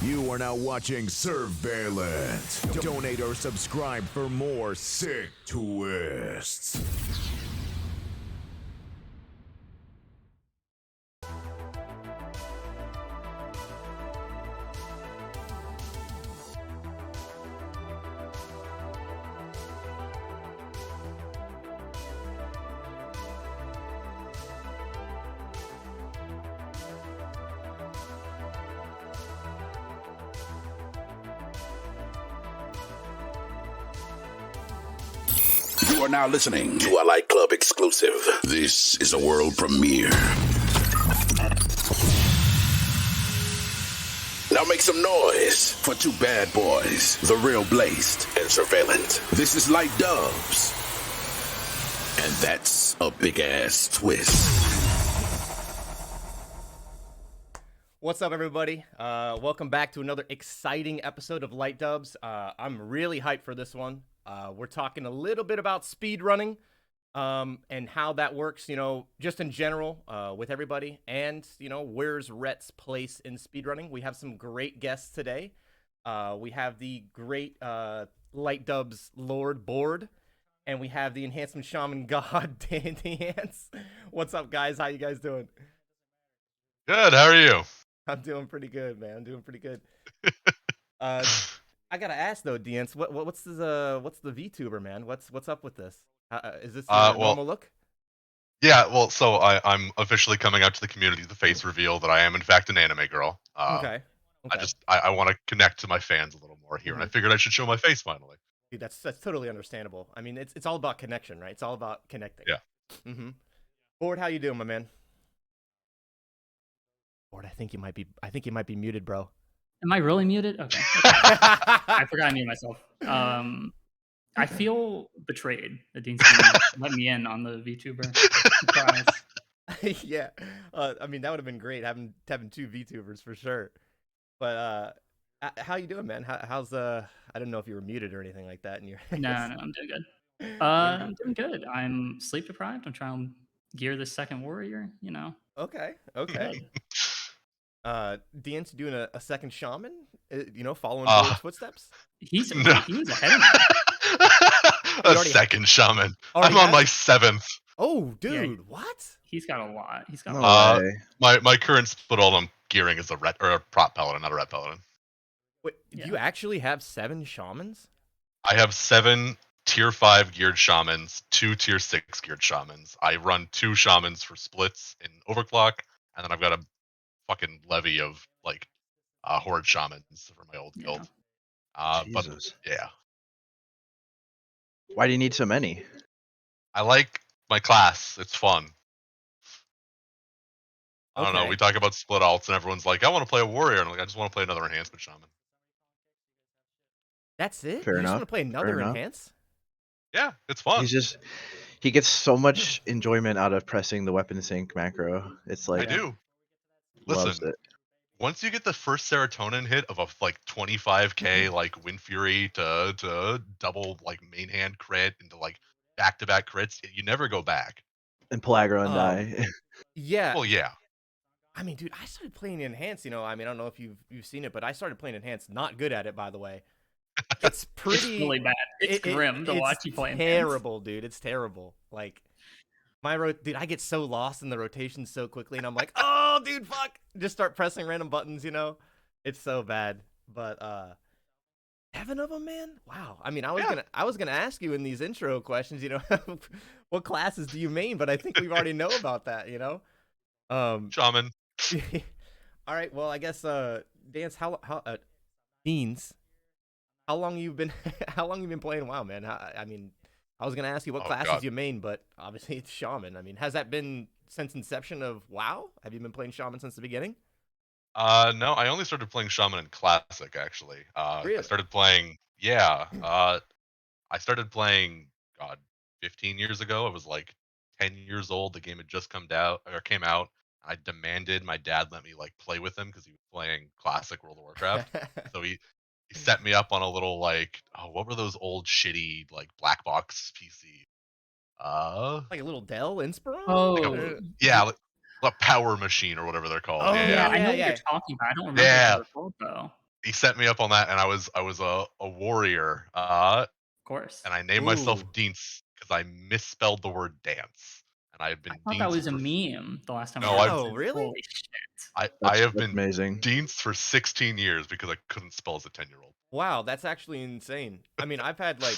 You are now watching Surveillance. Donate or subscribe for more sick twists. You are now listening to a Light Club exclusive. This is a world premiere. Now make some noise for two bad boys, the real Blazed and Surveillant. This is Light Dubs. And that's a big ass twist. What's up, everybody? Welcome back to another exciting episode of Light Dubs. I'm really hyped for this one. We're talking a little bit about speedrunning and how that works, just in general with everybody. And, where's Rhett's place in speedrunning? We have some great guests today. We have the great Light Dubs Lord Board, and we have the Enhancement Shaman God, Deance. What's up, guys? How you guys doing? Good, how are you? I'm doing pretty good, man. I'm doing pretty good. I gotta ask though, Deance, what's the VTuber, man? What's up with this? Is this your normal look? Yeah, well, so I'm officially coming out to the community, the face reveal that I am in fact an anime girl. Okay. I want to connect to my fans a little more here, and I figured I should show my face finally. Dude, that's totally understandable. I mean, it's all about connection, right? It's all about connecting. Yeah. Board, how you doing, my man? Board, I think you might be muted, bro. Am I really muted? Okay. I forgot I muted myself. I feel betrayed that Dean's gonna let me in on the VTuber surprise. Yeah. I mean, that would have been great having two VTubers for sure. But how you doing, man? How's I didn't know if you were muted or anything like that. No, I'm doing good. I'm doing good. I'm sleep deprived. I'm trying to gear this second warrior. Okay. Deance doing a second shaman, following Board's footsteps. He was ahead of me. A second shaman. I'm on my 7th. Oh, dude, Yeah, what? He's got a lot. He's got a lot. My current split gearing is a prop paladin, not a ret paladin. Wait, you actually have 7 shamans? I have 7 tier 5 geared shamans, 2 tier 6 geared shamans. I run 2 shamans for splits in overclock, and then I've got a fucking levy of horde shamans for my old guild. But yeah. Why do you need so many? I like my class. It's fun. I don't know. We talk about split alts, and everyone's like, "I want to play a warrior," and I'm like, "I just want to play another enhancement shaman." That's it. Fair you enough. Just want to play another enhance? Yeah, it's fun. He gets so much enjoyment out of pressing the weapon sync macro. It's like I do. Loves Listen, it. once you get the first serotonin hit of a 25k Wind Fury to double main hand crit into back-to-back crits, you never go back. And Pelagro and die. Yeah. Well, yeah. I mean, dude, I started playing Enhance, I mean, I don't know if you've seen it, but I started playing Enhance. Not good at it, by the way. It's pretty... It's really bad. It's grim to watch you play Enhance. It's terrible, dude. It's terrible. Dude, I get so lost in the rotation so quickly, and I'm like, oh, dude, fuck. Just start pressing random buttons, It's so bad. But 7 of them, man? Wow. I mean, I was gonna ask you in these intro questions, what classes do you main? But I think we already know about that, Shaman. All right. Well, I guess Deance, Deance, how long you been playing WoW, man? I mean, I was gonna ask you what classes you main, but obviously it's shaman. I mean, has that been since inception of WoW? Have you been playing shaman since the beginning? No, I only started playing shaman in classic actually. Really? I started playing. Yeah. I started playing. God, 15 years ago. I was 10 years old. The game had just came out. I demanded my dad let me play with him because he was playing classic World of Warcraft. So he set me up on a little what were those old shitty black box PC? Like a little Dell Inspiron? Oh, yeah, a power machine or whatever they're called. Oh, yeah, I know what you're talking about. I don't remember what they're called though. he set me up on that, and I was a warrior. Of course. And I named myself Ooh. Deance because I misspelled the word dance, and I have I been thought that Deance was a for. meme the last time No, I I've Oh, really? Holy shit. I That's, have that's been amazing. Deance for 16 years because I couldn't spell as a 10-year-old. Wow, that's actually insane. I mean, I've had like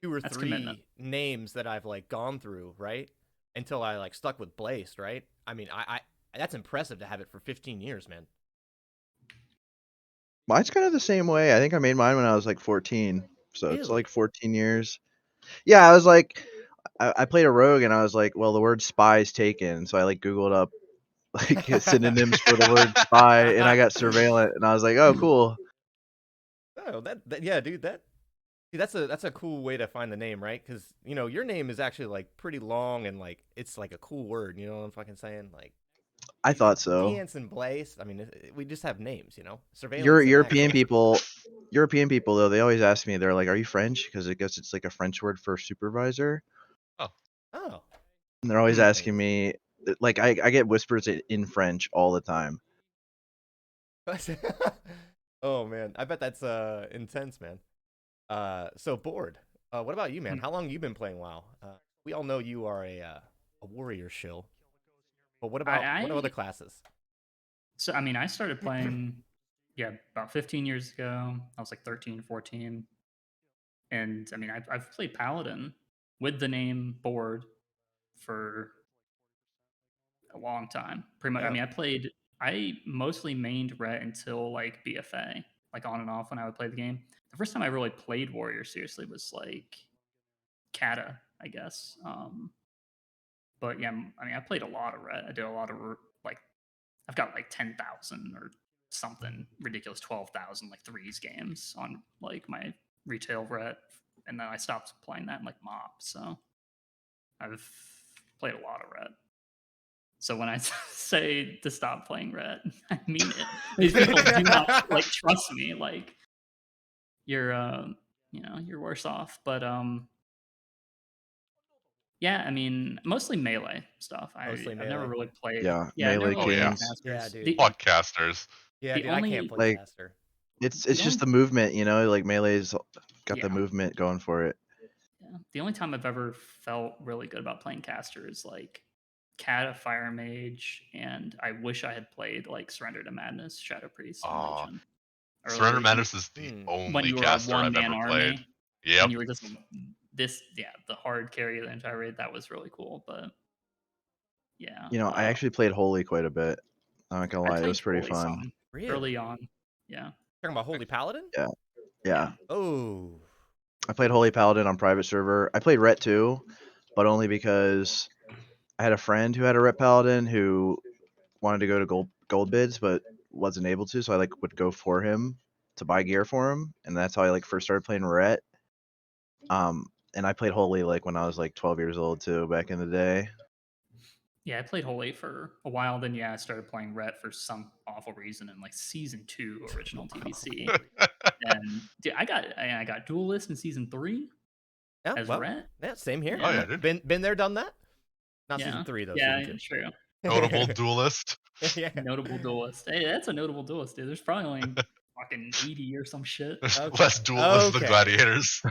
2 or That's 3 commitment. names that I've like gone through, right? Until I like stuck with Blazed, right? I mean, I that's impressive to have it for 15 years, man. Mine's kind of the same way. I think I made mine when I was like 14, so it's Really? like 14 years. Yeah, I was like, I played a rogue, and I was like, well, the word spy is taken, so I like Googled up like synonyms for the word spy, and I got surveillant, and I was like, oh, cool. Oh, that yeah, dude, see, that's a cool way to find the name, right? Because you know your name is actually like pretty long and like it's like a cool word. You know what I'm fucking saying? Like I thought so. Deance and Blaze. I mean, we just have names, you know. Surveillance and European actual. people though, they always ask me, they're like, "Are you French?" Because I guess it's like a French word for supervisor. Oh, Oh. And they're always asking Amazing. me, like, I get whispers in French all the time. Oh man, I bet that's intense, man. So bored. What about you, man? How long you been playing WoW? We all know you are a warrior shill, but what about other I classes? so I mean I started playing about 15 years ago. I was like 13, 14. And I mean I've played Paladin with the name board for a long time. Pretty much. I Yeah. mean I mostly mained Ret until like BFA, like on and off when I would play the game. The first time I really played Warrior seriously was like Kata, I guess. But yeah, I mean, I played a lot of Ret. I did a lot of like, I've got like 10,000 or something ridiculous, 12,000 like threes games on like my retail Ret, and then I stopped playing that in like MOP. So I've played a lot of Ret. So when I say to stop playing Ret, I mean it. These people do not like trust me. Like you're, you're worse off. But yeah, I mean, mostly melee stuff. Mostly I've never melee. really played. Yeah, Yeah, I've never melee oh really played yeah, kings. Yeah, casters. dude. podcasters. Yeah, The dude. I can't only play Like, caster. it's the just only the movement, you know, like melee's got the yeah, movement going for it. yeah. The only time I've ever felt really good about playing caster is like Cat, Fire Mage, and I wish I had played like Surrender to Madness, Shadow Priest on Oh, Legion Surrender early Madness is the Hmm. when only you were a caster one I've man ever played. army Yep. and you were just the hard carry of the entire raid. That was really cool. But yeah, You know, I actually played Holy quite a bit. I'm not gonna I lie, it played was pretty Holy fun. some early Really? on. Yeah, Talking about Holy Paladin? Yeah, yeah. yeah. Oh. I played Holy Paladin on private server. I played Ret too, but only because I had a friend who had a Ret Paladin who wanted to go to gold bids but wasn't able to, so I like would go for him to buy gear for him, and that's how I like first started playing Ret. And I played Holy like when I was like 12 years old too, back in the day. Yeah, I played Holy for a while. Then I started playing Ret for some awful reason in like season 2 original TBC. And dude, I got Duelist in season 3 Yeah, as well, Ret. yeah, same here. Oh Yeah, yeah, dude. Been there, done that. Not season yeah, 3 though, yeah. season True. 2. Notable duelist. Yeah. Notable duelist. Hey, that's a notable duelist, dude. There's probably only fucking 80 or some shit Okay. Less duelist than Okay. gladiators.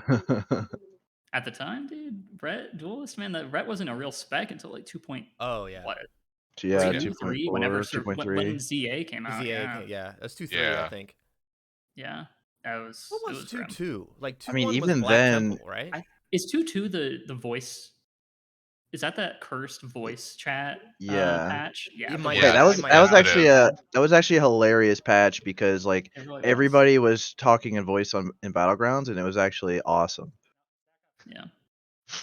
at the time, dude. Ret duelist, man. That Ret wasn't a real spec until like 2. Oh yeah. What Yeah, 2, 3? Whenever 2.4, when 2.3. ZA came out. ZA, yeah, that's 2-3, I Yeah. think. Yeah, that was. What It was was grim. 2-2? Like I mean, 2-1 was even Black then, Temple, right? Is 2 the voice? Is that cursed voice chat yeah. patch? Yeah, You the might voice Yeah, be- that I was chat might that be was wrong. It actually is. a hilarious patch because like It really was. everybody was talking in voice in Battlegrounds, and it was actually awesome. Yeah.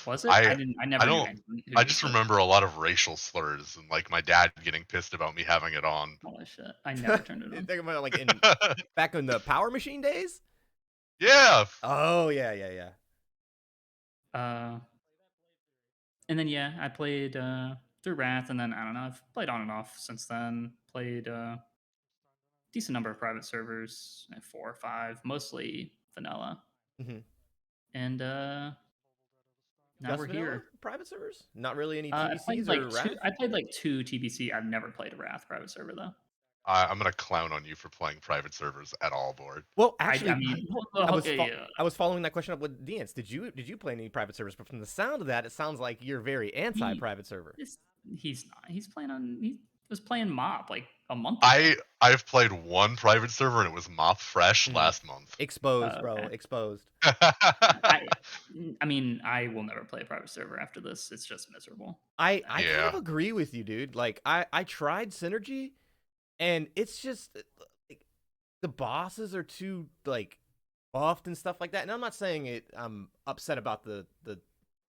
Was it? I never knew don't. anyone who I used just it. remember a lot of racial slurs and like my dad getting pissed about me having it on. Holy shit! I never turned it You're on. talking about like back in the Power Machine days? Yeah. Oh yeah, yeah, yeah. And then I played through Wrath, and then I don't know. I've played on and off since then. Played decent number of private servers, 4 or 5, mostly vanilla. Mhm. And now Just we're vanilla here. private servers? Not really any I played TBCs like or Wrath? I played like 2 TBC. I've never played a Wrath private server though. I'm gonna clown on you for playing private servers at all, board. Well, I actually, mean, I was following that question up with Deance. Did you play any private servers? But from the sound of that, it sounds like you're very anti-private server. he's not. He's playing on. He was playing Mop like a month ago. I've played one private server and it was Mop Fresh last month. Exposed, bro. Okay. Exposed. I mean, I will never play a private server after this. It's just miserable. I kind Yeah. of agree with you, dude. Like I tried Synergy, and it's just like, the bosses are too like buffed and stuff like that. And I'm not saying I'm upset about the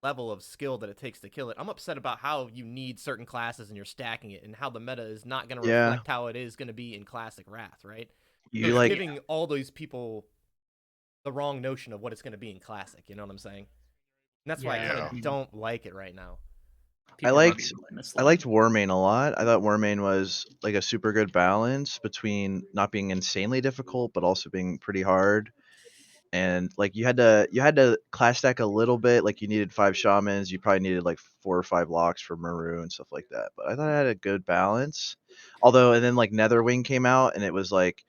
level of skill that it takes to kill it. I'm upset about how you need certain classes and you're stacking it, and how the meta is not going to Yeah. reflect how it is going to be in Classic Wrath, right? You It's like giving all those people the wrong notion of what it's going to be in Classic. You know what I'm saying? And that's why I kind Yeah. of don't like it right now. People liked- might be really I misled. liked Warmane a lot. I thought Warmane was like a super good balance between not being insanely difficult but also being pretty hard. And like you had to class stack a little bit. Like you needed 5 shamans. You probably needed like 4 or 5 locks for Maru and stuff like that. But I thought I had a good balance. Although, and then like Netherwing came out and it was like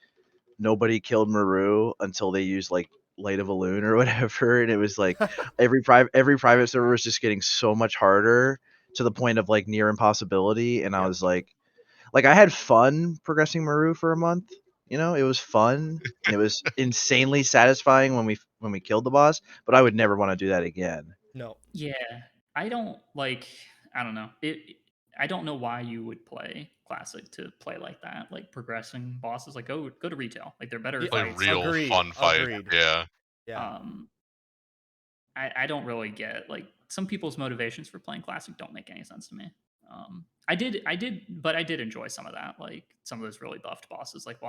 nobody killed Maru until they used like Light of a Loon or whatever, and it was like every private server was just getting so much harder to the point of like near impossibility. And I Yep. was like I had fun progressing Maru for a month. You know, it was fun and it was insanely satisfying when we killed the boss. But I would never want to do that again. No. Yeah, I don't like. I don't know. I don't know why you would play Classic to play like that, like progressing bosses. Like go to retail. Like they're better Yeah, Play fights. real Agreed, fun fight. agreed. Yeah. Yeah. I don't really get like some people's motivations for playing Classic don't make any sense to me. I did enjoy some of that, like some of those really buffed bosses, like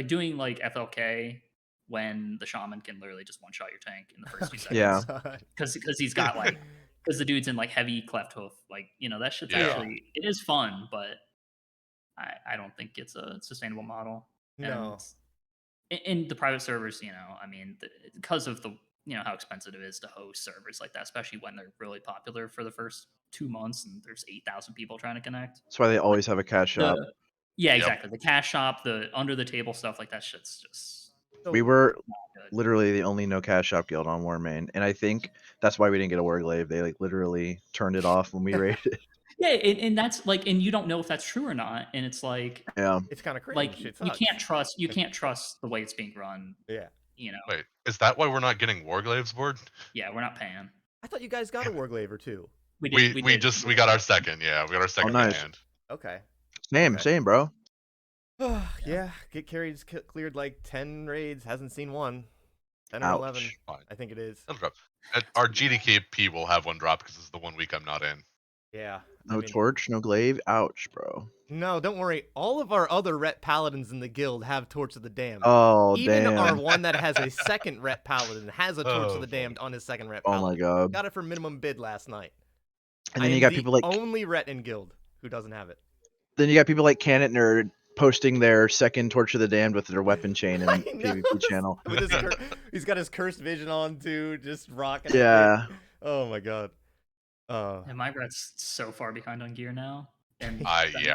doing like FLK when the shaman can literally just one shot your tank in the first 2 seconds. Yeah. Because he's got like because the dude's in like heavy cleft hoof, like that shit's Yeah. actually it is fun, but I don't think it's a sustainable model. No. And in the private servers, I mean, because of the how expensive it is to host servers like that, especially when they're really popular for the first 2 months and there's 8,000 people trying to connect. That's why they always have a cash shop. Yeah, Yep. exactly. The cash shop, the under the table stuff like that shit's just We were not good. literally the only no cash shop guild on Warmane, and I think that's why we didn't get a Warglaive. They like literally turned it off when we raided. Yeah, and that's like, and you don't know if that's true or not, and it's like Yeah. It's kind of cringe. like It you sucks. can't trust the way it's being run. Yeah. Wait, is that why we're not getting Warglaives board? Yeah, we're not paying. I thought you guys got a Warglaive or two. We We got our second. Yeah, we got our second nice. hand. Okay. Same, bro. Yeah. Get carried, cleared like 10 raids. Hasn't seen one. 10 or 11. Ouch. Fine. I think it is. That'll drop. Our GDKP will have one drop because this is the 1 week I'm not in. Yeah. No torch, no glaive. Ouch, bro. No, don't worry. All of our other Ret Paladins in the guild have Torch of the Damned. Oh, Even damn. our one that has a second Ret Paladin has a Torch Oh, of the Damned on his second Ret Oh Paladin. my god. Got it for minimum bid last night. And then I you am got the people like only Ret in guild who doesn't have it. Canet Nerd posting their second Torch of the Damned with their weapon chain in I know. PvP channel. With his he's got his cursed vision on too, just rocking. Yeah. It. Oh my god. And my Ret's so far behind on gear now. And Yeah.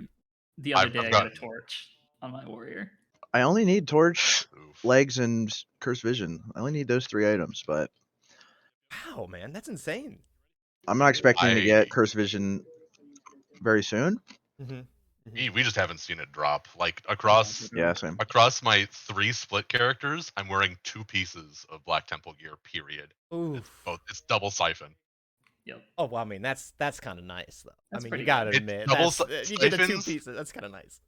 the other I've day I got gotten- a torch on my warrior. I only need torch, Oof. legs, and cursed vision. I only need those 3 items, but Wow, man, that's insane. I'm not expecting to I- get cursed vision very soon. Mm-hmm. We just haven't seen it drop. Like across Yeah, same. my 3 split characters, I'm wearing 2 pieces of Black Temple gear. Period. Oof. It's double siphon. Yep. Oh, well, I mean, that's kind of nice, though. That's I mean, pretty you gotta good. admit, It's double you get the 2 siphons. pieces. That's kind of nice.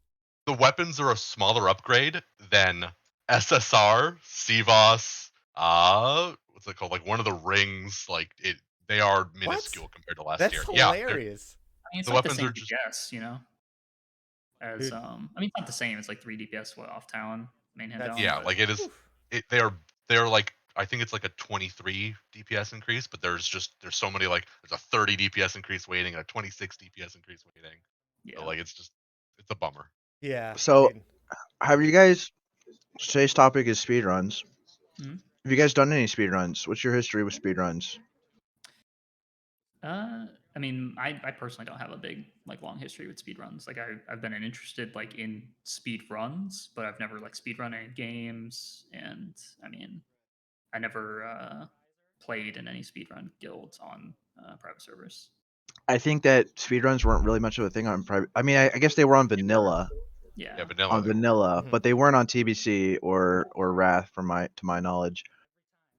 The weapons are a smaller upgrade than SSR, CVOS, what's it called? Like one of the rings. Like they are minuscule compared to last That's year. hilarious. I mean, it's The like the weapons same are just- DPS, as Dude. I mean, it's not the same. It's like 3 DPS off Talon, main hand That's- down. Yeah, but like it is. Oof. They're like, I think it's like a 23 DPS increase, but there's so many, like there's a 30 DPS increase waiting and a 26 DPS increase waiting. yeah. So, like it's a bummer. Yeah. So- dude. Have you guys? Today's topic is speedruns. Mhm. Have you guys done any speedruns? What's your history with speedruns? I mean, I personally don't have a big like long history with speedruns. Like I've been interested like in speedruns, but I've never like speedrun any games. And I mean, I never played in any speedrun guilds on private servers. I think that speedruns weren't really much of a thing on private. I mean, I guess they were on vanilla, Yeah. Yeah, vanilla. vanilla, but they weren't on TBC or Wrath, to my knowledge.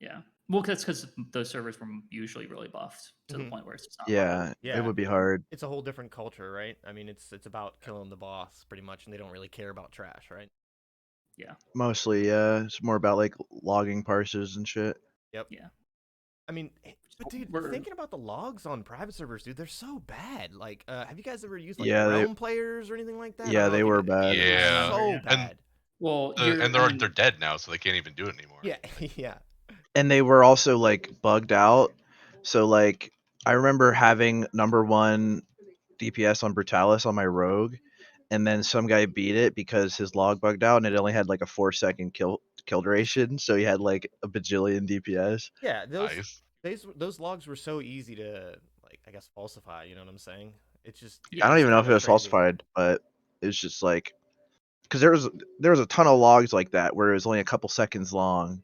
Yeah. Well, that's because those servers were usually really buffed to the Mhm. point where it's just not. Yeah, Yeah. it would be hard. It's a whole different culture, right? I mean, it's about killing the boss pretty much, and they don't really care about trash, right? Yeah. Mostly, yeah. It's more about like logging parses and shit. Yep. Yeah. I mean, but dude, thinking about the logs on private servers, dude, they're so bad. Like, have you guys ever used like Yeah, realm players or anything like that? I yeah, don't know they if you were guys- bad. Yeah. so Yeah. bad. Well, And they're dead now, so they can't even do it anymore. Yeah, yeah. And they were also like bugged out. So like I remember having number 1 DPS on Brutalis on my rogue, and then some guy beat it because his log bugged out and it only had like a 4-second kill duration, so he had like a bajillion DPS. Yeah, Nice. those logs were so easy to like, I guess, falsify. You know what I'm saying? It's just I don't it's even know if it kinda was crazy. falsified, but it was just like because there was a ton of logs like that where it was only a couple seconds long,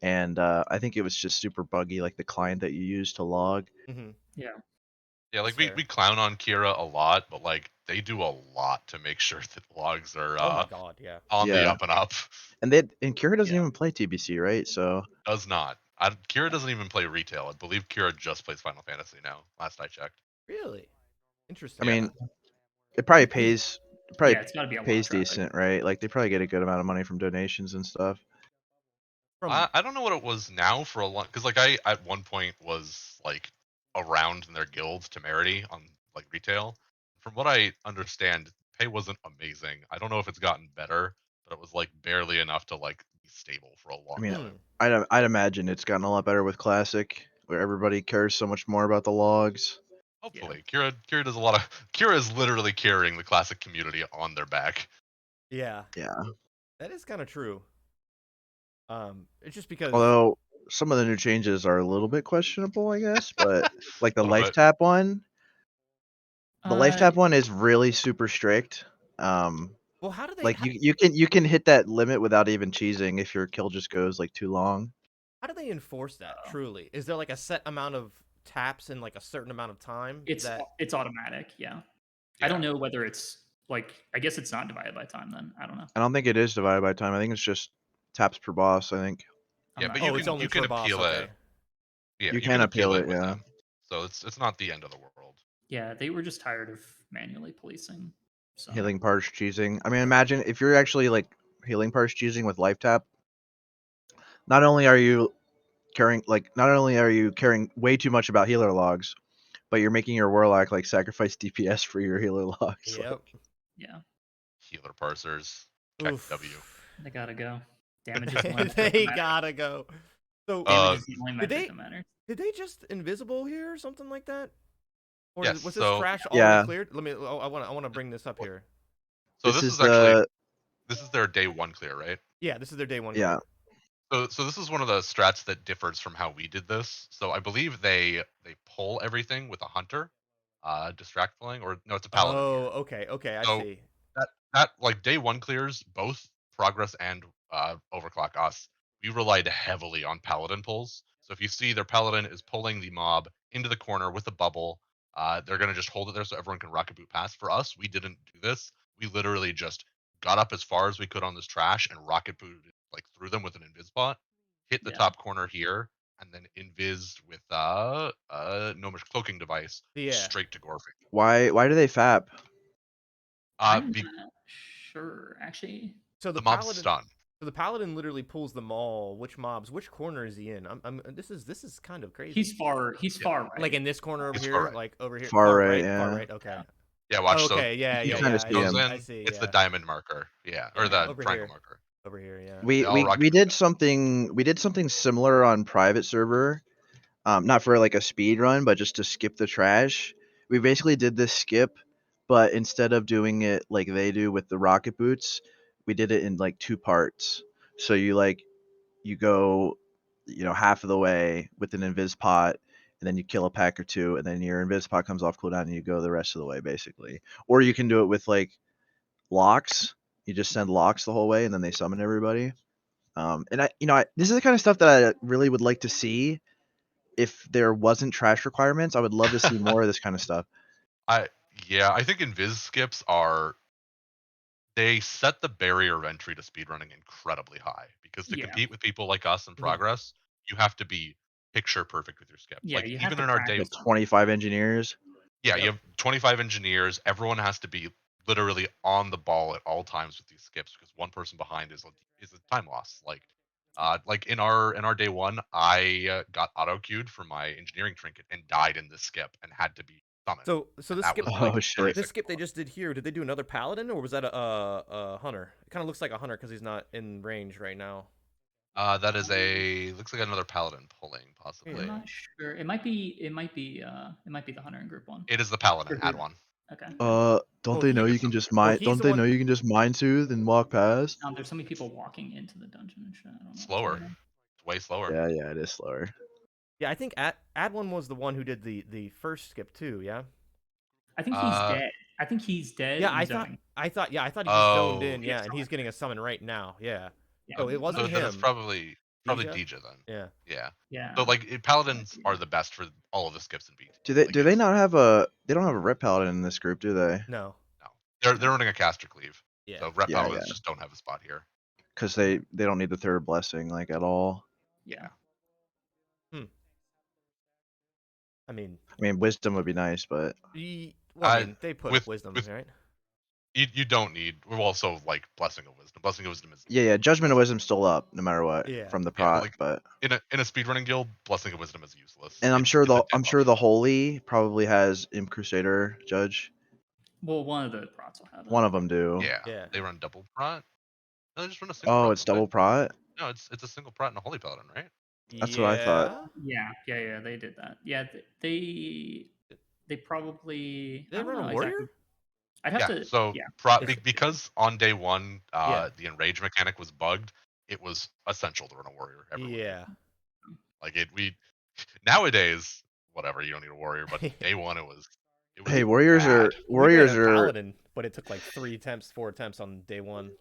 and I think it was just super buggy, like the client that you use to log. Mm-hmm. Yeah. Yeah, like That's fair. we clown on Kira a lot, but like they do a lot to make sure that logs are Oh my god, yeah. on the Yeah. up and up. And Kira doesn't Yeah. even play TBC, right? So Does not. Kira doesn't even play retail. I believe Kira just plays Final Fantasy now. Last I checked. Really interesting. I Yeah. mean, it probably pays. It probably Yeah, it's got to be a lot of pays traffic. decent, right? Like they probably get a good amount of money from donations and stuff. I don't know what it was now for a long, because like I at one point was like around in their guild temerity on like retail. From what I understand, pay wasn't amazing. I don't know if it's gotten better, but it was like barely enough to like be stable for a long I mean, time. I'd imagine it's gotten a lot better with Classic, where everybody cares so much more about the logs. Hopefully, Kira does a lot of. Kira is literally carrying the classic community on their back. Yeah, Yeah. that is kind of true. It's just because Although some of the new changes are a little bit questionable, I guess. But like the Little life bit. tap one, the life tap Uh, one is really super strict. well, how do they Like you can hit that limit without even cheesing if your kill just goes like too long. how do they enforce that? Truly, is there like a set amount of taps in like a certain amount of time? it's automatic. Yeah. Yeah. I don't know whether it's like, I guess it's not divided by time then. I don't know. I don't think it is divided by time. I think it's just taps per boss. I think Yeah, I'm but not oh, you it's can only you per can boss. appeal Okay. it. Yeah, you you can can appeal it. with Yeah. them. So it's not the end of the world. Yeah, they were just tired of manually policing. So Healing parse cheesing. I mean, imagine if you're actually like healing parse cheesing with life tap. Not only are you caring way too much about healer logs, but you're making your warlock like sacrifice DPS for your healer logs. Yep. yeah, Healer parsers. Check W. they gotta go. Damage is the only metric that They matters. gotta go. So Damage is the only did metric they that matters. did they just invisible here or something like that? Or Yes, was this so- trash Yeah. already cleared? Let me. I want to bring this up here. So This this is is actually the this is their day one clear, right? Yeah, this is their day one. yeah. So this is one of the strats that differs from how we did this. So I believe they pull everything with a hunter, distract pulling, or no, it's a paladin. Oh, okay, I So- see. That like day one clears, both progress and overclock us. We relied heavily on paladin pulls. So if you see their paladin is pulling the mob into the corner with a bubble, they're gonna just hold it there so everyone can rocket boot past. For us, we didn't do this. We literally just got up as far as we could on this trash and rocket booted like through them with an invis bot, hit the Yeah. top corner here, and then invis with gnomish cloaking device Yeah. straight to Gorfing. Why do they fap? I'm Be- not sure actually. So the mob's stunned. So the paladin literally pulls them all. Which mobs? Which corner is he in? This is kind of crazy. He's far right. like in this corner over He's here, far right. like over here. Far right, Far yeah. right. Okay. Yeah, watch. Okay. Yeah. you Yeah. kinda Yeah. see I him. see, Goes in, I see. it's Yeah. the diamond marker. Yeah, or Yeah, the over triangle here. marker. Over here. Yeah. We They all rock we it. did something similar on private server, not for like a speed run, but just to skip the trash. We basically did this skip, but instead of doing it like they do with the rocket boots, we did it in like 2 parts. So you go, half of the way with an invis pot, and then you kill a pack or two, and then your invis pot comes off cooldown, and you go the rest of the way basically. Or you can do it with like locks. You just send locks the whole way, and then they summon everybody. And this is the kind of stuff that I really would like to see. If there wasn't trash requirements, I would love to see more of this kind of stuff. I think invis skips they set the barrier of entry to speedrunning incredibly high, because to Yeah. compete with people like us in progress, you have to be picture perfect with your skips. Yeah, Like you have even to in our crack day, it. 25 engineers. yeah, Yep. you have 25 engineers. Everyone has to be literally on the ball at all times with these skips, because one person behind is a time loss. Like in our day one, I got auto queued for my engineering trinket and died in this skip and had to be summoned. So And this that skip, was Oh, like shit. 36 this skip they minutes. just did here, did they do another paladin, or was that a hunter? It kind of looks like a hunter because he's not in range right now. That is looks like another paladin pulling possibly. I'm not sure. It might be the hunter in group 1. It is the paladin. Or Add one. Okay. Don't Oh, they he- know you can just mind? he's Don't the they one- know you can just mind soothe and walk past? There's so many people walking into the dungeon and shit. I don't know what's Slower. going on. It's way slower. Yeah, it is slower. Yeah, I think Adwin was the one who did the first skip too. Yeah. I think he's dead. I think he's dead. Yeah, and I zoning. thought he just zoned Oh. in. Yeah, Yeah, and he's getting a summon right now. Yeah. Yeah. Oh, it wasn't Then it's him. probably Deja? Deja then. Yeah. Yeah. Yeah. So like paladins are the best for all of the skips in BT. Do they Like, do they not have a? They don't have a rep paladin in this group, do they? No. No. They're running a caster cleave. Yeah. So rep Yeah, paladins just don't have a spot here. Because they don't need the third blessing like at all. Yeah. I mean, Wisdom would be nice, but they put up wisdom, right? You don't need. Well, also like blessing of wisdom. Blessing of wisdom is yeah, Judgment of Wisdom's still up no matter what Yeah. from the Yeah, prot, like- but in a speedrunning guild. Blessing of wisdom is useless. and I'm It's sure a debuff. the Holy probably has Imp Crusader Judge. Well, one of the prots will have it. One of them do. Yeah. Yeah. They run double prot. No, they just run a single. Oh, prot, it's don't they? double prot. No, it's a single prot and a holy paladin, right? That's what I thought. Yeah, they did that. Yeah, they probably. They I don't run know a warrior? exactly. I'd have to. So Yeah. because on day one, Yeah. the enrage mechanic was bugged, it was essential to run a warrior. Everyone did. Yeah. Like we nowadays, whatever, you don't need a warrior, but day one it was Hey, warriors bad. We ran a are. paladin, but it took like 4 attempts on day one.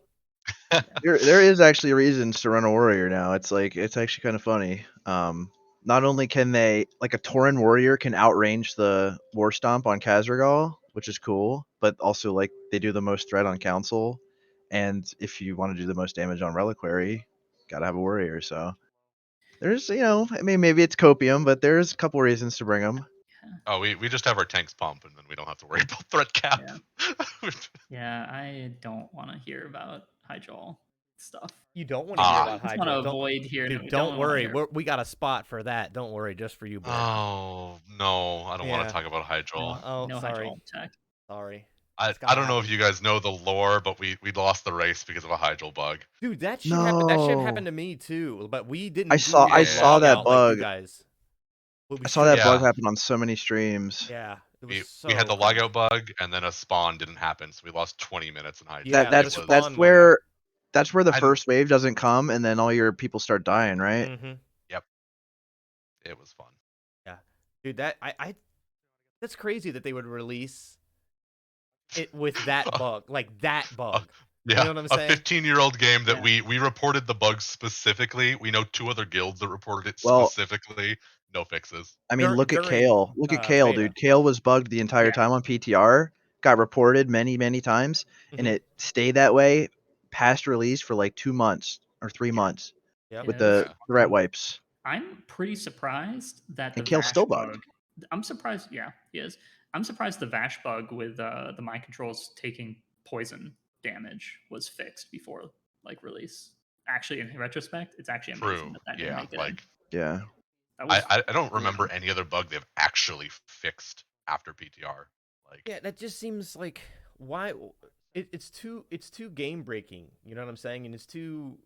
There is actually reasons to run a warrior now. It's actually kind of funny. Not only can they, like, a Tauren warrior can outrange the war stomp on Khazragal, which is cool, but also like they do the most threat on council, and if you want to do the most damage on reliquary, gotta have a warrior. So there's maybe it's copium, but there's a couple reasons to bring them. Oh, we just have our tanks pump, and then we don't have to worry about threat cap. Yeah, I don't want to hear about Hyjal stuff. You don't want to hear about I just Hyjal. want to avoid hearing. Dude, don't worry. We got a spot for that. Don't worry, just for you, boy. Oh no, I don't want Yeah. to talk about Hyjal. Oh, no sorry. Hyjal tech. Sorry. I don't know if you guys know the lore, but we lost the race because of a Hyjal bug. Dude, that shit happened. That shit No. happened to me too, but we didn't. I saw log that out like you bug. guys. But we I saw that should- bug Yeah. happen on so many streams. Yeah, it was We had the so cringe. logout bug, and then a spawn didn't happen, so we lost 20 minutes in Hyjal. Yeah, that's the that's spawn where that's where the I- first wave doesn't come, and then all your people start dying, right? Mhm. It was fun. Dude, that I that's crazy that they would release it with that bug, like that bug. Yeah, You know what I'm saying? a 15-year-old game that Yeah. we reported the bug specifically. We know 2 other guilds that reported it Well- specifically. No fixes. I mean, look at during, Kale. Look at Kale, beta. dude. Kale was bugged the entire Yeah. time on PTR. Got reported many, many times, and Mhm. it stayed that way past release for like 2 months or 3 months Yep. with Yeah, the that's- threat wipes. I'm pretty surprised that the And Kale's Vash still bug. bugged. I'm surprised. Yeah, he is. I'm surprised the Vash bug with the mind controls taking poison damage was fixed before like release. Actually, in retrospect, it's actually amazing True. that didn't Yeah, make it. like Yeah. That was, I don't remember any other bug they've actually fixed after PTR. Like Yeah, that just seems like why it's too game breaking. You know what I'm saying? And it's too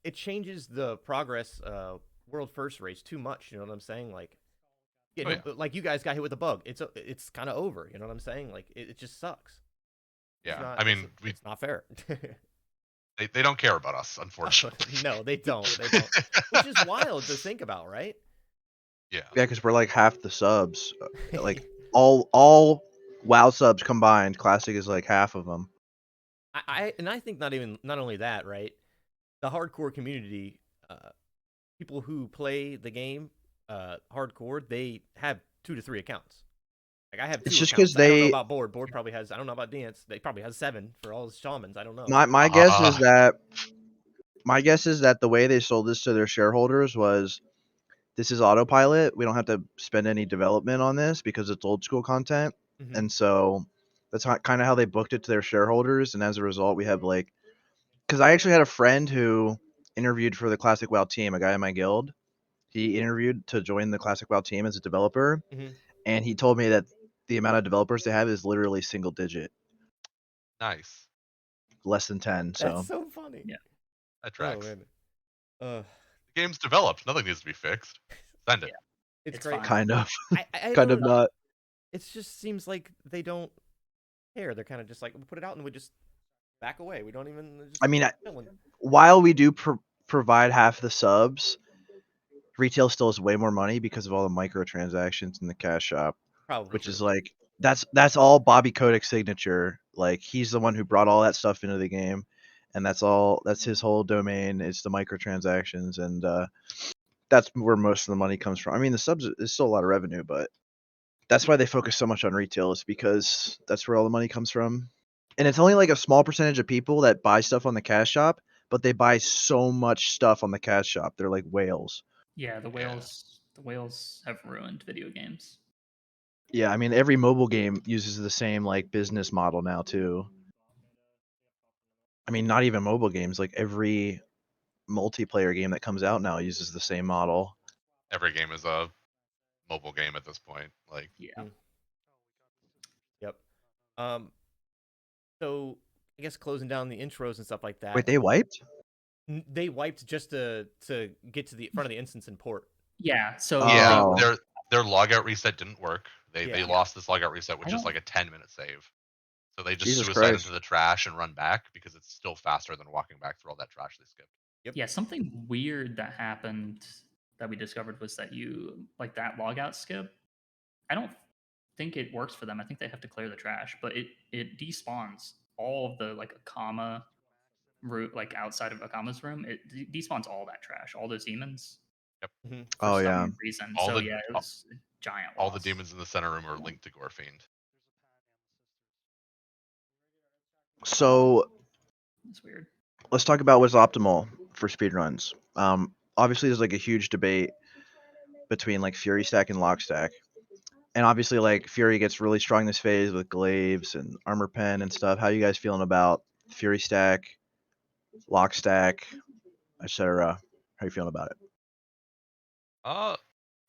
it changes the progress world first race too much. You know what I'm saying? Like, like you guys got hit with a bug. It's kind of over. You know what I'm saying? Like it just sucks. It's yeah, not- I mean it's not fair. they don't care about us, unfortunately. No, they don't. They don't. Which is wild to think about, right? Yeah, because we're like half the subs. Like all WoW subs combined, Classic is like half of them. I think not only that, right? The hardcore community, people who play the game hardcore, they have 2 to 3 accounts. Like I have It's 2 just because accounts. I don't know they. about Board. Board probably has. I don't know about Deance. They probably has 7 for all his shamans. I don't know. My guess is that the way they sold this to their shareholders was this is autopilot. We don't have to spend any development on this because it's old school content, Mhm. and so that's kind of how they booked it to their shareholders. And as a result, we have like, because I actually had a friend who interviewed for the Classic WoW team, a guy in my guild. He interviewed to join the Classic WoW team as a developer, Mhm. and he told me that the amount of developers they have is literally single digit, Nice. less than 10. So That's so funny. Yeah. That Oh tracks. man. Uh, The game's developed. Nothing needs to be fixed. Send it. Yeah. it's It's great. fine. kind of, I kind don't. of not. It just seems like they don't care. They're kind of just like, we put it out and we just back away. We don't even. Just I mean, chilling. while we do provide half the subs, retail still is way more money because of all the microtransactions in the cash shop, Probably which true. is like that's all Bobby Kodak's signature. Like he's the one who brought all that stuff into the game, and that's his whole domain. It's the microtransactions, and that's where most of the money comes from. I mean, the subs is still a lot of revenue, but that's why they focus so much on retail, is because that's where all the money comes from. And it's only like a small percentage of people that buy stuff on the cash shop, but they buy so much stuff on the cash shop. They're like whales. Yeah, the Yeah. whales have ruined video games. Yeah, I mean every mobile game uses the same like business model now too. I mean, not even mobile games, like every multiplayer game that comes out now uses the same model. Every game is a mobile game at this point. Like, Yeah. Mm. Yep. Um. So I guess closing down the intros and stuff like Wait, that. they wiped? They wiped just to get to the front of the instance and port. Yeah. So yeah, Oh. their logout reset didn't work. They Yeah. lost this logout reset with I just don't- like a 10-minute save. So they just Jesus suicide Christ. into the trash and run back because it's still faster than walking back through all that trash they skipped. Yeah, something weird that happened that we discovered was that you like that logout skip. I don't think it works for them. I think they have to clear the trash, but it despawns all of the like a comma root like outside of Akama's room. It despawns all that trash, all those demons Mhm. for Oh some yeah. reason. All So the yeah, it was a giant all the loss. demons in the center room are linked to Gorefiend. So It's weird. let's talk about what's optimal for speedruns. Obviously there's like a huge debate between like Fury Stack and Lock Stack. And obviously like Fury gets really strong this phase with glaives and armor pen and stuff. How you guys feeling about Fury Stack, Lock Stack, etc.? How you feeling about it?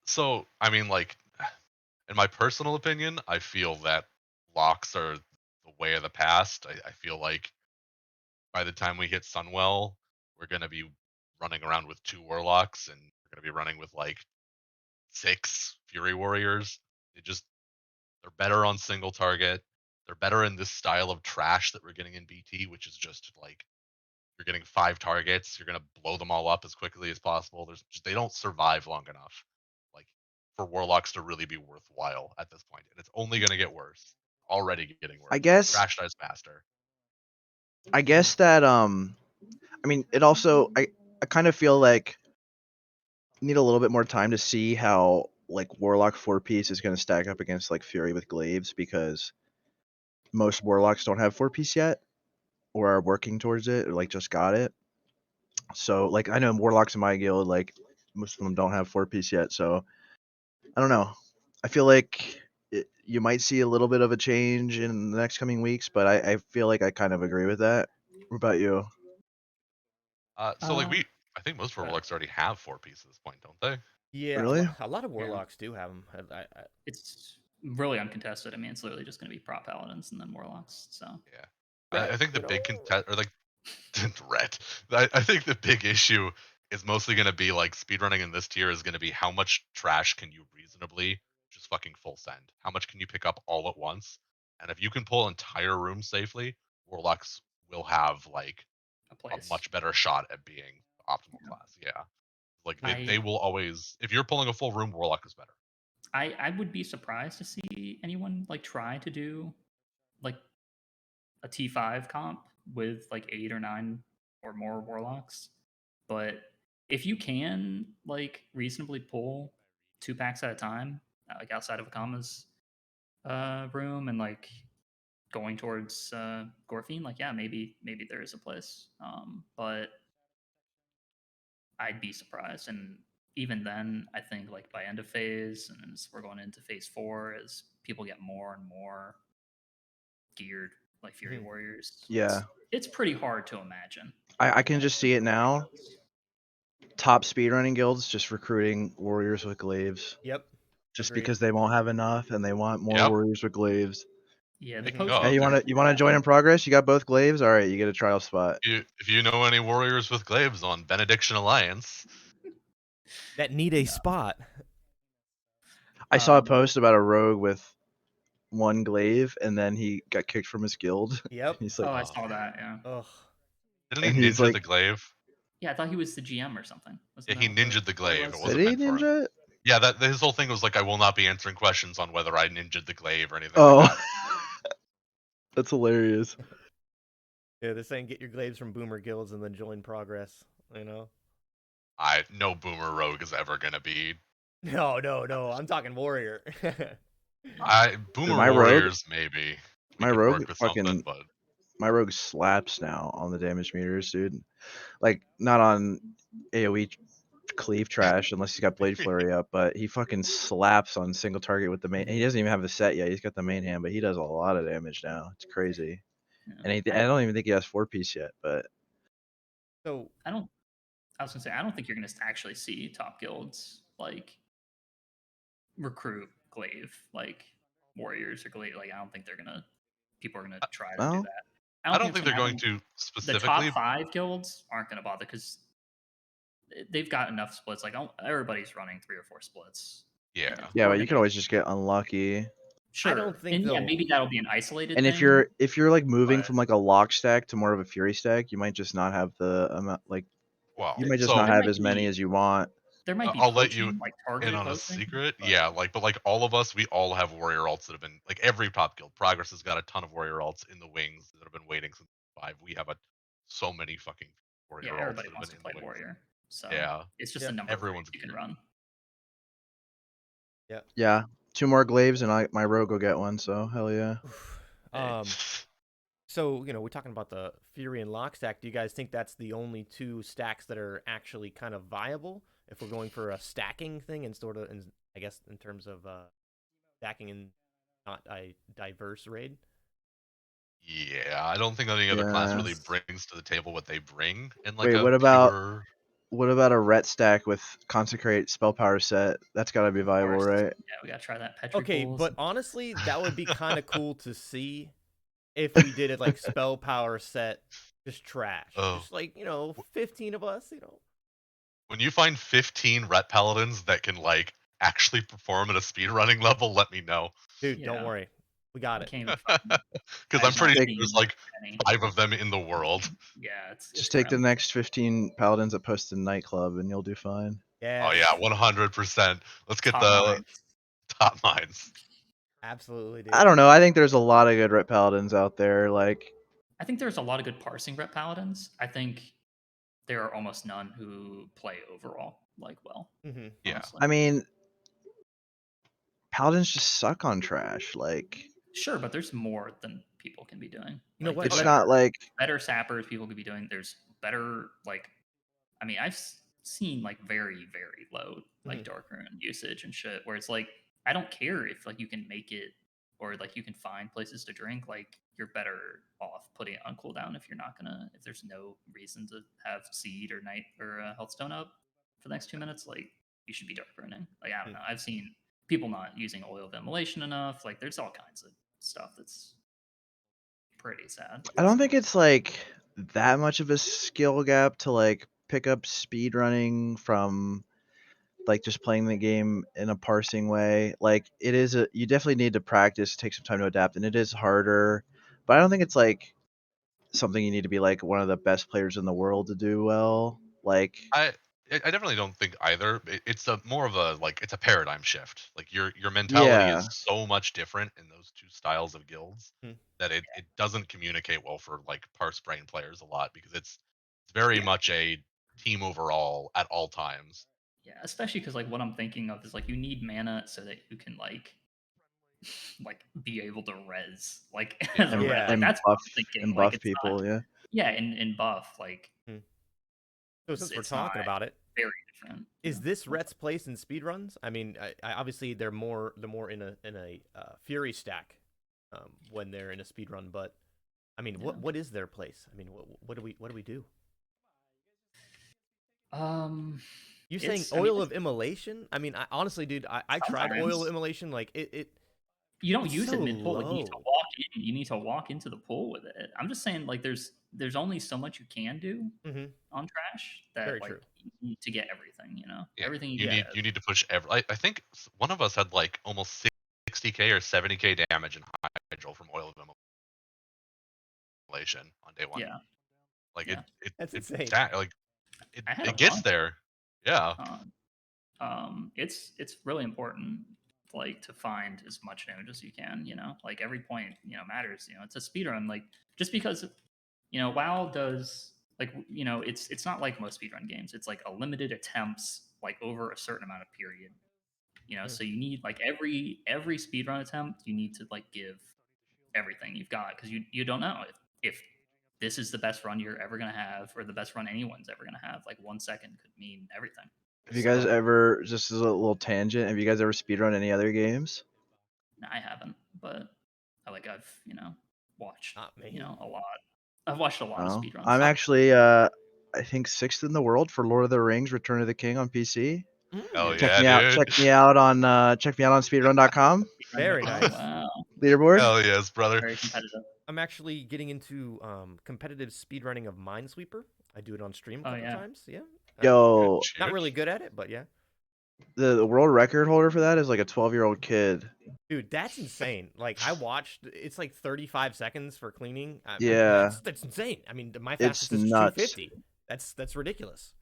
So I mean, like, in my personal opinion, I feel that locks are the way of the past. I feel like by the time we hit Sunwell, we're gonna be running around with 2 warlocks, and we're gonna be running with like 6 Fury warriors. They're better on single target. They're better in this style of trash that we're getting in BT, which is just like you're getting 5 targets, you're gonna blow them all up as quickly as possible. They don't survive long enough, like, for warlocks to really be worthwhile at this point, and it's only gonna get worse. Already getting worse. I guess Trash dies faster. that I mean it also I kind of feel like you need a little bit more time to see how like Warlock 4-piece is going to stack up against like Fury with glaives, because most Warlocks don't have 4-piece yet or are working towards it or like just got it. So like I know Warlocks in my guild, like most of them don't have 4-piece yet, so I don't know. I feel like you might see a little bit of a change in the next coming weeks, but I feel like I kind of agree with that. What about you? So like Uh, I think most but warlocks already have 4 pieces at this point, don't they? Yeah, Really? a lot of Yeah. warlocks do have them. it's really uncontested. I mean, it's literally just going to be prop paladins and then warlocks. So Yeah. Right, I think the you big know. contest, or like red. I think the big issue is mostly going to be like speedrunning in this tier is going to be how much trash can you reasonably just fucking full send? How much can you pick up all at once? And if you can pull entire rooms safely, warlocks will have like a a place. much better shot at being the optimal Yeah. class. Yeah. Like I- they will always. If you're pulling a full room, Warlock is better. I would be surprised to see anyone like try to do like a T5 comp with like 8 or 9 or more warlocks. But if you can like reasonably pull 2 packs at a time, like outside of a commas room and like going towards Gorfine, like yeah, maybe there is a place. But I'd be surprised. And even then, I think like by end of phase, and as we're going into phase 4, as people get more and more geared like Fury Warriors, Yeah. it's pretty hard to imagine. I can just see it now. Top speedrunning guilds just recruiting warriors with glaives. Yep. Just Agreed. because they won't have enough and they want more Yep. warriors with glaives. Yeah, the Speaking post. Hey, of, you wanna join in progress? You got both glaives? All right, you get a trial spot. if you know any warriors with glaives on Benediction Alliance, That need a spot. I saw a post about a rogue with 1 glaive and then he got kicked from his guild. Yep. He's Oh, like, I saw that. Yeah. Ugh. didn't And he he's ninja like- the glaive? Yeah, I thought he was the GM or something. Yeah, Wasn't he that what ninja'd the glaive. It was? wasn't did he meant for him. ninja it? Yeah, that his whole thing was like, I will not be answering questions on whether I ninja'd the glaive or anything Oh, like that. that's hilarious. Yeah, they're saying get your glaives from Boomer guilds and then join progress. You know. No boomer rogue is ever gonna be. No. I'm talking warrior. Boomer my rogue- warriors maybe. We my could rogue work with fucking- something, but My rogue slaps now on the damage meters, dude. Like, not on AoE cleave trash unless he's got Blade Flurry up, but he fucking slaps on single target with the main. He doesn't even have the set yet. He's got the main hand, but he does a lot of damage now. It's crazy. Yeah. And I don't even think he has 4-piece yet, but So I was gonna say I don't think you're gonna actually see top guilds like recruit glaive like warriors or glaive. Like I don't think people are gonna try to do well, that. I don't think it's they're going happen. to The specifically. top 5 guilds aren't gonna bother because they've got enough splits. Like everybody's running 3 or 4 splits. Yeah. yeah, but you could always just get unlucky. Sure. I don't think and yeah, they'll- maybe that'll be an isolated And thing. if you're like moving but- from like a lock stack to more of a fury stack, you might just not have the amount. Like, Well, you might just so not There have might as many be- as you want. there might be I'll let you poaching, like in targeted on a poaching, secret. but- Yeah, but like all of us, we all have warrior alts that have been like every top guild. Progress has got a ton of warrior alts in the wings that have been waiting since 5. We have so many fucking warrior Yeah, alts everybody that have wants to been play in the wings. warrior. So Yeah. it's just Yeah. a number Everyone's of you can geared. run. Yeah, 2 more glaives and my rogue will get one. So hell yeah. So we're talking about the Fury and Lock stack. Do you guys think that's the only 2 stacks that are actually kind of viable if we're going for a stacking thing and sort of, I guess, in terms of stacking and not a diverse raid? Yeah, I don't think any other class really Yes. brings to the table what they bring in like Wait, a what about pure... what about a ret stack with consecrate spell power set? That's gotta be viable, course. right? Yeah, we gotta try that Petri Okay, pools. but honestly, that would be kind of cool to see if we did it like spell power set, just trash. Oh. Just like, 15 of us, When you find 15 ret paladins that can like actually perform at a speedrunning level, let me know. Dude, Yeah. don't worry. We got I it. can't even find Because I'm I've pretty not sure seen there's like any. 5 of them in the world. Yeah, it's Just take the grim. next 15 paladins that post in nightclub and you'll do fine. Yeah. Oh yeah, 100%. Let's get Top the lines. top mines. Absolutely, dude. I don't know. I think there's a lot of good ret paladins out there. Like, I think there's a lot of good parsing rep paladins. I think there are almost none who play overall like well. Mm-hmm. Yeah. Honestly. I mean, paladins just suck on trash. Like, Sure, but there's more than people can be doing. You know what? it's Let- not like better sappers people could be doing. There's better I've seen like very very low like Mhm. dark rune usage and shit where it's like I don't care if like you can make it or like you can find places to drink, like you're better off putting it on cooldown if there's no reason to have seed or night or healthstone up for the next 2 minutes. Like you should be dark runing. Like I don't know, I've seen people not using oil of immolation enough. Like there's all kinds of stuff that's pretty sad. I don't think it's like that much of a skill gap to like pick up speed running from like just playing the game in a parsing way. Like you definitely need to practice, take some time to adapt, and it is harder. But I don't think it's like something you need to be like one of the best players in the world to do well. Like, I definitely don't think either. It's a more of a like it's a paradigm shift. Like your mentality Yeah. is so much different in those two styles of guilds Hmm. that it doesn't communicate well for like parse brain players a lot because it's very Yeah. much a team overall at all times. Yeah, especially because like what I'm thinking of is like you need mana so that you can like be able to res like as Yeah. a red. Yeah. Like that's what I'm thinking. and Like buff it's not people. Yeah. yeah, and buff like Hmm. So since we're it's not talking about it, very different. is this Rhett's place in speedruns? I mean, obviously they're more in a Fury stack when they're in a speedrun, but I mean, Yeah. what is their place? I mean, what do we do? You saying It's oil of immolation? I mean, honestly, dude, I tried oil sometimes of immolation. Like it you don't it's use so it mid pull. Like you need to low. walk in. You need to walk into the pool with it. I'm just saying, like there's only so much you can do Mm-hmm. on trash Very that like true. you need to get everything. You know, Yeah. everything you You can Yeah. need get. you need to push every. I think one of us had like almost 60k or 70k damage in Hyjal from oil of immolation on day one. Yeah, Like yeah. That's insane. like I had a it gets bunch. there. Yeah. It's really important like to find as much damage as you can. You know, like every point matters. You know, it's a speed run. Like just because WoW does like it's not like most speedrun games. It's like a limited attempts like over a certain amount of period. Mm. So you need like every speedrun attempt you need to like give everything you've got because you don't know if this is the best run you're ever gonna have or the best run anyone's ever gonna have. Like 1 second could mean everything. Have you guys So ever, just as a little tangent, have you guys ever speedrun any other games? I haven't, but I've watched Not me. a lot. I've watched a lot of Oh, speedruns. I'm actually, I think 6th in the world for Lord of the Rings: Return of the King on PC. Hell Mm, Check yeah, me out. dude. Check me out on speedrun.com. very Oh nice. wow, Leaderboard. Hell yes, brother. very competitive. I'm actually getting into competitive speedrunning of Minesweeper. I do it on stream a Oh couple yeah. times. Yeah. Yo, Not really Cheers. good at it, but yeah. the world record holder for that is like a 12-year-old kid. Dude, that's insane. Like I watched, it's like 35 seconds for cleaning. Yeah, That's insane. I mean, my it's fastest is nuts. 250. That's ridiculous.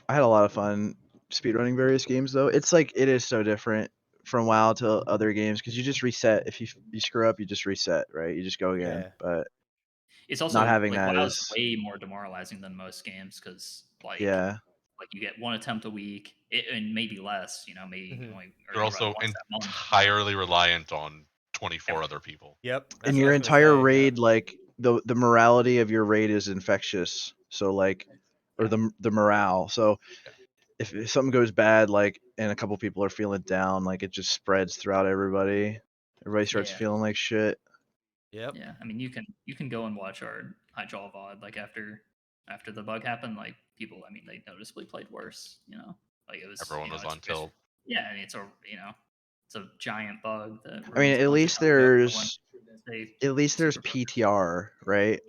I had a lot of fun speedrunning various games though. It's like it is so different from WoW to other games because you just reset. If you screw up, you just reset, right? You just go again. Yeah. But It's not also having like that WoW is is, way more demoralizing than most games because yeah. you get one attempt a week and maybe less. Maybe you Mhm. only or You're you run also once a month. entirely reliant on 24 other Everything. people. Yep. And That's what I your was gonna entire say. Yeah. raid, like the morality of your raid is infectious. So like, or Yeah. the morale. So Yeah. if something goes bad, like, and a couple people are feeling down, like it just spreads throughout everybody. Everybody starts Yeah. feeling like shit. Yep. Yeah. I mean, you can go and watch our Hyjal VOD like after the bug happened. Like people, I mean, they noticeably played worse. Like it was Everyone was on it's tilt. yeah, and it's a giant bug that I mean, ruins a bunch of time. Yep. at least there's Super focused. PTR, right?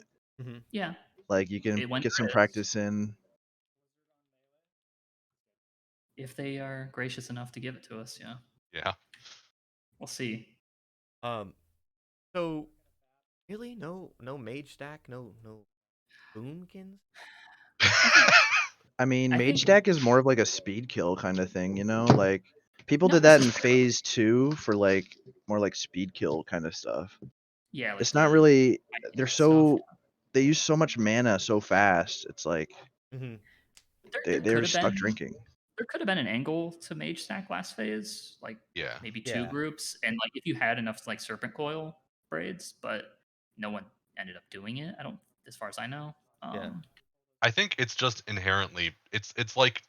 Hmm. Yeah, Like you can when get some there is, practice in. if they are gracious enough to give it to us. Yeah, Yeah. we'll see. Um. So really, no Mage Stack, no Boomkins. I mean, I Mage think Stack is more of like a speed kill kind of thing, you know? Like people not did that in necessarily. phase 2 for like more like speed kill kind of stuff. Yeah, like It's not the really, they're item stuff. so, they use so much mana so fast. It's like Hmm. There they're could have stuck been drinking. an angle to Mage Stack last phase, like Yeah. maybe two Yeah. groups, and like if you had enough like Serpent Coil braids, but no one ended up doing it. I don't, as far as I know. Yeah. I think it's just inherently it's like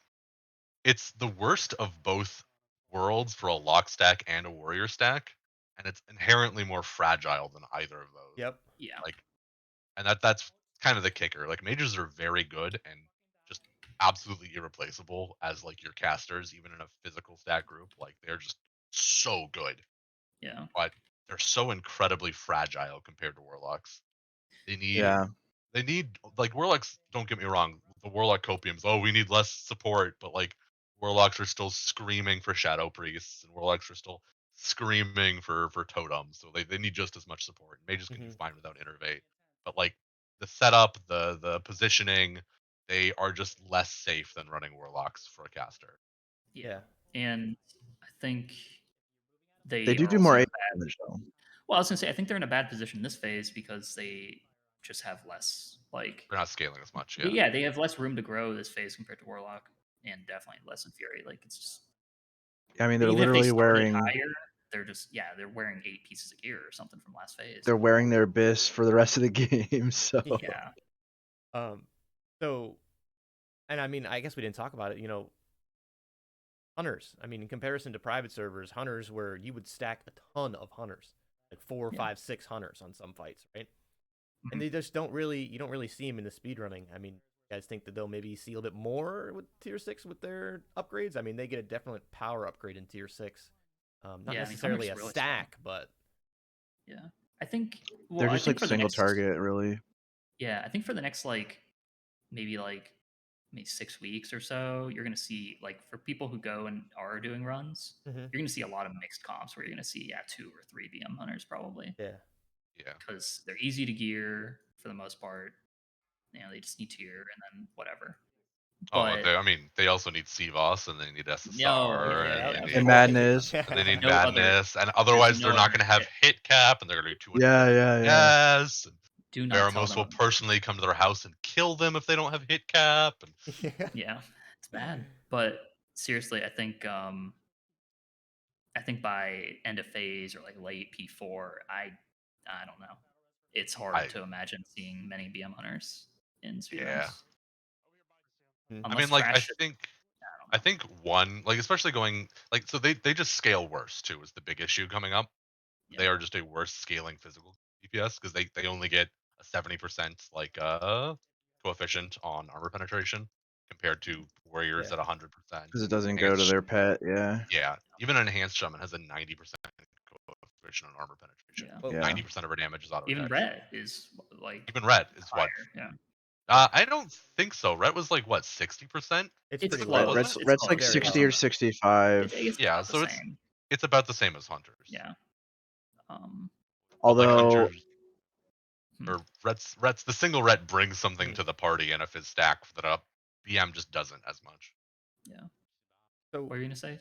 it's the worst of both worlds for a lock stack and a warrior stack, and it's inherently more fragile than either of those. Yep. Yeah, Like, and that's kind of the kicker. Like mages are very good and just absolutely irreplaceable as like your casters, even in a physical stack group. Like they're just so good, yeah, but they're so incredibly fragile compared to warlocks. They need Yeah. they need like warlocks. Don't get me wrong. The warlock copiums. Oh, we need less support, but like warlocks are still screaming for shadow priests, and warlocks are still screaming for totems. So they need just as much support. Mages can do Hmm. fine without innervate, but like the setup, the positioning, they are just less safe than running Warlocks for a caster. Yeah. And I think they They do are do also more in a AoE bad. damage though. Well, I was gonna say I think they're in a bad position this phase because they just have less like. They're not scaling as much. Yeah. Yeah. They have less room to grow this phase compared to Warlock, and definitely less in Fury. Like it's just I mean, they're even if they literally started wearing higher, they're wearing 8 pieces of gear or something from last phase. they're wearing their abyss for the rest of the game. So Yeah. So, and I mean, I guess we didn't talk about it. You know, hunters. I mean, in comparison to private servers, hunters where you would stack a ton of hunters, like 4, Yeah. 5, 6 hunters on some fights, right? Mhm. And they just don't really, you don't really see them in the speedrunning. I mean, you guys think that they'll maybe see a little bit more with tier 6 with their upgrades? I mean, they get a definite power upgrade in tier 6. Not Yeah, I mean, necessarily Hunter's a really stack, but Yeah. I think. Well, they're I just think like for the single next. target, really. Yeah, I think for the next maybe 6 weeks or so, you're gonna see for people who go and are doing runs, Mhm. you're gonna see a lot of mixed comps where you're gonna see 2 or 3 BM hunters probably yeah. Yeah. because they're easy to gear for the most part. You know, they just need tier and then whatever. Oh, But I mean, they also need CVOS and they need SSR yeah, and they of need And course. Madness. and they need No other- Madness, and otherwise no they're not other going to have hit. hit cap, and they're going to do 200. Yeah. Yes. Do not tell Baramos them. will personally come to their house and kill them if they don't have hit cap. And Yeah, it's bad. But seriously, I think by end of phase or late P4, I don't know. It's hard to imagine seeing many BM hunters in speedruns. Yeah. I Unless mean, like, Trash. I think one, like, especially going, like, so they just scale worse too is the big issue coming up. Yeah. They are just a worse scaling physical DPS because they only get a 70% coefficient on armor penetration compared to warriors Yeah. at 100%. Because it doesn't go to their pet. Yeah. Yeah, even an enhanced shaman has a 90% coefficient on armor penetration. Yeah. Well, Yeah. 90% of her damage is auto Even attack. red is Even red is what? higher. Yeah. I don't think so. Red was like what 60%. it's It's pretty close. low. Red's, It's Red's close. like Very 60 low. or 65. It's Yeah, about so the same. it's about the same as hunters. Yeah. But like Although hunters or Red's the single red brings something to the party, and if his stack that up, BM just doesn't as much. Yeah. So What were you gonna say?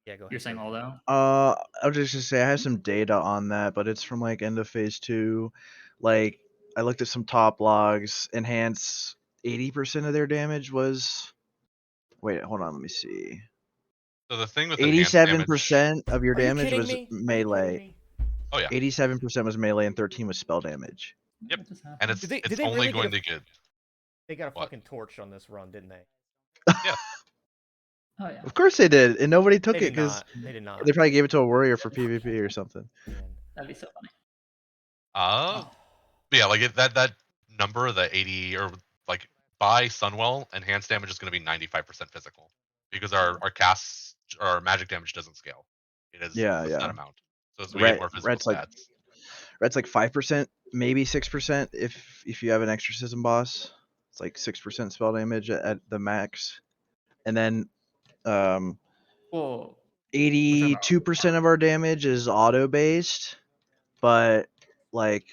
yeah, go ahead. You're saying sir. although? I was just gonna say I have some data on that, but it's from like end of phase 2. Like I looked at some top logs. Enhance 80% of their damage was. Wait, hold on. Let me see. So the thing with enhanced damage, 87% of your Are you damage kidding was me? Are you kidding melee. me? oh yeah, 87% was melee and 13 was spell damage. Yep. What just happened? and it's Did they it's really only get going a- to get They got a What? fucking torch on this run, didn't they? Oh yeah. Of course they did, and nobody took They it did because not. They did not. they probably gave it to a warrior for PvP or something. Man. That'd be so funny. but yeah, like that number, the 80 or like by Sunwell, enhanced damage is going to be 95% physical because our casts or our magic damage doesn't scale. It is Yeah, a yeah. set amount. So as we get more physical Red's like stats, Red's like 5%, maybe 6% if you have an exorcism boss. It's like 6% spell damage at the max, and then Well, 82% of our damage is auto based, but like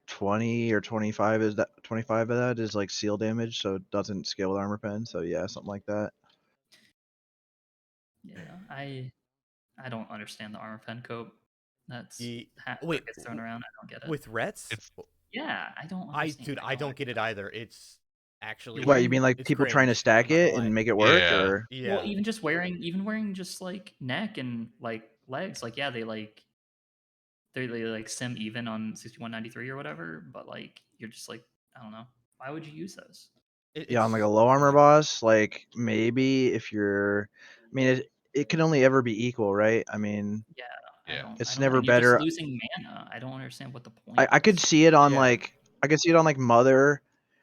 20 or 25 is that 25 of that is like seal damage, so it doesn't scale with armor pen. So yeah, something like that. yeah, I don't understand the armor pen cope. That's Ye- that wait, gets thrown around. I don't get it. With Rets? It's Yeah, I don't. Understand. I don't get it either. It's actually. What you mean, like it's people trying to cringe, stack I'm not gonna it lie. and make it work, Yeah. or Yeah. Well, even wearing just neck and legs, they sim even on 6193 or whatever, but you're just I don't know. Why would you use those? yeah, on like a low armor boss, like maybe if you're, I mean, it can only ever be equal, right? I mean, Yeah. It's I don't never know. You're better. just losing mana. I don't understand what the point. I could see it on Yeah. I could see it on like Mother,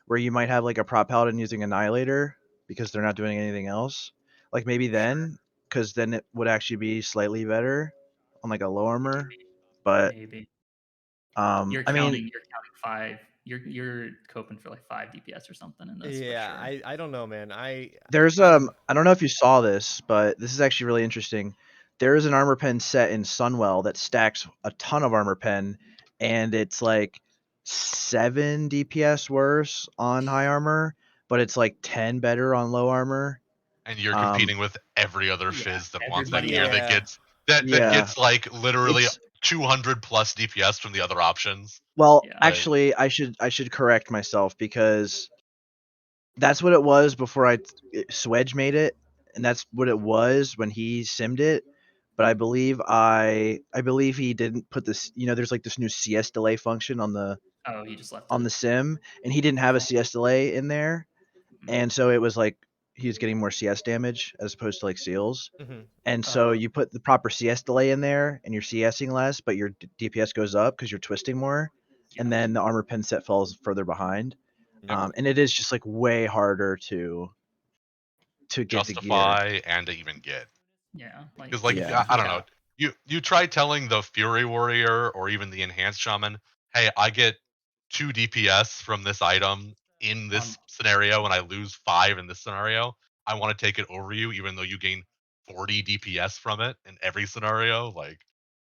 where you might have like a prop paladin using Annihilator because they're not doing anything else. Like maybe then, because then it would actually be slightly better on like a low armor. But Maybe I mean, you're counting 5. You're coping for 5 DPS or something in this. Yeah, for sure. I don't know, man. there's I don't know if you saw this, but this is actually really interesting. There is an armor pen set in Sunwell that stacks a ton of armor pen, and it's like 7 DPS worse on high armor, but it's like 10 better on low armor. And you're Um, competing with every other Yeah, fizz that wants that everybody gear that else. gets that Yeah. gets like literally It's 200 plus DPS from the other options. well, Yeah. actually, I should correct myself because that's what it was before Swedge made it, and that's what it was when he simmed it. But I believe he didn't put this. There's like this new CS delay function on the Oh, he just left it. sim, and he didn't have a CS delay in there, and so it was like he was getting more CS damage as opposed to like seals. Mhm. And so Oh. you put the proper CS delay in there, and you're CSing less, but your DPS goes up because you're twisting more, and Yeah. then the armor pin set falls further behind. Yep. And it is just like way harder to get the gear. Justify and to even get. Yeah. Because like Yeah. I don't know, you try telling the Fury Warrior or even the Enhanced Shaman, hey, I get 2 DPS from this item in this scenario, and I lose 5 in this scenario. I want to take it over you, even though you gain 40 DPS from it in every scenario. Like,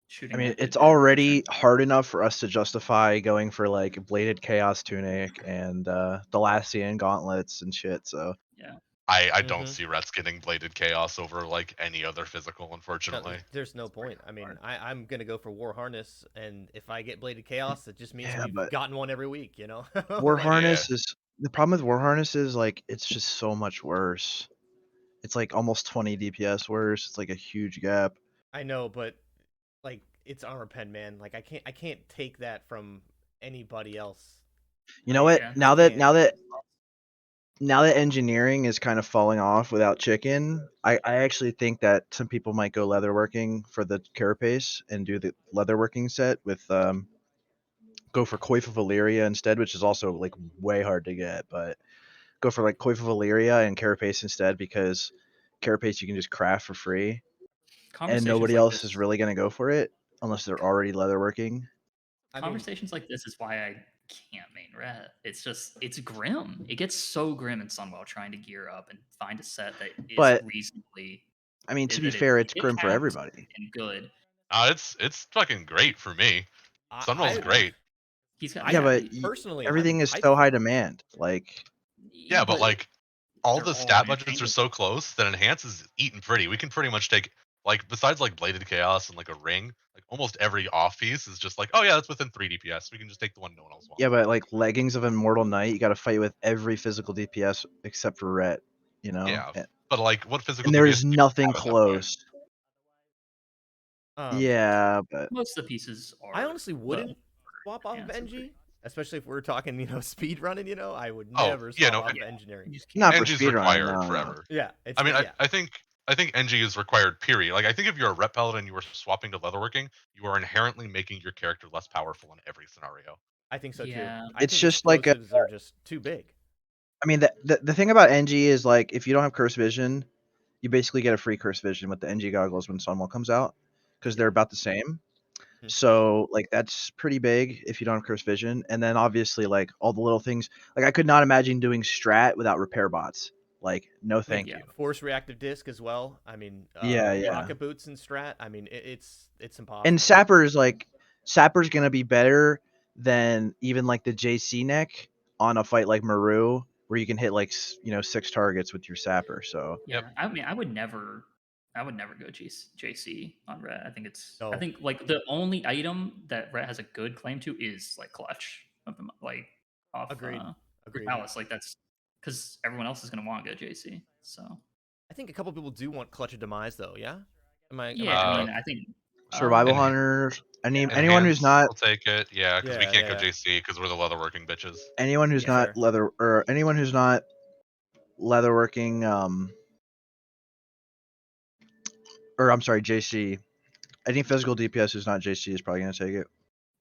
Shooting I mean, it would it's do it for already sure. hard enough for us to justify going for like bladed chaos tunic and Delassian gauntlets and shit. So Yeah. I don't Mhm. see Rets getting bladed chaos over like any other physical, No, unfortunately. there's no point. I mean, I'm gonna go for War Harness, and if I get Bladed Chaos, it just means yeah, we've but gotten one every week, you know? War Like, Harness is the problem with War Harness is like it's just so much worse. It's like almost 20 DPS worse. It's like a huge gap. I know, but like it's armor pen, man. Like I can't take that from anybody else. You know what? Yeah. Now can't. that engineering is kind of falling off without chicken, I actually think that some people might go leatherworking for the carapace and do the leatherworking set with go for Coif of Valyria instead, which is also like way hard to get, but go for like Coif of Valyria and carapace instead because carapace you can just craft for free, and Conversations nobody like else this. is really gonna go for it unless they're already leatherworking. I mean, Conversations like this is why I can't main ret. It's grim. It gets so grim in Sunwell trying to gear up and find a set that is But reasonably I mean, to be that fair, it's it grim for caps everybody. and good. It's fucking great for me. Sunwell's I, great. He's got I Yeah, but personally, everything I'm is hyped so high for it. demand. Like, Yeah, but like all they're the all stat budgets are interchangeable. so close that Enhance is eaten pretty. We can pretty much take like besides like Bladed Chaos and like a ring, like almost every off piece is just like, oh yeah, that's within 3 DPS. We can just take the one no one else wants. yeah, but like leggings of Immortal Knight, you got to fight with every physical DPS except for Ret. You know, Yeah, but like what physical and there DPS is do you nothing have at that point? close. Um, Yeah, but Most of the pieces are. I honestly the wouldn't swap off of enhance are NG, especially if we're talking, speed running. I would Oh, never yeah, swap no, off of Yeah. engineering. You just not can't. for NG's speedrunning. required No, no. forever. Yeah, it's I mean, yeah. I think NG is required. Period. Like I think if you're a rep paladin and you are swapping to leatherworking, you are inherently making your character less powerful in every scenario. I think so too. Yeah. I It's think just like explosives are just too big. I mean, the thing about NG is like if you don't have Curse Vision, you basically get a free Curse Vision with the NG goggles when Sunwell comes out because they're about the same. Mhm. So like that's pretty big if you don't have Curse Vision, and then obviously like all the little things. Like I could not imagine doing strat without repair bots. Like no, I mean, thank yeah. you. force reactive disc as well. I mean, Yeah, yeah. rocket boots and strat. I mean, it's impossible. And Sapper's gonna be better than even like the JC neck on a fight like Maru, where you can hit like 6 targets with your Sapper. So Yeah. Yep. I mean, I would never go JC on ret. I No. think like the only item that ret has a good claim to is like clutch of the like off Agreed. Agreed. Palace. Like that's because everyone else is gonna want to go JC. So I think a couple people do want clutch of demise though. Yeah. yeah, I mean, Uh, I think survival um, hunters, anyone who's Enhance, not I'll take it. Yeah, because we Yeah, can't go yeah. JC because we're the leatherworking bitches. anyone who's Yeah. not Fair. leather or anyone who's not leatherworking, or I'm sorry, JC. Any physical DPS who's not JC is probably gonna take it.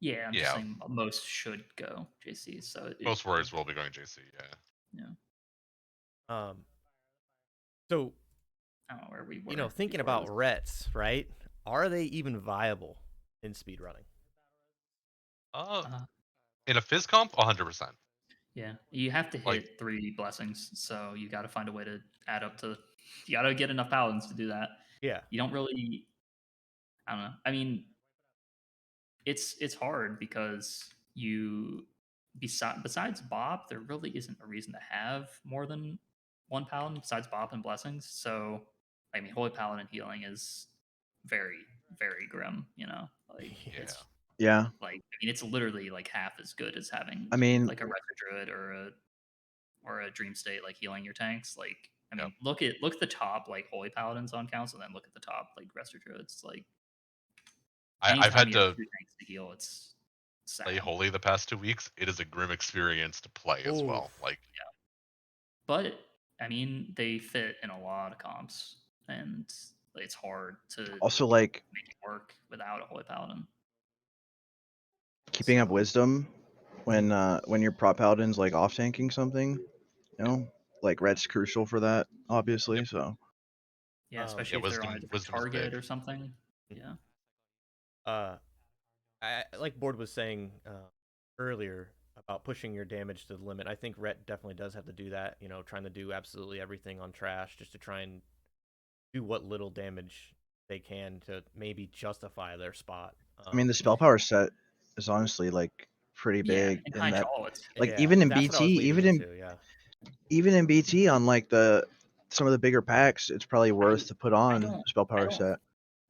yeah, I'm just Yeah, saying most should go JC. So most warriors will be going JC. Yeah. yeah, So I don't know where we were. thinking before about this. rets, right? Are they even viable in speedrunning? Uh, Uh, in a fizz comp, 100%. Yeah, you have to hit Like, 3 blessings, so you got to find a way to add up to. You got to get enough paladins to do that. Yeah. You don't really. I don't know. I mean, it's hard because besides Bob, there really isn't a reason to have more than one Paladin besides Bob and Blessings. So, I mean, Holy Paladin healing is very, very grim. You know, like Yeah. it's Yeah. like, I mean, it's literally like half as good as having I mean, like a Retro Druid or a Dream State like healing your tanks. Like, I mean, Yep. look at the top like Holy Paladins on counts, and then look at the top like Retro Druids. Like, I've anytime had you have to 2 tanks to heal, it's play sad. Holy the past 2 weeks. It is a grim experience to play as well. Oof. Like, But I mean, they fit in a lot of comps, and it's hard to also like make it work without a Holy Paladin. keeping up So, wisdom when your prop paladin's like off tanking something, you know, like red's crucial for that, obviously. So yeah, especially if they're on a different wisdom is target big. or something. Yeah. Like Board was saying earlier about pushing your damage to the limit. I think Rhett definitely does have to do that. You know, trying to do absolutely everything on trash just to try and do what little damage they can to maybe justify their spot. I mean, the spell power set is honestly like pretty Yeah, big in in that. Hyjal, it's Like yeah, even in that's what I was BT, leading into. Yeah. even in BT on like some of the bigger packs, it's probably worth to put on don't- spell I power don't- set.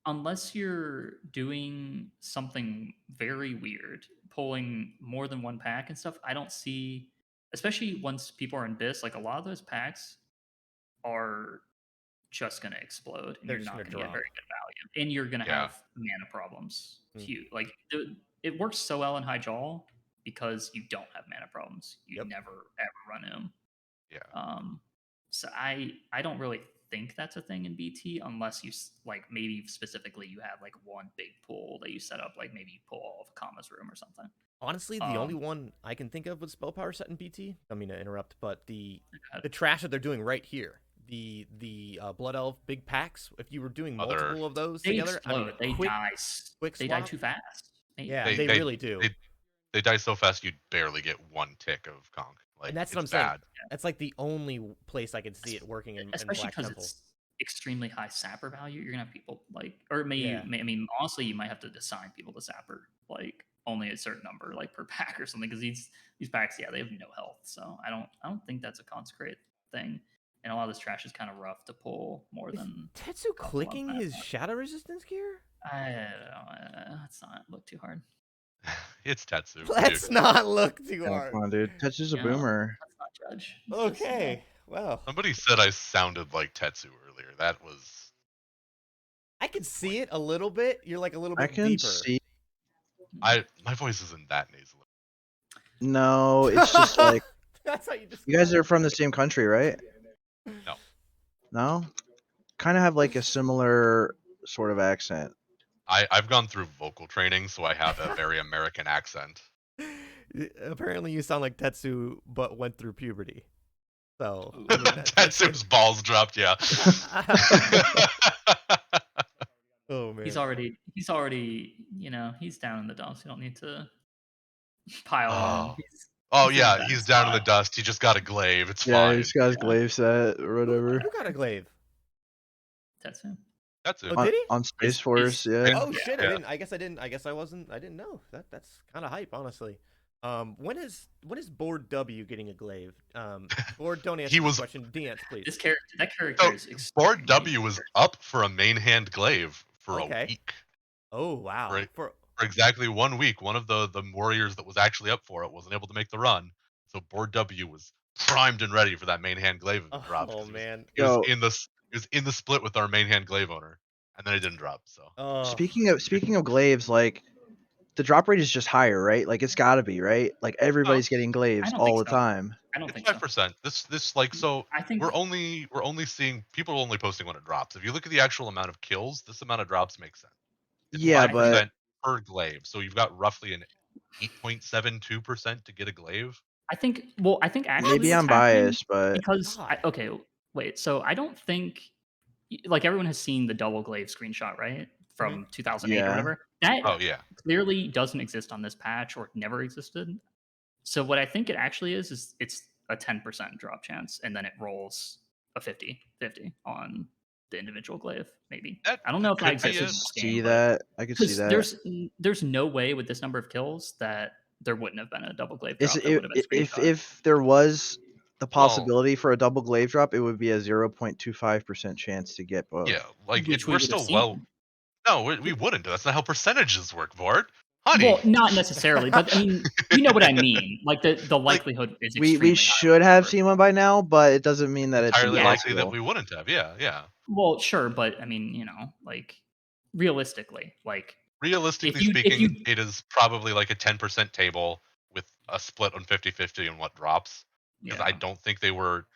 unless you're doing something very weird, pulling more than one pack and stuff, I don't see, especially once people are in BIS, like a lot of those packs are just going to explode and They're you're just not gonna going to get drop. very good value. And you're going to Yeah. have mana problems. Mm. Huge. Like, it works so well in Hyjal because you don't have mana problems. You Yep. never, ever run him. Yeah. So I don't really think that's a thing in BT unless you like maybe specifically you have like one big pool that you set up, like maybe you pull all of Kama's room or something. Honestly, the only one I can think of with spell power set in BT. I mean to interrupt, but the trash that they're doing right here, the Blood Elf big packs. If you were doing multiple of those They together, explode. I mean, They quick, die. quick They die swap. too fast. Yeah, they really do. They die so fast you'd barely get one tick of conk. Like, And that's it's what I'm saying. bad. That's like the only place I can see it working in especially Black because Temple. it's extremely high sapper value. You're gonna have people like, or maybe Yeah. I mean, honestly, you might have to assign people to sapper like only a certain number, like per pack or something, because these packs, yeah, they have no health. So I don't think that's a consecrate thing. And a lot of this trash is kind of rough to pull more than Tetsu clicking his shadow resistance gear? let's not look too hard. It's Tetsu. Let's dude. not look too Yeah, hard. come on, dude. Tetsu's a Yeah. boomer. Let's not judge. It's just, Okay, well, Somebody said I sounded like Tetsu earlier. That was. I can see it a little bit. You're like a little I bit can deeper. see. My voice isn't that nasally. No, it's just like That's how you just. you guys are from the same country, right? No. No, kind of have like a similar sort of accent. I've gone through vocal training, so I have a very American accent. Apparently, you sound like Tetsu, but went through puberty. So Ooh. I mean, Tetsu's balls dropped, yeah. Oh man, he's already, you know, he's down in the dumps. You don't need to pile on. Oh He's in yeah, that he's down in the spot. dust. He just got a glaive. It's Yeah, fine. he's got his glaive set or whatever. Who got a glaive? That's him. That's it. Oh, did he? On Space Force, he's- yeah. Oh shit! Yeah. I guess I wasn't. I didn't know. That's kind of hype, honestly. When is Board W getting a glaive? Board, don't answer He this was- question. Deance, please. That character So, is Board extremely W was up for a main hand glaive for Okay. a week. Oh wow! Right. For For exactly 1 week. One of the warriors that was actually up for it wasn't able to make the run. So Board W was primed and ready for that main hand glaive if it dropped. oh 'cause man. It was Yo. in the split with our main hand glaive owner. And then it didn't drop, so. Oh. Speaking of glaives, like the drop rate is just higher, right? Like it's got to be, right? Like everybody's getting glaives don't all think the so. time. I don't It's think so. 5%. This like, so I think we're only seeing people are only posting when it drops. If you look at the actual amount of kills, this amount of drops makes sense. It's Yeah, 5% per glaive. So you've got roughly an 8.72% to get a glaive. I think actually maybe what's I'm happening- biased, but because God. okay, wait. So I don't think like everyone has seen the double glaive screenshot, right? From 2008 or Yeah. whatever. That Oh yeah. clearly doesn't exist on this patch or never existed. So what I think it actually is it's a 10% drop chance, and then it rolls a 50-50 on the individual glaive. Maybe That I don't know if that could be exists. it. in this game, see but- that. I could see because that. there's no way with this number of kills that there wouldn't have been a double glaive Is drop. There would have been screenshot. if there was the Well- possibility for a double glaive drop, it would be a 0.25% chance to get both. Yeah, like Which we we're would have still seen. well. No, we wouldn't. That's not how percentages work, Vord. Honey. Well, not necessarily, but I mean, you know what I mean. Like the likelihood is extremely We high. should have seen one by now, but it doesn't mean that it's entirely Yeah. likely that impossible. we wouldn't have. Yeah, yeah. Well, sure, but I mean, like realistically, like Realistically you- speaking, it is probably like a 10% table with a split on 50-50 on what drops. Because yeah, I don't think they were.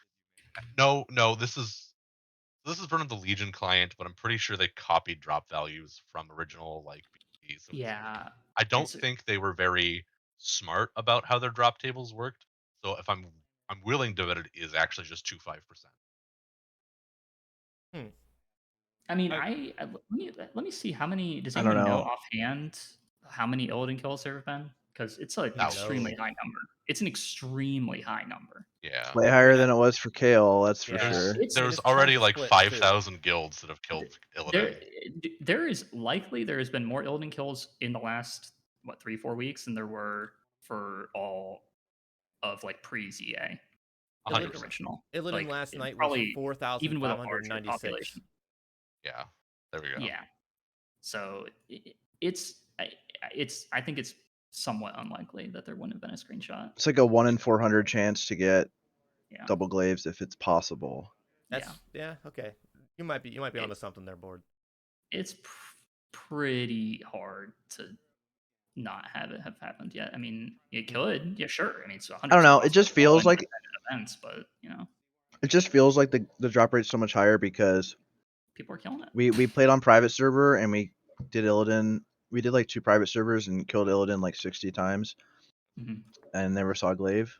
No, this is run of the Legion client, but I'm pretty sure they copied drop values from original like PvPs. yeah, I don't it's- think they were very smart about how their drop tables worked. So if I'm willing to bet it is actually just 25%. I mean, let me see how many. Does I don't anyone know know. offhand how many Illidan kills there have been? Because it's an No. extremely high number. It's an extremely high number. Yeah. Way higher than it was for Kale, that's for Yeah. sure. It's- There's it's already chunk like splits, too. 5,000 guilds that have killed Illidan. There has been more Illidan kills in the last 3-4 weeks than there were for all of like pre-ZA. 100%. Original. Illidan Like, last night was probably even with a larger 4,596. population. Yeah. There we go. Yeah. So I think it's somewhat unlikely that there wouldn't have been a screenshot. It's like a 1 in 400 chance to get Yeah. double glaives if it's possible. That's yeah, okay. You might be onto something there, board. It's pretty hard to not have it have happened yet. I mean, it could. Yeah, sure. I mean, it's 100%. I don't know. It just possible feels in like events, but it just feels like the drop rate's so much higher because people are killing it. we played on private server and we did Illidan. We did like 2 private servers and killed Illidan like 60 times Mhm. and never saw glaive.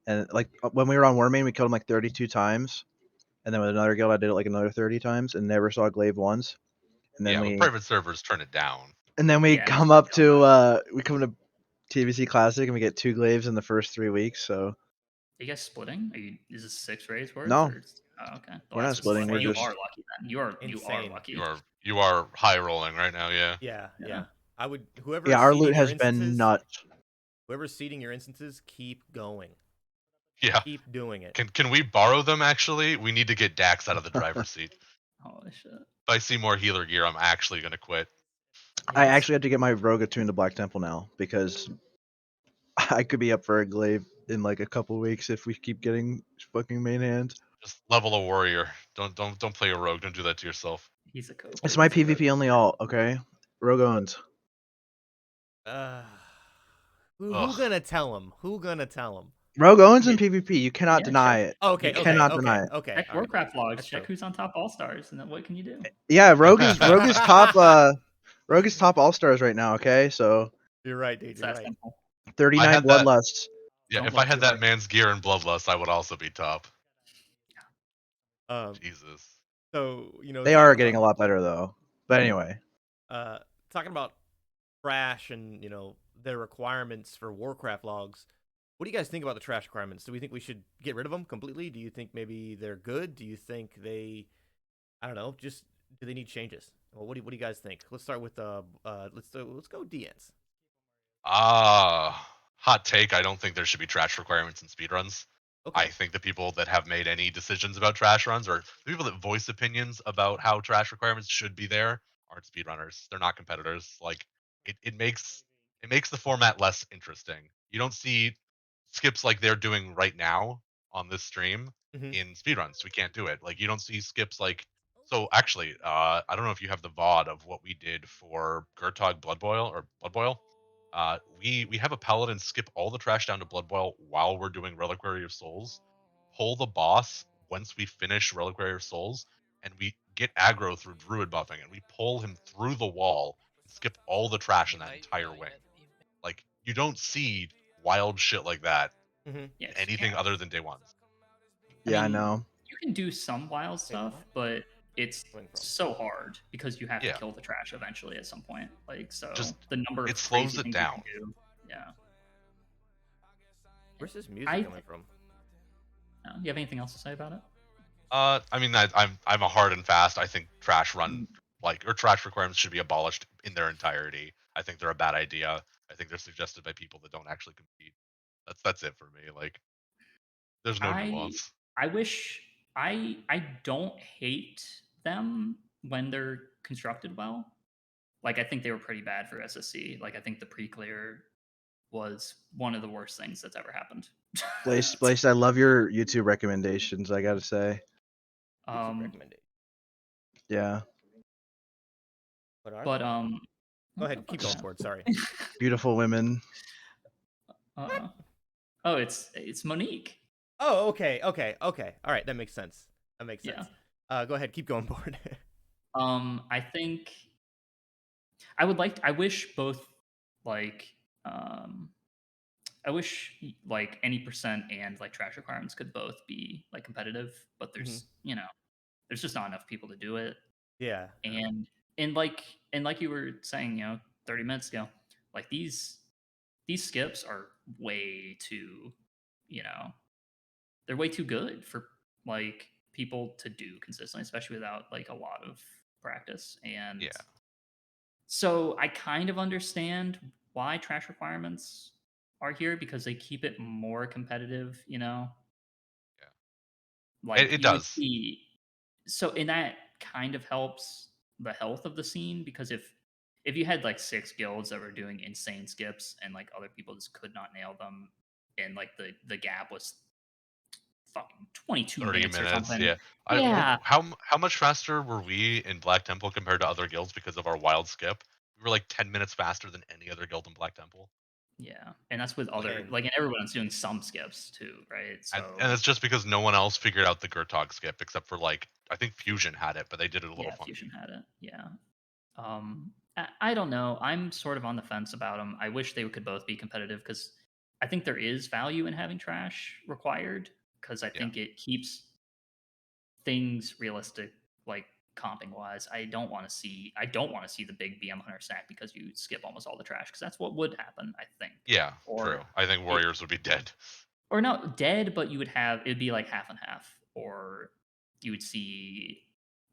And like when we were on Warmane, we killed him like 32 times. And then with another guild, I did it like another 30 times and never saw glaive once. And then Yeah, we but private servers turn it down. Yeah, come up to we come to TBC Classic and we get 2 glaives in the first 3 weeks. So Are you guys splitting? Is this 6 raids worth? No. Okay. We're not that's splitting, we're You just- are lucky then. You are Insane. lucky. You are high rolling right now. Yeah. Yeah. Yeah. I would whoever yeah, is our seeding loot your has been instances- nuts. Whoever's seeding your instances, keep going. Yeah. Keep doing it. Can we borrow them? Actually, we need to get Dax out of the driver's seat. Holy shit. If I see more healer gear, I'm actually gonna quit. I Yes. actually have to get my rogue attuned to Black Temple now because I could be up for a glaive in like a couple weeks if we keep getting fucking main hands. Just level a warrior. Don't play a rogue. Don't do that to yourself. He's a coach. It's my PvP only alt, okay? Rogue owns. Who Ugh. gonna tell him? Who gonna tell him? Rogue owns in PvP. You cannot Yeah, deny check. it. Okay, You okay, cannot okay, deny it. okay. Check all right. Warcraft logs. That's Check true. who's on top all stars, and then what can you do? Yeah, Rogue is top Rogue is top all stars right now, okay? So You're right, dude. It's You're that right. simple. 39 had that- bloodlusts. Yeah, Don't if look I had too that hard. man's gear in Bloodlust, I would also be top. Um, Jesus. so They are getting a lot better though. But anyway, talking about trash and their requirements for Warcraft logs. What do you guys think about the trash requirements? Do we think we should get rid of them completely? Do you think maybe they're good? Do you think they, I don't know, just do they need changes? Well, what do you guys think? Let's start with let's go Deance. Hot take. I don't think there should be trash requirements in speedruns. Okay. I think the people that have made any decisions about trash runs or the people that voice opinions about how trash requirements should be there aren't speedrunners. They're not competitors. Like it makes the format less interesting. You don't see skips like they're doing right now on this stream Mhm. in speedruns. We can't do it. Like you don't see skips like so actually, I don't know if you have the VOD of what we did for Gurtog Blood Boil. We have a paladin skip all the trash down to Blood Boil while we're doing Reliquary of Souls, pull the boss once we finish Reliquary of Souls, and we get aggro through Druid buffing, and we pull him through the wall and skip all the trash in that entire wing. Like you don't see wild shit like that in Yes, anything yeah. other than day ones. yeah, I mean, know. You can do some wild stuff, but it's so hard because you have Yeah. to kill the trash eventually at some point. Like so, Just- the number of it slows crazy it things down. You can do, yeah. Where's this music I- coming from? You have anything else to say about it? I mean, I'm a hard and fast. I think trash requirements should be abolished in their entirety. I think they're a bad idea. I think they're suggested by people that don't actually compete. That's it for me. Like, there's no I nuance. I wish I don't hate them when they're constructed well. Like I think they were pretty bad for SSC. Like I think the pre-clear was one of the worst things that's ever happened. Blaze, I love your YouTube recommendations. I gotta say, YouTube recommendation. yeah, What are but they? Go ahead, keep going for it. Sorry. beautiful women. Oh, it's Monique. Oh, okay. All right, that makes sense. Yeah. Go ahead, keep going forward. I think I wish both like I wish like any percent and like trash requirements could both be like competitive, but there's there's just not enough people to do it. Yeah. And and like you were saying, 30 minutes ago, like these skips are way too, they're way too good for like people to do consistently, especially without like a lot of practice. And Yeah. so I kind of understand why trash requirements are here because they keep it more competitive, Yeah. Like It you would does. see so and that kind of helps the health of the scene because if you had like 6 guilds that were doing insane skips and like other people just could not nail them and like the gap was fucking 22 30 minutes or minutes. something. Yeah. Yeah. How much faster were we in Black Temple compared to other guilds because of our wild skip? We were like 10 minutes faster than any other guild in Black Temple. Yeah. And that's with other And like and everyone's doing some skips too, right? And So it's just because no one else figured out the Gurtog skip except for like I think Fusion had it, but they did it a little yeah, funky. Fusion had it. Yeah. I don't know. I'm sort of on the fence about them. I wish they could both be competitive because I think there is value in having trash required because I Yeah. think it keeps things realistic, like comping wise. I don't want to see the big BM hunter stack because you skip almost all the trash because that's what would happen, I think. Yeah, true. Or I think it, Warriors would be dead. or not dead, but you would have it'd be like half and half, or you would see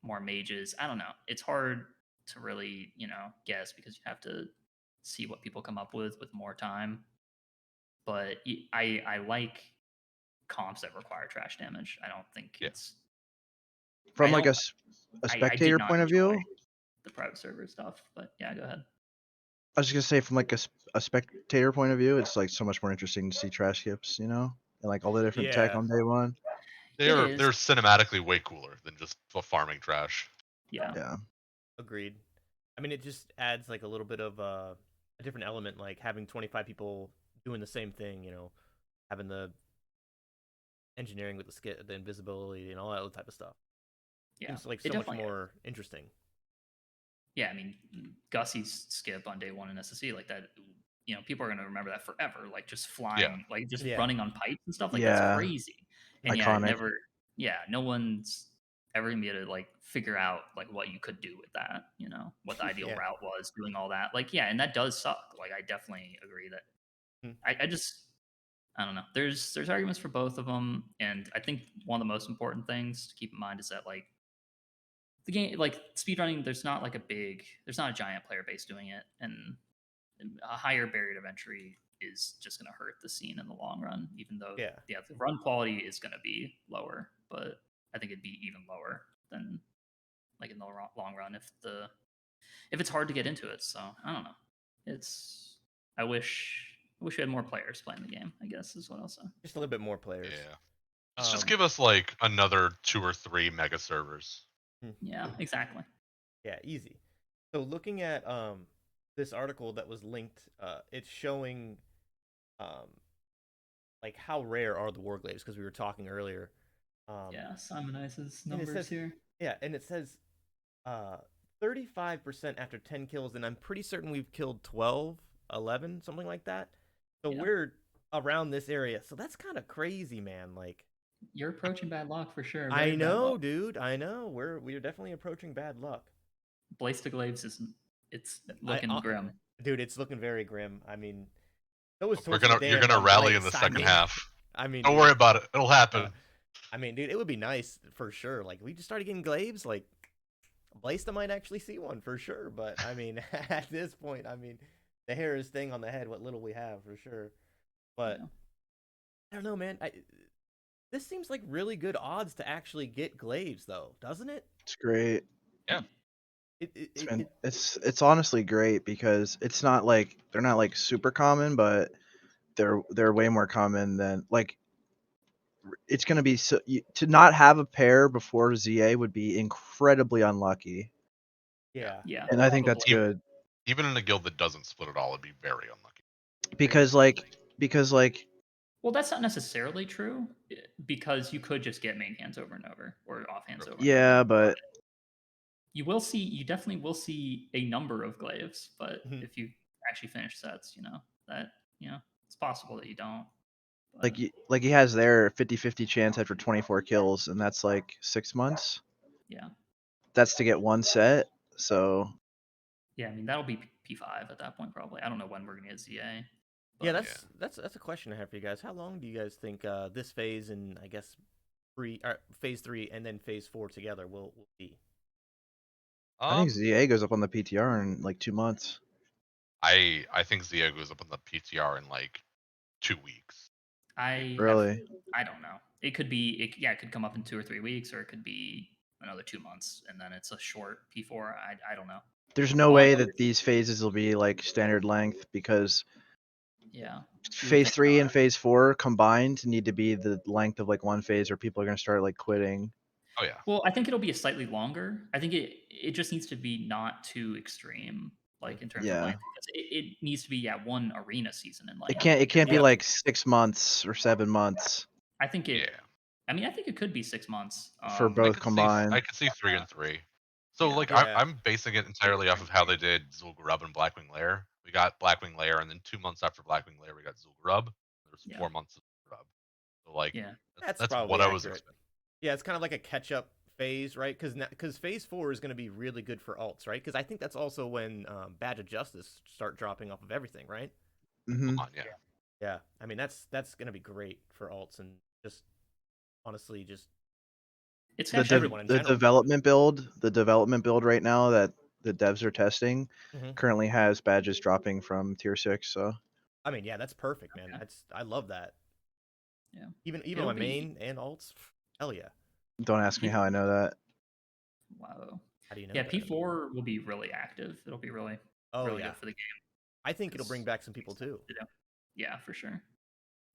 more mages. I don't know. It's hard to really, guess because you have to see what people come up with more time. But I like comps that require trash damage. I don't think Yeah. it's From I like don't a I did spectator not point of enjoy view, the private server stuff. But yeah, go ahead. I was just gonna say from like a spectator point of view, it's like so much more interesting to see trash skips, and like all the different tech yeah, on day one. It They're is. cinematically way cooler than just farming trash. Yeah. Yeah, agreed. I mean, it just adds like a little bit of a different element, like having 25 people doing the same thing. Having the engineering with the invisibility, and all that type of stuff. Yeah. Seems like It so much definitely more interesting. Yeah, I mean, Gussie's skip on day one in SSC, like that, people are going to remember that forever. Like just Yeah. flying, like just Yeah. running on pipes and stuff. Like that's yeah, crazy. And iconic. no one's ever going to be able to like figure out like what you could do with that, what the ideal Yeah. route was, doing all that. Like, yeah, and that does suck. Like, I definitely agree that Hmm. I don't know. There's arguments for both of them. And I think one of the most important things to keep in mind is that like, the game like speedrunning there's not a giant player base doing it and a higher barrier of entry is just going to hurt the scene in the long run even though Yeah. the run quality is going to be lower but I think it'd be even lower than like in the long run if it's hard to get into it so I don't know I wish we had more players playing the game I guess is what I'll say. Just a little bit more players. Yeah. Let's just give us like another 2 or 3 mega servers. Yeah, exactly. Yeah, easy. So looking at this article that was linked, it's showing like how rare are the Warglaives because we were talking earlier. Yeah, Simonizes and it numbers says, here. Yeah, and it says 35% after 10 kills, and I'm pretty certain we've killed 12, 11, something like that. So Yeah. we're around this area. So that's kind of crazy, man. Like You're approaching bad luck for sure. I Very bad know, luck. dude. I know. We're definitely approaching bad luck. Blaze to Glaives it's looking grim. Dude, it's looking very grim. I mean, so was You're towards the gonna damn rally in Blaze. the second half. I mean, Don't dude, worry about it. It'll happen. I mean, dude, it would be nice for sure. Like, we just started getting glaives. Like, Blaze might actually see one for sure. But I mean, at this point, I mean, the hair is staying on the head. What little we have, for sure. But Yeah. I don't know, man. This seems like really good odds to actually get glaives, though, doesn't it? It's great. Yeah. It's honestly great because it's not like they're not like super common, but they're way more common than like it's gonna be to not have a pair before ZA would be incredibly unlucky, yeah. Yeah. and I think that's Probably. good Even in a guild that doesn't split at all, it'd be very unlucky. because like Well, that's not necessarily true because you could just get main hands over and over or offhands over and yeah, over. but You definitely will see a number of glaives, but Mhm. if you actually finish sets, that it's possible that you don't. like But, like he has there 50-50 chance after 24 kills, and that's like 6 months. yeah, That's to get one set. So I mean that'll be P5 at that point probably. I don't know when we're gonna get ZA. Yeah, but- that's a question I have for you guys. How long do you guys think this phase and I guess phase 3 and then phase 4 together will be? I think ZA goes up on the PTR in like 2 months. I think Zia goes up on the PTR in like 2 weeks. Really? I don't know. It could be it could come up in 2 or 3 weeks, or it could be another 2 months, and then it's a short P4. I don't know. There's no Well, way that these phases will be like standard length because Yeah. phase 3 and phase 4 combined need to be the length of like one phase, or people are gonna start like quitting. Oh yeah. Well, I think it'll be a slightly longer. I think it just needs to be not too extreme, like in terms of Yeah. length. Because it needs to be one arena season in length. It can't be Yeah. like 6 months or 7 months I think it. Yeah. I mean, I think it could be 6 months. for both I combined. could see 3 and 3. So Yeah. like Yeah. I'm basing it entirely off of how they did Zul'Gurub and Blackwing Lair. We got Blackwing Lair, and then 2 months after Blackwing Lair, we got Zul'Gurub. There's Yeah. 4 months of Zul'Gurub. So like Yeah. That's that's probably what I was accurate. expecting. Yeah, it's kind of like a catch-up phase, right? Because phase 4 is going to be really good for alts, right? Because I think that's also when Badge of Justice start dropping off of everything, right? Hmm. Come on, yeah. Yeah, I mean that's going to be great for alts and just honestly just It's The, actually everyone in the general. development build right now that the devs are testing Mhm. currently has badges dropping from tier 6. So I mean, yeah, that's perfect, man. Okay. I love that. Yeah. Even It'll my be- main and alts, hell yeah. don't ask me how I know that. Wow. How do you know? Yeah, that? P4 will be really active. It'll be really Oh really yeah, good for the game. I think it'll bring back some people too. Yeah, for sure.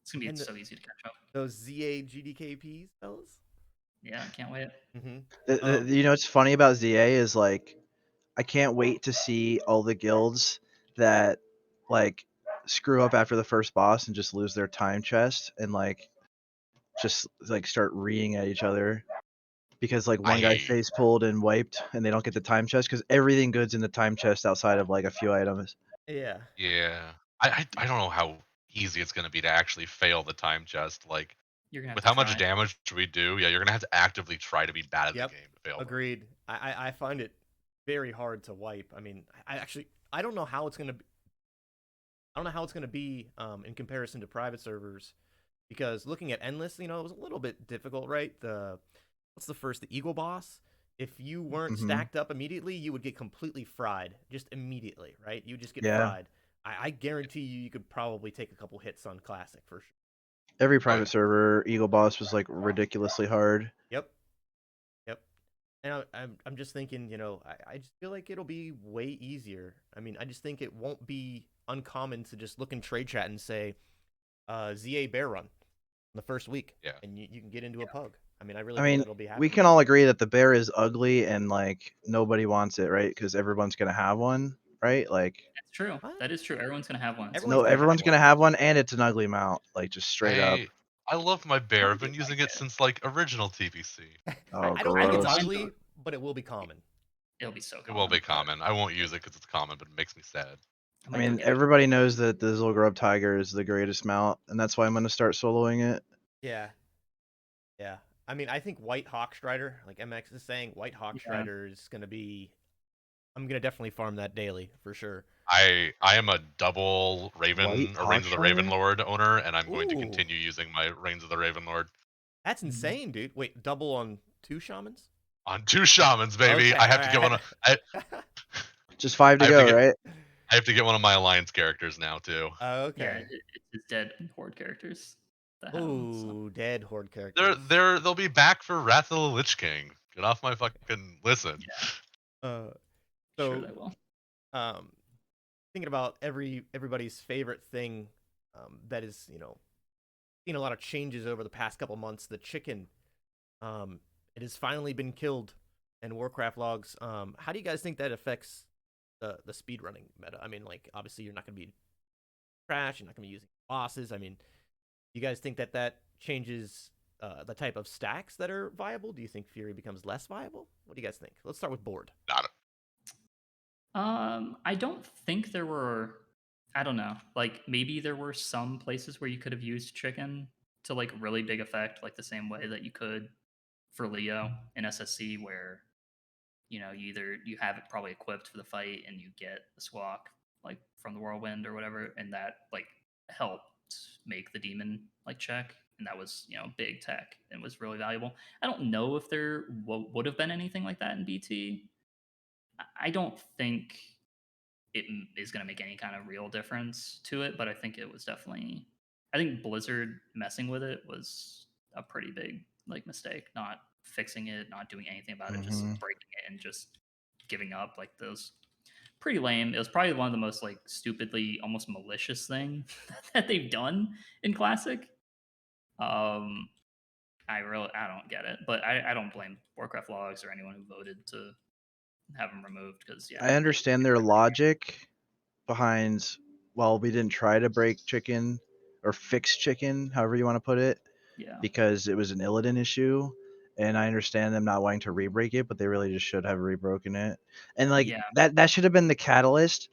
It's gonna be And so easy to catch up. Those ZA GDKPs, fellas. Yeah, I can't wait. Mm-hmm. You know what's funny about ZA is like I can't wait to see all the guilds that like screw up after the first boss and just lose their time chest and like just like start reeing at each other because like one guy face pulled and wiped and they don't get the time chest because everything good's in the time chest outside of like a few items. Yeah. Yeah. I don't know how easy it's gonna be to actually fail the time chest. Like You're gonna have with to how much try. damage we do, yeah, you're gonna have to actively try to be bad at Yep. the game to fail. them. Agreed. I find it very hard to wipe. I mean, I don't know how it's gonna be. I don't know how it's gonna be in comparison to private servers, because looking at endless, it was a little bit difficult, right? What's the Eagle boss? If you weren't Mhm. stacked up immediately, you would get completely fried just immediately, right? You would just get Yeah. fried. I guarantee you could probably take a couple hits on classic for sure. Every private server Eagle boss was like ridiculously hard. Yep. And I'm just thinking, I just feel like it'll be way easier. I mean, I just think it won't be uncommon to just look in trade chat and say, ZA bear run the first week. Yeah. And you can get into a pug. I mean, I really I think mean, that'll be happening. we can all agree that the bear is ugly and like nobody wants it, right? Because everyone's gonna have one, right? Like That's true. What? That is true. Everyone's gonna have one. everyone's gonna have one, and it's an ugly mount, like just straight up. I love my bear. I've been using it since like original TBC. Oh, I don't think it's gross. ugly, but it will be common. It'll be so It common. will be common. I won't use it because it's common, but it makes me sad. I mean, everybody knows that the Zul'Gurub Tiger is the greatest mount, and that's why I'm gonna start soloing it. Yeah. I mean, I think White Hawk Strider, like MX is saying, White Hawk Strider is going to be. I'm going to definitely farm that daily for sure. I am a double Raven or Reigns of the Raven Lord owner, and I'm going to continue using my Reigns of the Raven Lord. That's insane, dude. Wait, double on 2 shamans? On 2 shamans, baby. Okay, I have to get one. Just 5 to go, right? I have to get one of my alliance characters now too. Oh, Yeah, okay. it's dead horde characters that have them. So. Ooh, dead horde They're characters. they're they'll be back for Wrath of the Lich King. Get off my fucking listen. Uh, Sure so they will. thinking about everybody's favorite thing, that is, seen a lot of changes over the past couple months. The chicken, it has finally been killed in WarcraftLogs. How do you guys think that affects the speedrunning meta? I mean, like, obviously you're not going to be trash, you're not going to be using bosses. I mean, do you guys think that changes the type of stacks that are viable? Do you think Faerie becomes less viable? What do you guys think? Let's start with board. Not a, I don't think there were. I don't know. Like maybe there were some places where you could have used chicken to like really big effect, like the same way that you could for Leo in SSC, where you have it probably equipped for the fight and you get the squawk like from the whirlwind or whatever, and that like helped make the demon like check, and that was big tech and was really valuable. I don't know if there would have been anything like that in BT. I don't think it is going to make any kind of real difference to it, but I think it was definitely. I think Blizzard messing with it was a pretty big like mistake, not fixing it, not doing anything about it, just breaking it and just giving up. Like those pretty lame. It was probably one of the most like stupidly almost malicious thing that they've done in Classic. I don't get it, but I don't blame Warcraft Logs or anyone who voted to have them removed because I understand their logic behind, well, we didn't try to break chicken or fix chicken, however you want to put it, Yeah. because it was an Illidan issue. And I understand them not wanting to re-break it, but they really just should have rebroken it. And like Yeah. that should have been the catalyst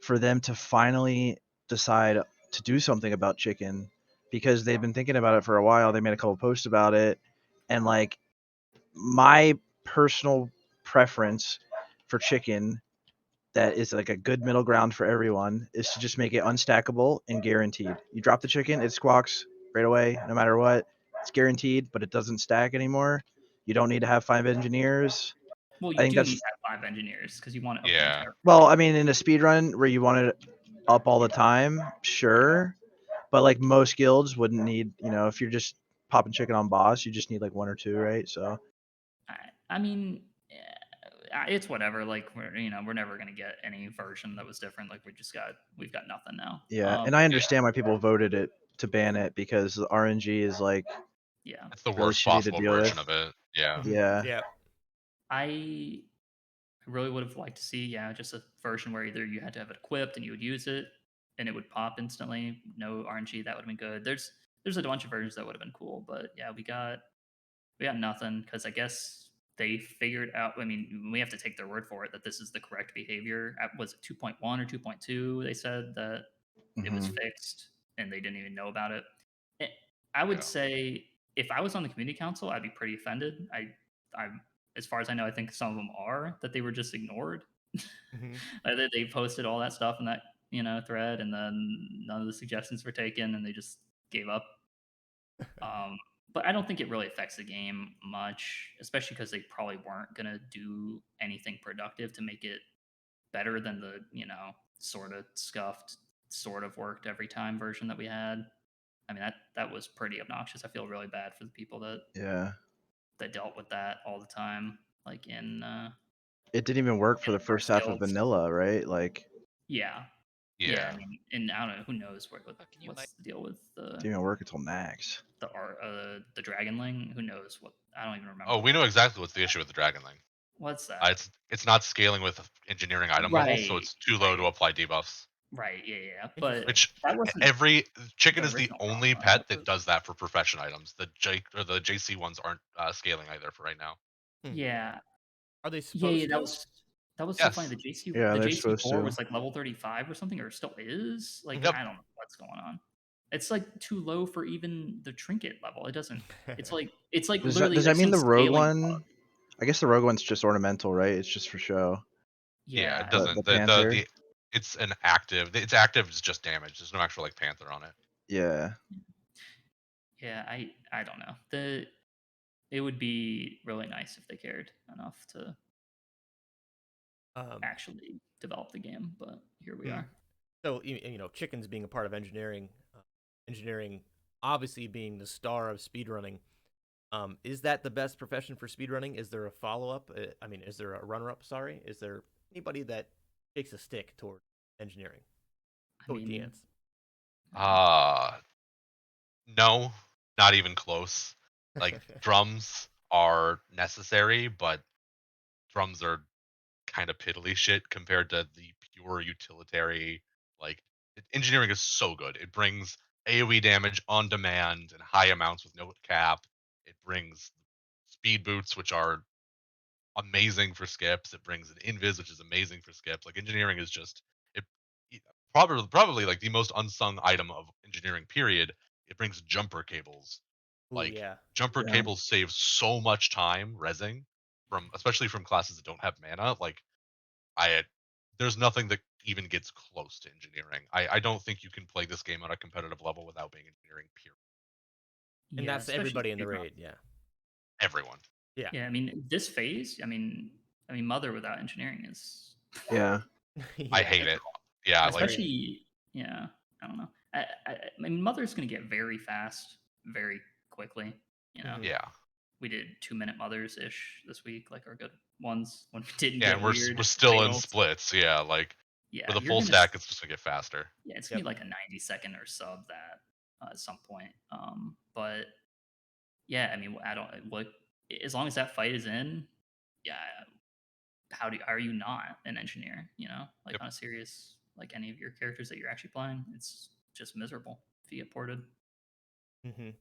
for them to finally decide to do something about chicken, because they've been thinking about it for a while. They made a couple posts about it, and like my personal preference for chicken that is like a good middle ground for everyone is to just make it unstackable and guaranteed. You drop the chicken, it squawks right away, no matter what. It's guaranteed, but it doesn't stack anymore. You don't need to have 5 engineers. Well, I you think do need that's to have 5 engineers because you want it up the yeah. entire. well, I mean, in a speed run where you want it up all the time, sure. But like most guilds wouldn't need, if you're just popping chicken on boss, you just need like 1 or 2, right? So I mean, it's whatever. Like we're never gonna get any version that was different. Like we've got nothing now. yeah, and I understand why people voted it to ban it, because the RNG is like Yeah. It's the really worst shitty to possible deal version with. of it. Yeah. Yeah. Yeah. I really would have liked to see, just a version where either you had to have it equipped and you would use it and it would pop instantly. No RNG, that would have been good. There's a bunch of versions that would have been cool, but yeah, we got nothing because I guess they figured out. I mean, we have to take their word for it that this is the correct behavior. Was it 2.1 or 2.2? They said that it was fixed and they didn't even know about it. Eh, I would Yeah. say if I was on the community council, I'd be pretty offended. I, as far as I know, I think some of them are that they were just ignored. Mm-hmm. They posted all that stuff in that thread, and then none of the suggestions were taken, and they just gave up. But I don't think it really affects the game much, especially because they probably weren't gonna do anything productive to make it better than the sort of scuffed, sort of worked every time version that we had. I mean that was pretty obnoxious. I feel really bad for the people that dealt with that all the time, like in It didn't even work for the first half of guilds. vanilla, right? Like Yeah. Yeah. I mean, and I don't know who knows what's the deal with it didn't even work until Nax. the Dragonling. Who knows what? I don't even remember. Oh, we know exactly what's the issue with the Dragonling. What's that? It's not scaling with engineering item levels, so it's too low to apply debuffs. Right. Yeah. But Which that wasn't every chicken the is the original only problem, pet that does that for profession items. The JC ones aren't scaling either for right now. Yeah. Are they supposed Yeah. to? That was so funny. Yes. Yeah, The they're JC supposed 4 to. was like level 35 or something, or still is. Like Yep. I don't know what's going on. It's like too low for even the trinket level. It doesn't. It's like Does literally that there's mean some the rogue scaling one? bug. I guess the rogue one's just ornamental, right? It's just for show. Yeah, it Yeah. The doesn't. panther. It's an active. It's active. It's just damage. There's no actual like panther on it. Yeah. Yeah. I don't know. It would be really nice if they cared enough to actually develop the game. But here we Hmm. are. So chickens being a part of engineering, engineering obviously being the star of speedrunning. Is that the best profession for speedrunning? Is there a follow-up? I mean, is there a runner-up? Sorry, is there anybody that takes a stick toward engineering? I Toward mean, Deance. No, not even close. Like drums are necessary, but drums are kind of piddly shit compared to the pure utilitarian. Like engineering is so good. It brings AoE damage on demand and high amounts with no cap. It brings speed boots, which are amazing for skips. It brings an invis, which is amazing for skips. Like engineering is just it, probably like the most unsung item of engineering. Period. It brings jumper cables. Ooh, Like yeah. jumper Yeah. cables save so much time resing from, especially from classes that don't have mana. Like I there's nothing that even gets close to engineering. I don't think you can play this game on a competitive level without being engineering. Period. And yeah, that's especially everybody in the speedrun. raid. Yeah. Everyone. Yeah. Yeah, I mean, this phase. I mean, Mother without engineering is Yeah. I Yeah. hate it. Yeah, like Agreed. especially. Yeah, I don't know. I mean, Mother's gonna get very fast, very quickly. You know, Mhm. yeah. we did 2-minute Mothers ish this week, like our good ones when we didn't Yeah, and get we're weird still in fails. splits. Yeah, like Yeah, with a you're full gonna. stack, it's just gonna get faster. Yeah, it's gonna Yep. be like a 90-second or sub that at some point. But yeah, I mean, I don't what as long as that fight is in, yeah. Are you not an engineer? You know, like Yep. on a serious, like any of your characters that you're actually playing, it's just miserable if you get ported. Mhm.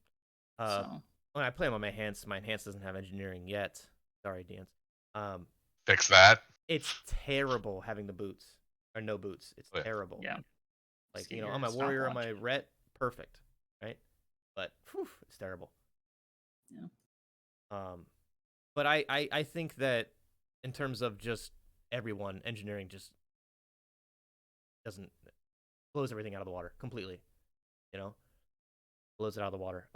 So When I play them on my enhance doesn't have engineering yet. Sorry, Deance. Um, Fix that. it's terrible having the boots or no boots. It's Oh, yeah. terrible. yeah, Like just get on your my warrior, on stopwatch. my ret, perfect, right? But whew, it's terrible. Yeah. Um, but I think that in terms of just everyone, engineering just doesn't blows everything out of the water completely. You know, blows it out of the water.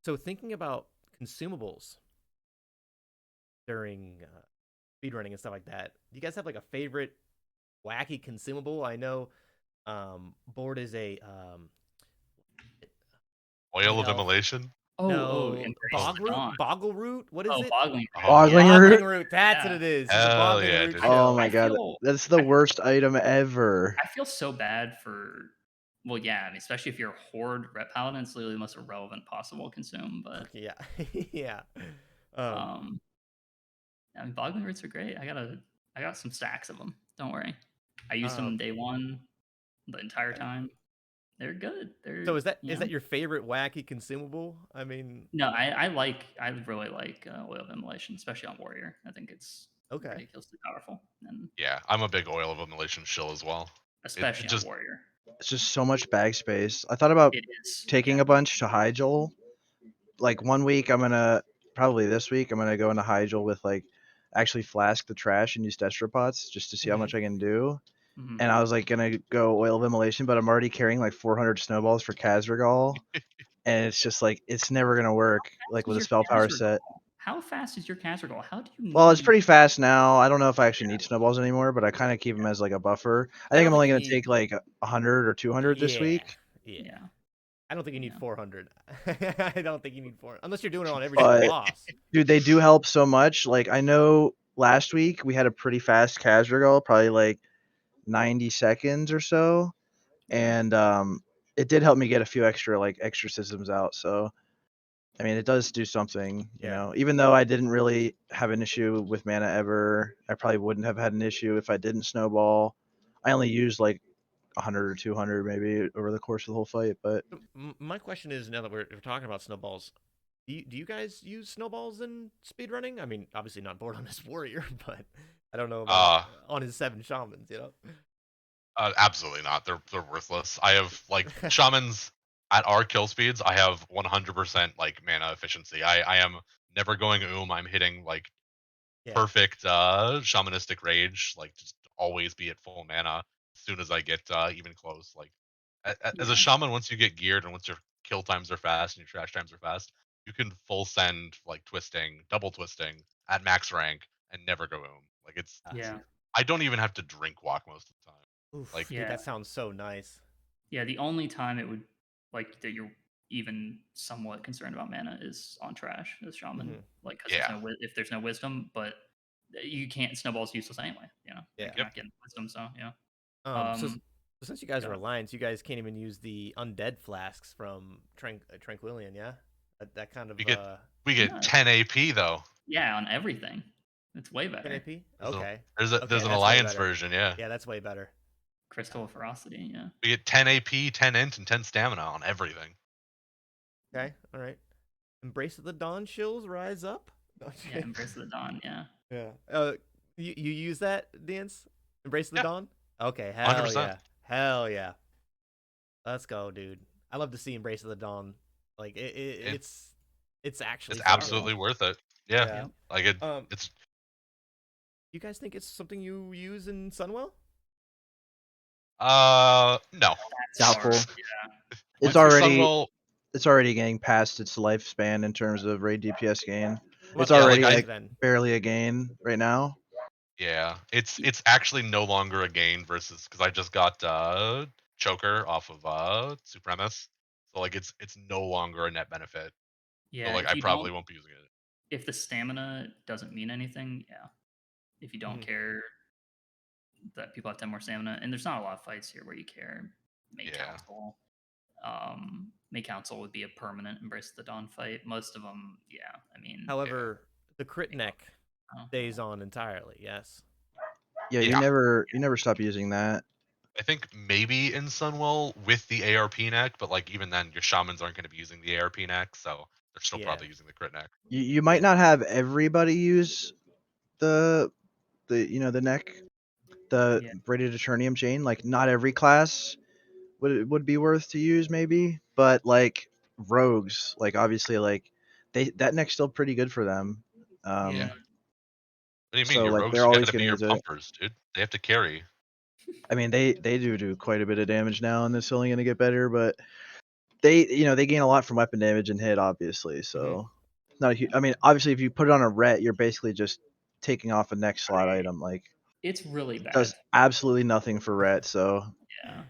So thinking about consumables during speedrunning and stuff like that, do you guys have like a favorite wacky consumable? I know board is a the Oil of hell. immolation. Embrace No, Oh, the dawn. boggle root. What is Oh, it? boggling. oh Boggling yeah. root. Boggling root. That's what Yeah. it is. He's a Hell boggling yeah, root dude. Oh shill. my I god, feel that's the worst item ever. I feel so bad for. Well, yeah, I mean, especially if you're a horde ret paladin, it's literally the most irrelevant possible consume. But Yeah, yeah. Um, um, I mean, boggling roots are great. I got some stacks of them. Don't worry. I used um, them day one, the entire okay. time. They're good. So They're is that your favorite wacky consumable? I mean, no, I really like oil of immolation, especially on warrior. I think it's okay. ridiculously powerful, and Yeah, I'm a big oil of immolation shill as well. It especially on just warrior, It's just so much bag space. I thought about it is. taking Yeah, a bunch to Hyjal. Like one week, probably this week, I'm gonna go into Hyjal with like actually flask the trash and use tetrapots just to see how Mhm. much I can do. mhm. And I was like gonna go oil of immolation, but I'm already carrying like 400 snowballs for Kazragal, and it's just like it's never gonna work like Fast with is a your spell power Kazra set. goal? How fast is your Kazra goal? How do you Well, it's need? pretty fast now. I don't know if I actually need snowballs anymore, but I kind of keep them as like a buffer. I I think don't I'm think only you gonna need. take like 100 or 200 this Yeah, week. yeah. Yeah, I don't think you need yeah. 400. I don't think you need 400 unless you're doing it on every single But boss. dude, they do help so much. Like I know last week we had a pretty fast Kazragal, probably like 90 seconds or so, Yeah. and it did help me get a few extra systems out. So I mean, it does do something, Yeah. Even though I didn't really have an issue with mana ever, I probably wouldn't have had an issue if I didn't snowball. I only used like 100 or 200 maybe over the course of the whole fight, but So, my question is now that we're talking about snowballs, do you guys use snowballs in speedrunning? I mean, obviously not board on his warrior, but I don't know about uh on his 7 shamans, you know? absolutely not. They're worthless. I have like shamans at our kill speeds. I have 100% like mana efficiency. I am never going I'm hitting like Yeah. perfect shamanistic rage. Like just always be at full mana as soon as I get even close. Like as a Yeah. shaman, once you get geared and once your kill times are fast and your trash times are fast, you can full send like twisting, double twisting at max rank and never go Like it's Yeah. I don't even have to drink walk most of the time. Oof, Like, dude, Yeah. that sounds so nice. Yeah, the only time it would like that you're even somewhat concerned about mana is on trash as shaman, Mhm. like because Yeah. if there's no wisdom, but you can't snowball's useless anyway. You know, Yeah. like, you're not getting wisdom, so yeah. So, Um, so since you guys go are ahead. alliance, you guys can't even use the undead flasks from Tranquillian, yeah? That kind We of get we get No, 10 AP though. yeah, on everything, it's way 10 better. AP? There's a Okay. there's a Okay, there's an that's way alliance better. version, yeah. Yeah, that's way better. Crystal of Ferocity, yeah, We get 10 AP, 10 int, and 10 stamina on everything. Okay, all right. Embrace of the Dawn shills rise up. yeah. Embrace of the Dawn, yeah. Yeah. You use that, Deance? Embrace of the Yeah, Dawn? Okay, hell 100%. yeah. Hell yeah. Let's go, dude. I love to see Embrace of the Dawn. Like Yeah. it's actually It's so good. absolutely worth it. Yeah. Yeah. Yep. Like it's You guys think it's something you use in Sunwell? no. That's Doubtful. hard, yeah. It's With already Sunwell, getting past its lifespan in terms of raid DPS gain. What It's about yeah, the like already Warglaive like then? barely a gain right now. yeah, it's actually no longer a gain versus because I just got choker off of Supremus. So like it's no longer a net benefit. So Yeah, like if I you probably don't, won't be using it. if the stamina doesn't mean anything, yeah. If you don't Mhm. care that people have 10 more stamina, and there's not a lot of fights here where you care. May Yeah. Council, May Council would be a permanent Embrace the Dawn fight. Most of them, yeah. I mean, However, the crit neck oh, stays on entirely, yes. Yeah, Yeah. you never stop using that. I think maybe in Sunwell with the ARP neck, but like even then your shamans aren't going to be using the ARP neck, so they're still Yeah. probably using the crit neck. You might Yeah. not have everybody use the the neck, the Yeah. braided eternium chain. Like not every class would be worth to use maybe, but like rogues, like obviously like that neck's still pretty good for them. Yeah. Yeah. What do you mean? So Your like rogues they're are going always to be gonna your use it. pumpers, dude. They have to carry. I mean they do quite a bit of damage now, and it's only gonna get better, but they gain a lot from weapon damage and hit obviously. So it's not a huge. I mean obviously if you put it on a ret, you're basically just taking off a next slot Right. item. Like It's really it bad. does absolutely nothing for ret. So Yeah.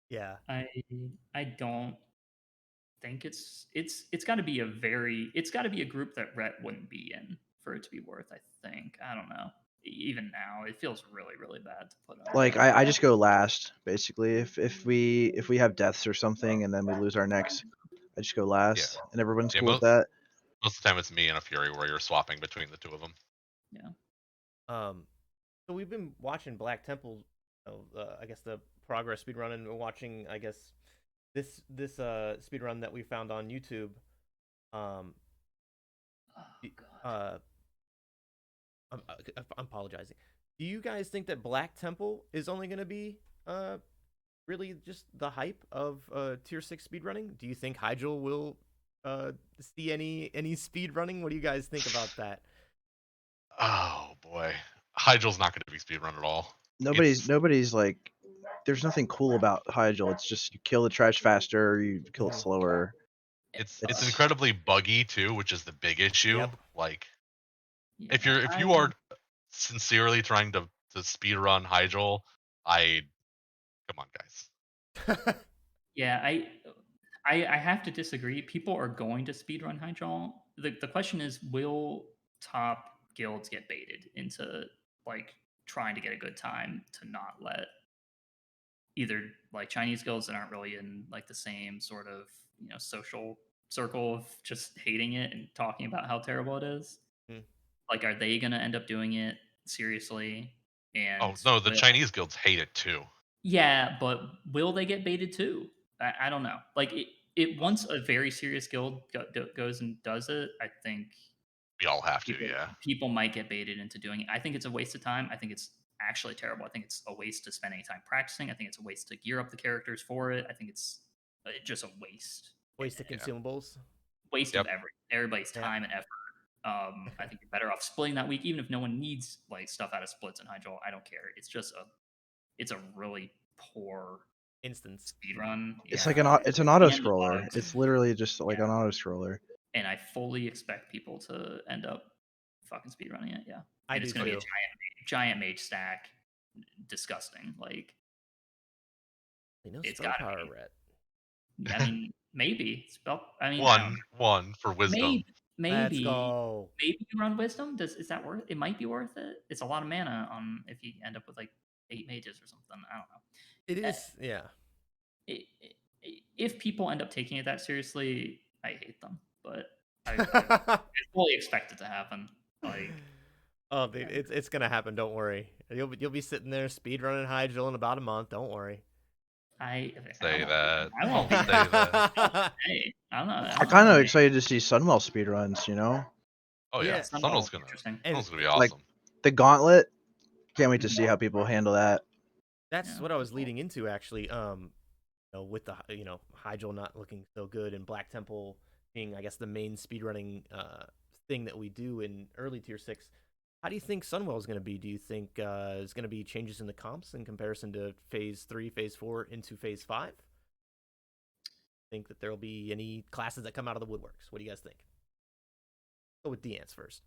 Yeah. I don't think it's got to be it's got to be a group that Rhett wouldn't be in for it to be worth. I think I don't know. Even now, it feels really bad to put on. like I just go last basically. If we have deaths or something and then we lose our necks, I just go last, and everyone's Yeah, cool with that. most of the time it's me and a Fury where you're swapping between the two of them. Yeah. So we've been watching Black Temple, I guess the progress speedrun, and we're watching, I guess, this speedrun that we found on YouTube. Um, Oh, the- God. I'm apologizing. Do you guys think that Black Temple is only going to be really just the hype of tier 6 speedrunning? Do you think Hyjal will see any speedrunning? What do you guys think about that? Oh boy, Hyjal's not going to be speedrun at all. Nobody's like. There's nothing cool about Hyjal. It's just you kill the trash faster, or you kill it Mhm. slower. It's It's incredibly buggy too, which is the big issue. Yep. Like Yeah, if you are sincerely trying to speedrun Hyjal, I come on guys. yeah, I have to disagree. People are going to speedrun Hyjal. The question is, will top guilds get baited into like trying to get a good time to not let either like Chinese guilds that aren't really in like the same sort of social circle of just hating it and talking about how terrible it is. Hmm. Like, are they going to end up doing it seriously? Oh And no, the Chinese guilds hate it too. yeah, but will they get baited too? I don't know. Like it once a very serious guild goes and does it, I think We all have to, people yeah. people might get baited into doing it. I think it's a waste of time. I think it's actually terrible. I think it's a waste to spend any time practicing. I think it's a waste to gear up the characters for it. I think it's just a waste. Waste of consumables. Waste Yep. of everybody's Yeah. time and effort. I think you're better off splitting that week, even if no one needs like stuff out of splits and Hyjal. I don't care. It's a really poor Instance. speed run. it's Yeah. like it's an At auto the end of the scroller. bugs. It's literally just like Yeah. an auto scroller. And I fully expect people to end up fucking speedrunning it. Yeah, I and it's do gonna be a too. giant mage stack. Disgusting. Like No it's spell gotta power, be. Rhett. I mean, maybe spell. I mean, I don't know. One for wisdom. Let's Maybe go. you run wisdom. Is that worth? It might be worth it. It's a lot of mana on if you end up with like 8 mages or something. I don't know. It is, yeah. If people end up taking it that seriously, I hate them. But I fully expect it to happen. Like, oh, dude, it's gonna happen. Don't worry. You'll be sitting there speedrunning Hyjal in about a month. Don't worry. I Say won't, that. I won't Don't be. say that. Hey, I'm not. I'm kind of excited to see Sunwell speedruns. Oh yeah, Yeah, Sunwell's interesting. And be like awesome. the Gauntlet. Can't wait to see how people handle that. that's Yeah, what I was cool. leading into actually. With the Hyjal not looking so good and Black Temple being, I guess, the main speedrunning thing that we do in early tier 6. How do you think Sunwell is going to be? Do you think there's going to be changes in the comps in comparison to Phase 3, Phase 4 into Phase 5? Think that there will be any classes that come out of the woodworks? What do you guys think? Go with Deance first.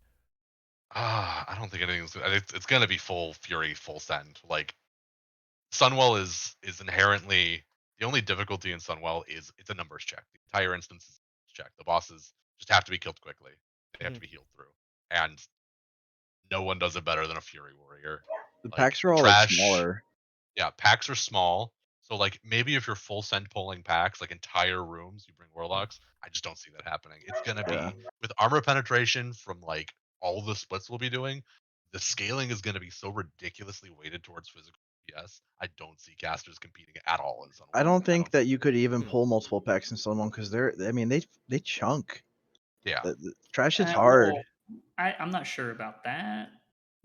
I don't think anything's. It's gonna be full fury, full send. Like Sunwell is inherently the only difficulty in Sunwell is it's a numbers check. The entire instance is a numbers check. The bosses just have to be killed quickly. They have to be healed through, and no one does it better than a Fury Warrior. The Like packs are all like trash. smaller. Yeah, packs are small. So like maybe if you're full send pulling packs, like entire rooms, you bring Warlocks. I just don't see that happening. It's gonna Yeah. be with armor penetration from like all the splits we'll be doing. The scaling is gonna be so ridiculously weighted towards physical DPS. I don't see casters competing at all in Sunwell. I don't think that you could Hmm. even pull multiple packs in someone because they chunk. Yeah, The trash is Uh, hard. well, I'm not sure about that.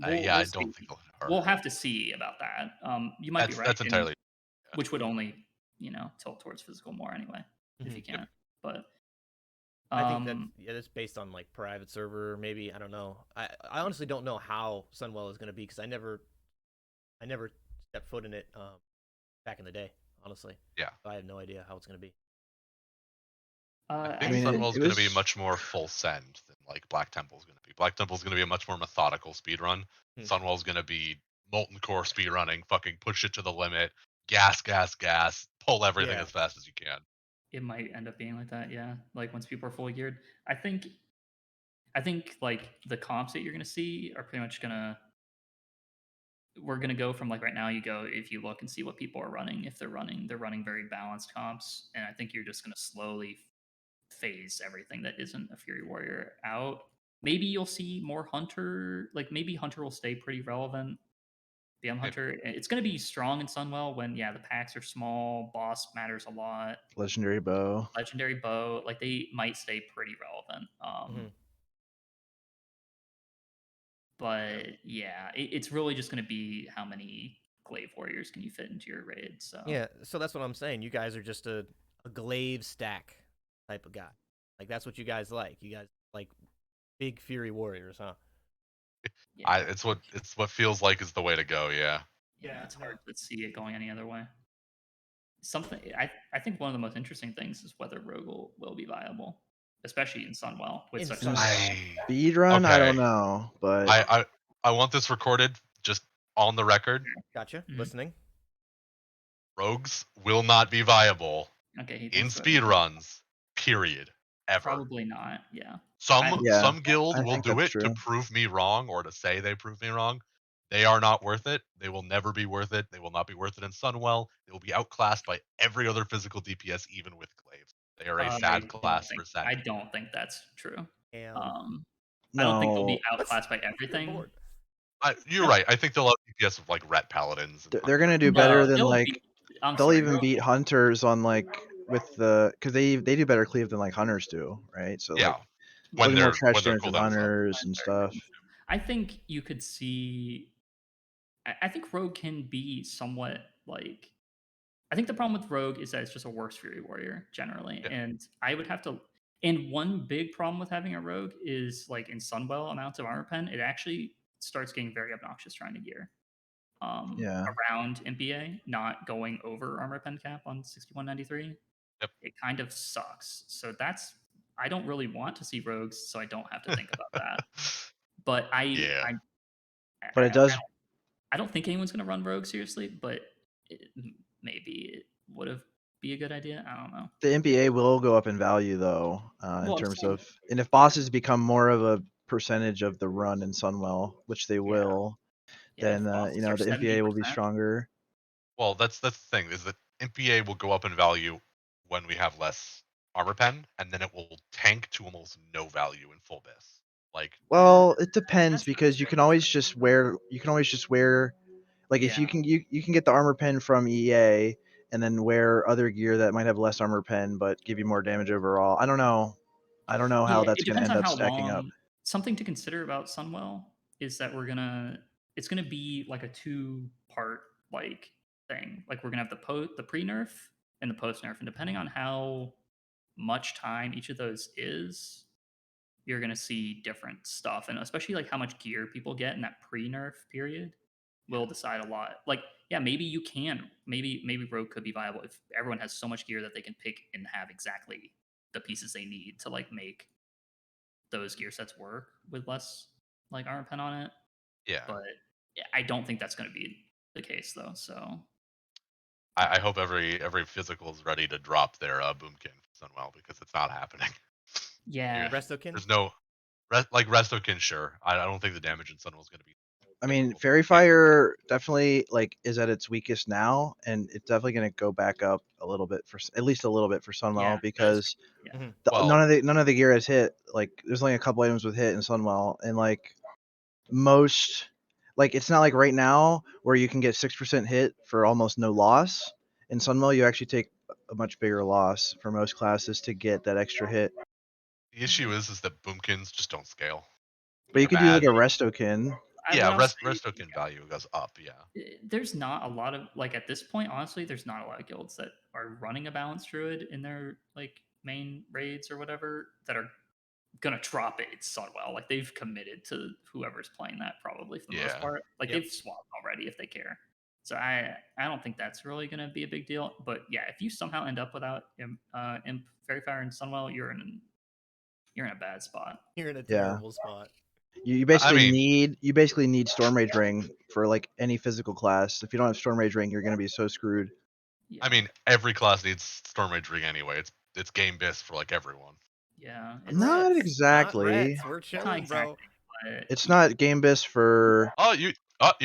I We'll don't see. think they'll hit hard. We'll have to see about that. You might be right. That's entirely. Which would only tilt towards physical more anyway if you can't. But I think that's based on like private server, maybe. I don't know. I honestly don't know how Sunwell is going to be because I never stepped foot in it back in the day. Honestly, Yeah, so I have no idea how it's going to be. I I think mean, Sunwell's it going to be was- much more full send than like Black Temple's going to be. Black Temple's going to be a much more methodical speed run. Sunwell's going to be molten core speed running, fucking push it to the limit, gas, pull everything as fast as you can. it might end up being like that, yeah. Like once people are fully geared, I think like the comps that you're gonna see are pretty much we're gonna go from like right now. You go if you look and see what people are running. If they're running very balanced comps, and I think you're just gonna slowly phase everything that isn't a Fury Warrior out. Maybe you'll see more Hunter. Like maybe Hunter will stay pretty relevant. BM Hunter, it's going to be strong in Sunwell when the packs are small. Boss matters a lot. Legendary bow. Like they might stay pretty relevant. But yeah, it's really just going to be how many Glaive Warriors can you fit into your raid. So yeah, so that's what I'm saying. You guys are just a glaive stack type of guy. Like that's what you guys like. You guys like big Fury Warriors, huh? yeah, It's what feels like is the way to go. Yeah. Yeah, it's hard to see it going any other way. Something I think one of the most interesting things is whether Rogue will be viable, especially in Sunwell with In such Sunwell. a Speedrun, I Okay. don't know, but I want this recorded just on the record. Gotcha. Listening. Rogues will not be viable Okay, in speedruns, period. Ever. Probably not. Yeah. Some guild I will think do that's it to true. prove me wrong or to say they prove me wrong. They are not worth it. They will never be worth it. They will not be worth it in Sunwell. They will be outclassed by every other physical DPS, even with Glaives. They are a sad class for send. I don't think that's true. Damn. I don't think they'll be No, outclassed by everything. You're right. I think they'll have DPS of like Ret Paladins. And they're gonna do No, better than they'll like be- I'm they'll sorry, even Rogue- beat hunters on like with the because they do better cleave than like hunters do, right? So yeah, like when more they're trash when their damage than cooldowns up. hunters and stuff. I think you could see. I think Rogue can be somewhat like. I think the problem with Rogue is that it's just a worse Fury Warrior generally, Yeah. and I would have to. And one big problem with having a Rogue is like in Sunwell amounts of armor pen, it actually starts getting very obnoxious trying to gear. Around MPA, not going over armor pen cap on 6193. Yep. It kind of sucks. So I don't really want to see rogues, so I don't have to think about that. But Yeah. But it does. I don't think anyone's going to run rogue seriously, but maybe it would have be a good idea. I don't know. The MBA will go up in value though, in Well, I'm terms saying- of, and if bosses become more of a percentage of the run in Sunwell, which they will, Yeah, if then bosses you know are the MPA will be 70%, stronger. Well, that's the thing is that MPA will go up in value when we have less armor pen, and then it will tank to almost no value in full bis. Like, Well, it depends That's not because you can always just wear. You can always just wear, like if you Yeah. can you can get the armor pen from EA and then wear other gear that might have less armor pen but give you more damage overall. I don't know. I don't know how Yeah, that's it going to depends end on up how stacking up. long. Something to consider about Sunwell is that it's gonna be like a 2-part like thing. Like we're gonna have the pre-nerf and the post-nerf, and depending on how much time each of those is, you're gonna see different stuff, and especially like how much gear people get in that pre-nerf period will decide a lot. Like, yeah, maybe Rogue could be viable if everyone has so much gear that they can pick and have exactly the pieces they need to like make those gear sets work with less like armor pen on it. yeah. But yeah, I don't think that's going to be the case though. So I hope every physical is ready to drop their boomkin for Sunwell because it's not happening. yeah, Restokin? There's no like Restokin, sure. I don't think the damage in Sunwell is going to be. I mean, difficult. Fairy Fire definitely like is at its weakest now, and it's definitely going to go back up a little bit for at least a little bit for Sunwell Yeah, because Mhm. Well, none of the gear has hit. Like, there's only a couple items with hit in Sunwell, and like most, like it's not like right now where you can get 6% hit for almost no loss. In Sunwell, you actually take a much bigger loss for most classes to get that extra hit. the issue is that boomkins just don't scale. But you They're could do like bad. a Restokin. Yeah, what I'll say, Restokin value goes up. Yeah. there's not a lot of like at this point, honestly, there's not a lot of guilds that are running a balanced druid in their like main raids or whatever that are gonna drop it. It's Sunwell. Like they've committed to whoever's playing that probably for the most Yeah. part. Like Yep. they've swapped already if they care. So I don't think that's really gonna be a big deal. But yeah, if you somehow end up without Imp, Fairy Fire, and Sunwell, you're in a bad spot. You're in a Yeah. terrible spot. You I mean, basically need Storm Rage Ring for like any physical class. If you don't have Storm Rage Ring, you're gonna be so screwed. Yeah. I mean, every class needs Storm Rage Ring anyway. It's game bis for like everyone. yeah, Not Rats, exactly. Not rats. We're not chilling, exactly. bro. But It's not game bis for. Oh, you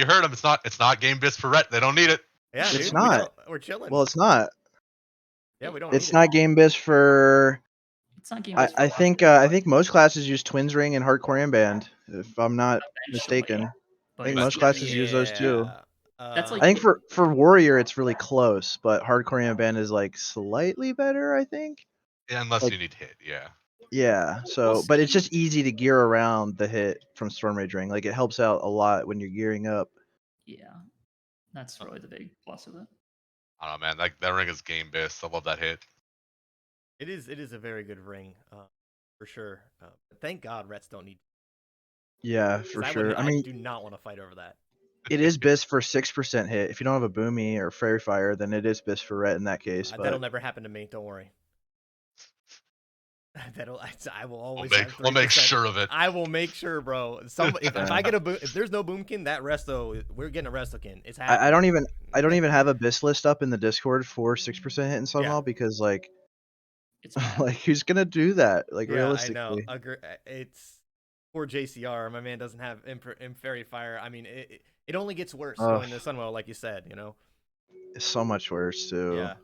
heard him. It's not game bis for Ret. They don't need it. Yeah, It's dude. not. We're chilling. Well, it's not. Yeah, we don't It's need not it. game bis for. it's not game. I think most classes use Twins Ring and Hardcore Band, if I'm not mistaken. But I think it's most still- classes use those too. That's like I think for Warrior it's really close, but Hardcore Band is like slightly better, I think. Unless Like- you need hit. Yeah. Yeah. So, Well, but it's see- just easy to gear around the hit from Storm Rage Ring. Like it helps out a lot when you're gearing up. yeah, that's really the big plus of it. I don't know, man. Like that ring is game bis. I love that hit. It is a very good ring, for sure. But thank God rats don't need. Yeah, 'Cause for I sure. I mean, do not want to fight over that. it is bis for 6% hit. If you don't have a Boomy or Fairy Fire, then it is bis for Ret in that case. That'll But never happen to me. Don't worry. I will We'll always. make have 3%. sure of it. I will make sure, bro. If I get if there's no boomkin, that resto, we're getting a restokin. It's happening. I don't even have a bis list up in the Discord for 6% hit in Sunwell Yeah. because like It's bad. like who's gonna do that? Like Yeah, realistically. I know. It's poor JCR. My man doesn't have Fairy Fire. I mean, it only gets worse Ugh. going to Sunwell, like you said. You know. It's so much worse too. Yeah.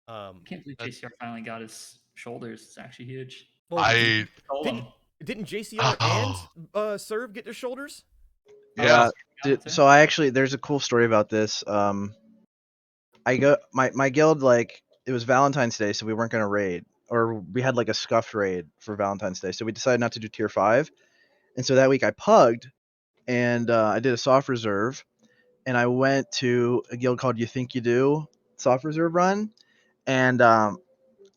I can't believe JCR finally got his shoulders. It's actually huge. Well, I Told him. didn't JCR and Serve get their shoulders? yeah. So I actually there's a cool story about this. I go my guild, like it was Valentine's Day, so we weren't gonna raid, or we had like a scuffed raid for Valentine's Day, so we decided not to do tier 5. And so that week I pugged and I did a soft reserve, and I went to a guild called You Think You Do soft reserve run, and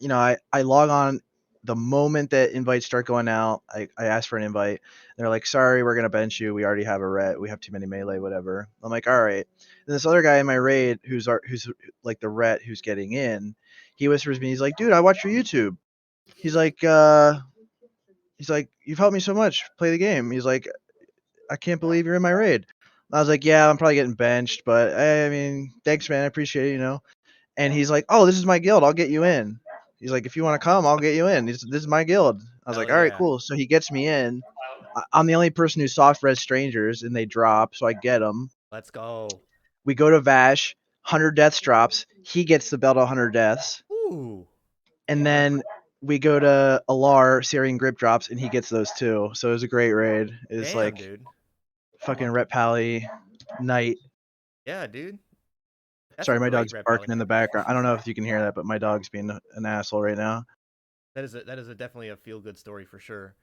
you know, I log on the moment that invites start going out. I ask for an invite. They're like, sorry, we're gonna bench you. We already have a ret. We have too many melee, whatever. I'm like, all right. And this other guy in my raid, who's like the ret who's getting in, he whispers me, he's like, dude, I watch your YouTube. He's like, you've helped me so much. Play the game. He's like, I can't believe you're in my raid. I was like, yeah, I'm probably getting benched, but I mean, thanks, man. I appreciate it, you know. And he's like, oh, this is my guild. I'll get you in. He's like, if you want to come, I'll get you in. This is my guild. I was Hell like, all right, yeah. cool. So he gets me in. I'm the only person who soft res strangers, and they drop, so I get them. Let's go. We go to Vash, 100 deaths drops. He gets the belt of 100 deaths. Ooh. And then we go to Alar, Syrian grip drops, and he gets those too. So it was a great raid. It was Damn, like dude. fucking Rep Pally night. Yeah, dude. That's Sorry, a my great dog's rep barking rally. in the background. I don't know if you can hear that, but my dog's being an asshole right now. That is a definitely a feel good story for sure.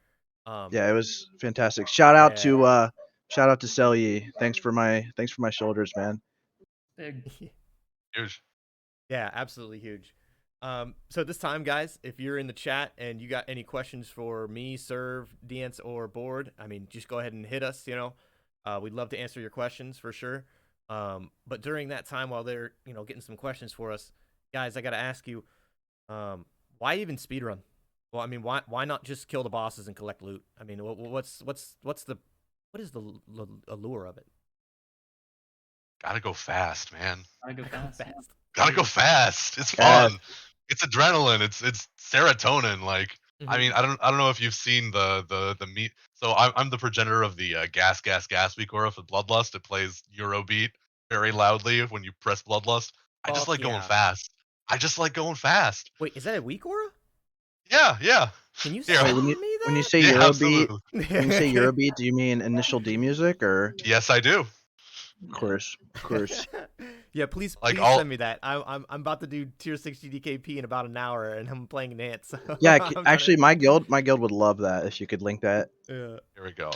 Yeah, it was fantastic. Shout out Yeah. to Selye. Thanks for my shoulders, man. Big. Huge. Yeah, absolutely huge. So this time, guys, if you're in the chat and you got any questions for me, Serve, Deance, or Board, I mean, just go ahead and hit us. We'd love to answer your questions for sure. But during that time, while they're getting some questions for us, guys, I got to ask you, why even speedrun? Well, I mean, why not just kill the bosses and collect loot? I mean, what is the allure of it? Gotta go fast, man. I go fast. Fast. Gotta go fast. It's Fast. fun. It's adrenaline. It's serotonin. Like, I mean, I don't know if you've seen the meat. So I'm the progenitor of the gas weak aura for Bloodlust. It plays Eurobeat very loudly when you press Bloodlust. I just Fuck like going yeah. fast. I just like going fast. Wait, is that a weak aura? Yeah. Can you Here, send Wait, me when you that? say yeah, Eurobeat, absolutely. when you say Eurobeat, do you mean initial D music or? Yes, I do. Of course. Yeah, please Like send me that. I'm about to do tier 60 DKP in about an hour, and I'm playing Nance. So Yeah, I'm trying actually, my guild would love that if you could link that. to- Here we go.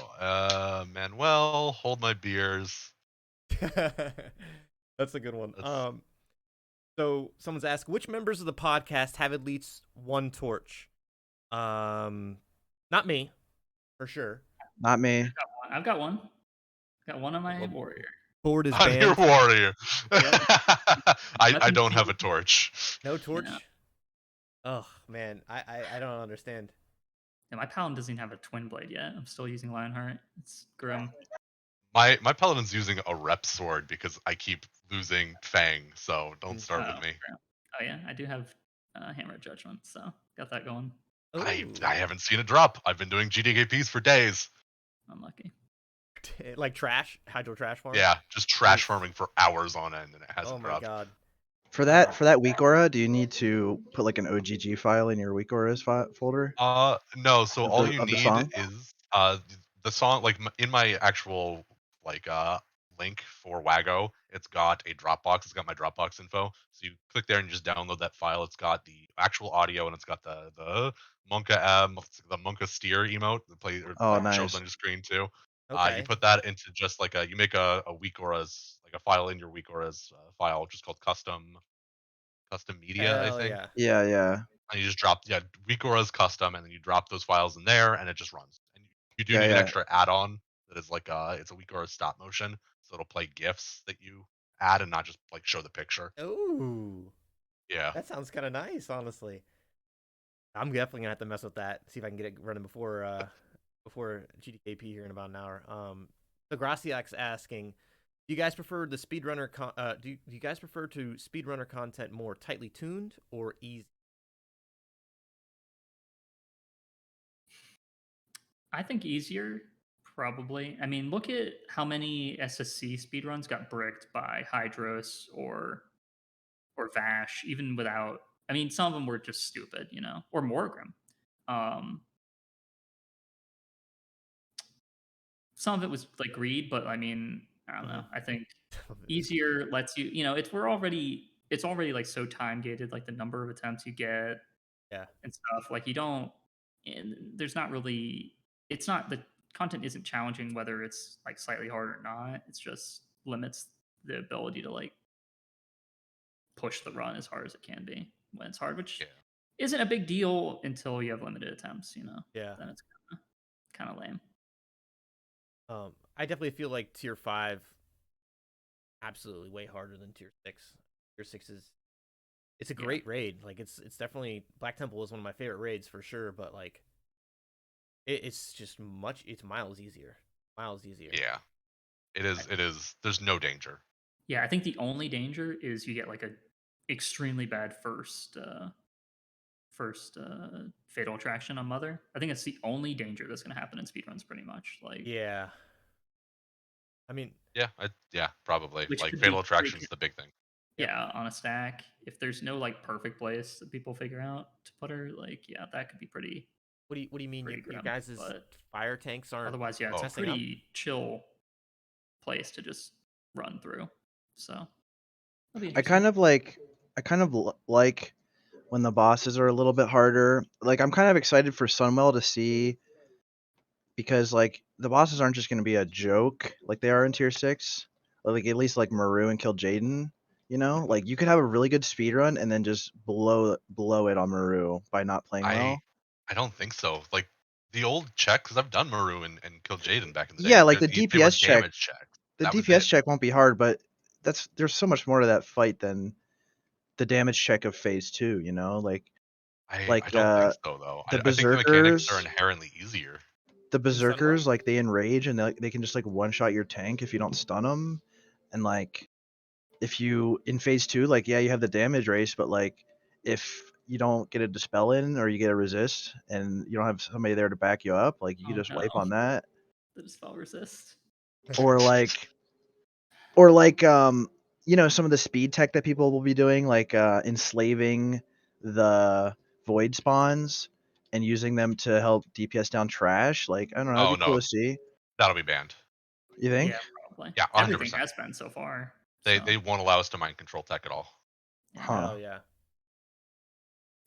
Manuel, hold my beers. yeah. That's a good one. Let's So someone's asked, which members of the podcast have at least one torch? Not me, for sure. Not me. I've got one. Got one on my warrior. Board is on your banned. warrior. Yep. I don't have a torch. No torch. Yeah. Oh man, I don't understand. Yeah, my Paladin doesn't even have a twin blade yet. I'm still using Lionheart. It's grim. My Paladin's using a rep sword because I keep losing Fang, so don't start with me. Grim. Oh yeah, I do have Hammer of Judgment, so got that going. I Ooh. haven't seen it drop. I've been doing GDKPs for days. Unlucky. Like trash, hydro trash farm. Yeah, just trash Oof. farming for hours on end, and it hasn't Oh my dropped. god. For that weak aura, do you need to put like an OGG file in your weak auras folder? No. So Of all the- you of the need song? is the song. Like in my actual like link for Wago, it's got a Dropbox. It's got my Dropbox info. So you click there and you just download that file. It's got the actual audio and it's got the Monka steer emote that plays or Oh, like shows nice. on your screen too. You Okay. put that into just like you make a weak auras like a file in your weak auras file, just called custom media, I Hell think. yeah. Yeah. And you just drop Weakora's custom, and then you drop those files in there, and it just runs. And you do need an Yeah. extra add-on that is like it's a Weakora stop motion, so it'll play GIFs that you add and not just like show the picture. Ooh. Yeah, That sounds kind of nice, honestly. I'm definitely gonna have to mess with that. See if I can get it running before GDKP here in about an hour. So Graciak's asking, do you guys prefer the speedrunner? Do you guys prefer to speedrunner content more tightly tuned or easy? I think easier, probably. I mean, look at how many SSC speedruns got bricked by Hydros or Vash, even without. I mean, some of them were just stupid, or Morgrim. Some of it was like greed, but I mean, I don't know. I think easier lets you, it's already like so time gated, like the number of attempts you get, Yeah. and stuff. Like you don't, and there's not really, it's not the content isn't challenging whether it's like slightly hard or not. It's just limits the ability to like push the run as hard as it can be when it's hard, which yeah. isn't a big deal until you have limited attempts. Yeah. Then it's kind of lame. I definitely feel like tier 5 absolutely way harder than tier 6. Tier 6 is it's a great raid. Like it's definitely Black Temple is one of my favorite raids for sure, but like it's just it's miles easier. Miles easier. Yeah, it is. It is. There's no danger. Yeah, I think the only danger is you get like a extremely bad first fatal attraction on Mother. I think it's the only danger that's going to happen in speedruns, pretty much. Like, Yeah. I mean, Yeah, probably. which Like could fatal be pretty, attraction's the big thing. Yep. yeah, on a stack. If there's no like perfect place that people figure out to put her, like, yeah, that could be pretty what do you mean pretty your grim. guys' But fire tanks aren't otherwise, yeah, it's a messing up? pretty chill place to just run through. So that'll be I interesting. kind of like like when the bosses are a little bit harder. Like I'm kind of excited for Sunwell to see, because like the bosses aren't just going to be a joke like they are in tier 6. Like at least like Maru and Kill Jaden, you know? Like you could have a really good speed run and then just blow it on Maru by not playing well. I don't think so. Like the old check, because I've done Maru and killed Jaden back in the day. Yeah, like They the were DPS check. damage checks. The That was DPS it. check won't be hard, but there's so much more to that fight than the damage check of phase 2, you know? Like I don't think so though. the I think the mechanics are berserkers, inherently easier. the In Sunwell? berserkers, like they enrage and they can just like one shot your tank if you don't stun them. And like if you in phase 2, like yeah, you have the damage race, but like if you don't get a dispel in or you get a resist and you don't have somebody there to back you up, like you can Oh just no, wipe on that. the dispel resist. Or like or like you know, some of the speed tech that people will be doing, like enslaving the void spawns and using them to help DPS down trash. Like I don't know, Oh that'd be cool no, to see. that'll be banned. You think? Yeah, probably. Yeah, Everything 100%. has been so far. They So won't allow us to mind control tech at all. yeah. Huh. Oh yeah.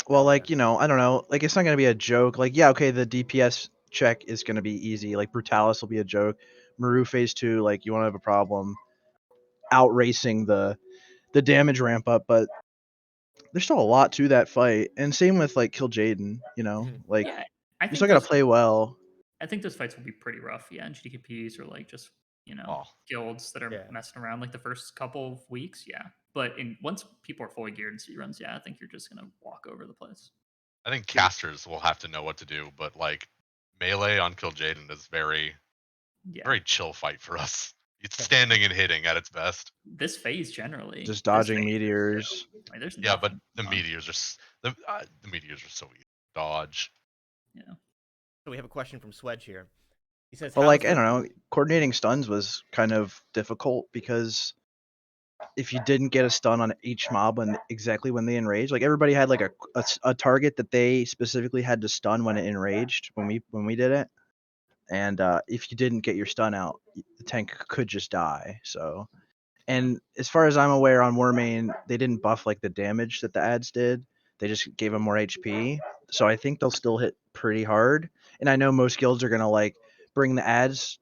Well, Hell yeah. like, you know, I don't know. Like, it's not going to be a joke. Like, yeah, okay, the DPS check is going to be easy. Like, Brutalis will be a joke. Maru phase 2, like, you won't have a problem outracing the damage ramp up, but there's still a lot to that fight. And same with, like, Kill Jaden, you know? Mhm. Like, Yeah, I you think still got to those play well. I think those fights will be pretty rough. Yeah, and GDKPs or like just Oh, guilds that are Yeah. messing around like the first couple of weeks. Yeah, but once people are fully geared in speedruns, yeah, I think you're just gonna walk over the place. I think casters will have to know what to do, but like melee on Kill Jaden is very Yeah, chill fight for us. It's standing and hitting at its best. this phase generally, Just this dodging phase is meteors. chill. Like, there's Yeah, but nothing the going on. meteors are the meteors are so easy to dodge. Yeah, So we have a question from Swedge here. He says, But, "How's like, I the don't know. Coordinating stuns was kind of difficult because if you didn't get a stun on each mob exactly when they enraged, like everybody had like a target that they specifically had to stun when it enraged when we did it, and if you didn't get your stun out, the tank could just die. So, and as far as I'm aware, on Warmane they didn't buff like the damage that the ads did. They just gave them more HP. So I think they'll still hit pretty hard. And I know most guilds are gonna like bring the ads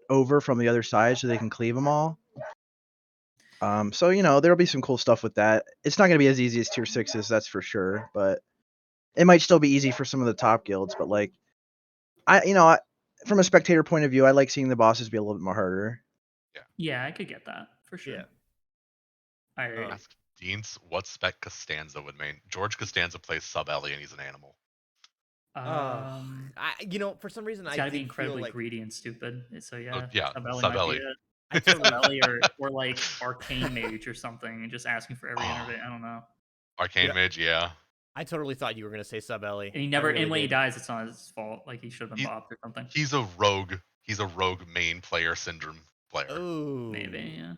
over from the other side so they can cleave them all. So you know there'll be some cool stuff with that. It's not going to be as easy as tier 6s, that's for sure, but it might still be easy for some of the top guilds. But like, from a spectator point of view, I like seeing the bosses be a little bit more harder. yeah, I could get that for sure. yeah? I Ask Deance what spec Costanza would main. George Costanza plays sub Ellie and he's an animal. For some reason it's I got to be did feel incredibly like greedy and stupid. So Oh, yeah, yeah, Sub Ellie sub might be Ellie. it. I Sub totally Ellie or like Arcane Mage or something, and just asking for every Oh. intervent. I don't know. Arcane Yeah. Mage, yeah. I totally thought you were gonna say Sub Ellie. And he I never. really And when he did. dies, it's not his fault. Like he should have been He- bopped or something. He's a rogue. He's a rogue main player syndrome player. Oh, Maybe. Yeah.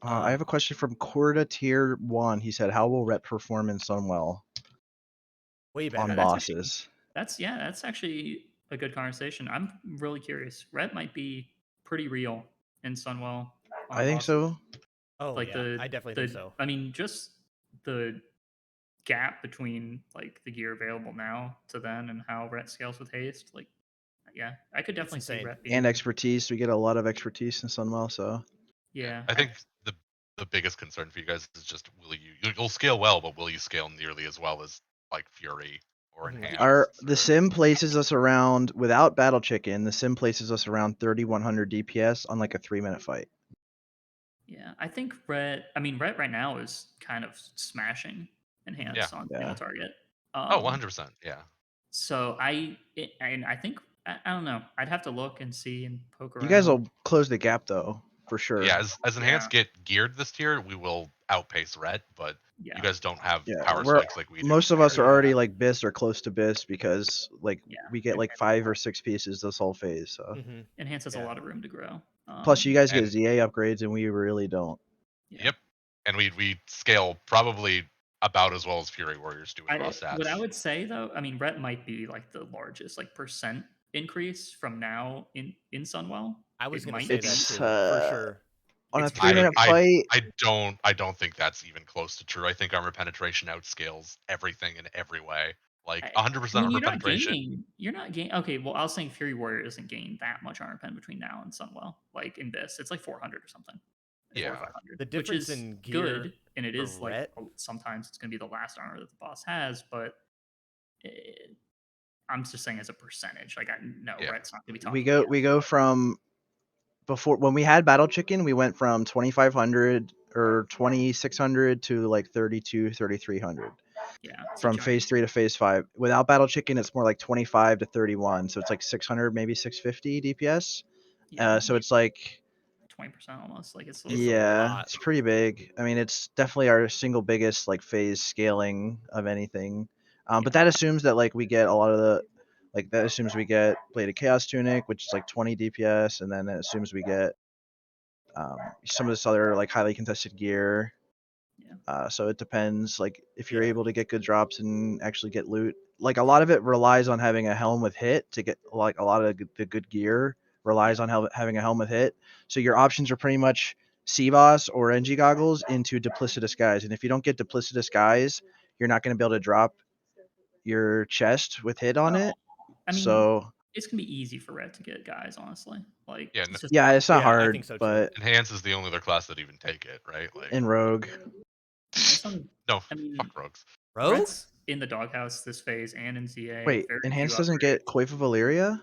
I have a question from Corda tier 1. He said, "How will Rep perform in Sunwell way better. on that's actually- bosses?" That's actually a good conversation. I'm really curious. Red might be pretty real in Sunwell. On I think bosses. so. Oh Like yeah, I definitely think so. I mean, just the gap between like the gear available now to then and how Ret scales with haste. Like, yeah, I could definitely see insane. Ret being. And expertise. We get a lot of expertise in Sunwell, so Yeah, I think the biggest concern for you guys is just you'll scale well, but will you scale nearly as well as like Fury or Mhm. Enhanced? the sim places us around without Battle Chicken. The sim places us around 3100 DPS on like a 3-minute fight. yeah. I think Ret. I mean, Ret right now is kind of smashing enhance on Yeah. single target. Oh, 100%. Yeah. So and I think I don't know. I'd have to look and see and poke around. You guys will close the gap though, for sure. Yeah, as enhanced Yeah. get geared this tier, we will outpace Ret, but Yeah. you guys don't have Yeah, power we're spikes like we do. most of us are Yeah. already like BIS or close to BIS because like Yeah. we get like 5 or 6 pieces this whole phase. So Mm-hmm. Enhance has a Yeah. lot of room to grow. plus you guys get And- ZA upgrades and we really don't. Yeah. Yep. And we scale probably about as well as Fury Warriors do with raw stats. What I would say though, I mean, Rhett might be like the largest like percent increase from now in Sunwell. I was It going to might say be. that It's, too, for sure. On a It's 3-minute I- fight, I don't think that's even close to true. I think armor penetration outscales everything in every way. Like 100% armor penetration. You're not gaining. Okay, well, I was saying Fury Warrior doesn't gain that much armor pen between now and Sunwell. Like in this, it's like 400 or something. Yeah. 400 or 500, The which difference is in gear good, and it for is like Rhett- sometimes it's going to be the last armor that the boss has, but I'm just saying as a percentage. Like Yeah. Rhett's not going to be talking. we go from before when we had Battle Chicken, we went from 2500 or 2600 to like 3300 Yeah, it's a from giant- phase 3 to phase 5. Without Battle Chicken, it's more like 25 to 31, so it's like 600 maybe 650 DPS. yeah, So it's like 20% almost. Like it's It's a yeah, lot. it's pretty big. I mean, it's definitely our single biggest like phase scaling of anything. But that assumes that like we get a lot of the like that assumes we get Bladed Chaos Tunic, which is like 20 DPS, and then it assumes we get some of this other like highly contested gear. Yeah. So it depends. Like if you're Yeah. able to get good drops and actually get loot, like a lot of it relies on having a helm with hit to get like a lot of the good gear relies on having a helm with hit. So your options are pretty much CBOS or NG goggles into duplicitous guys. And if you don't get duplicitous guys, you're not going to be able to drop your chest with hit on it. I mean, so it's gonna be easy for Red to get guys, honestly. Like Yeah, it's just, yeah, it's not Yeah, I hard, think so too. but Enhance is the only other class that even take it, right? Like in Rogue, it's not, no, I mean, fuck rogues. Rogue? Red's in the doghouse this phase and in ZA. wait, very Enhance few doesn't get upgrades. Coif of Illyria?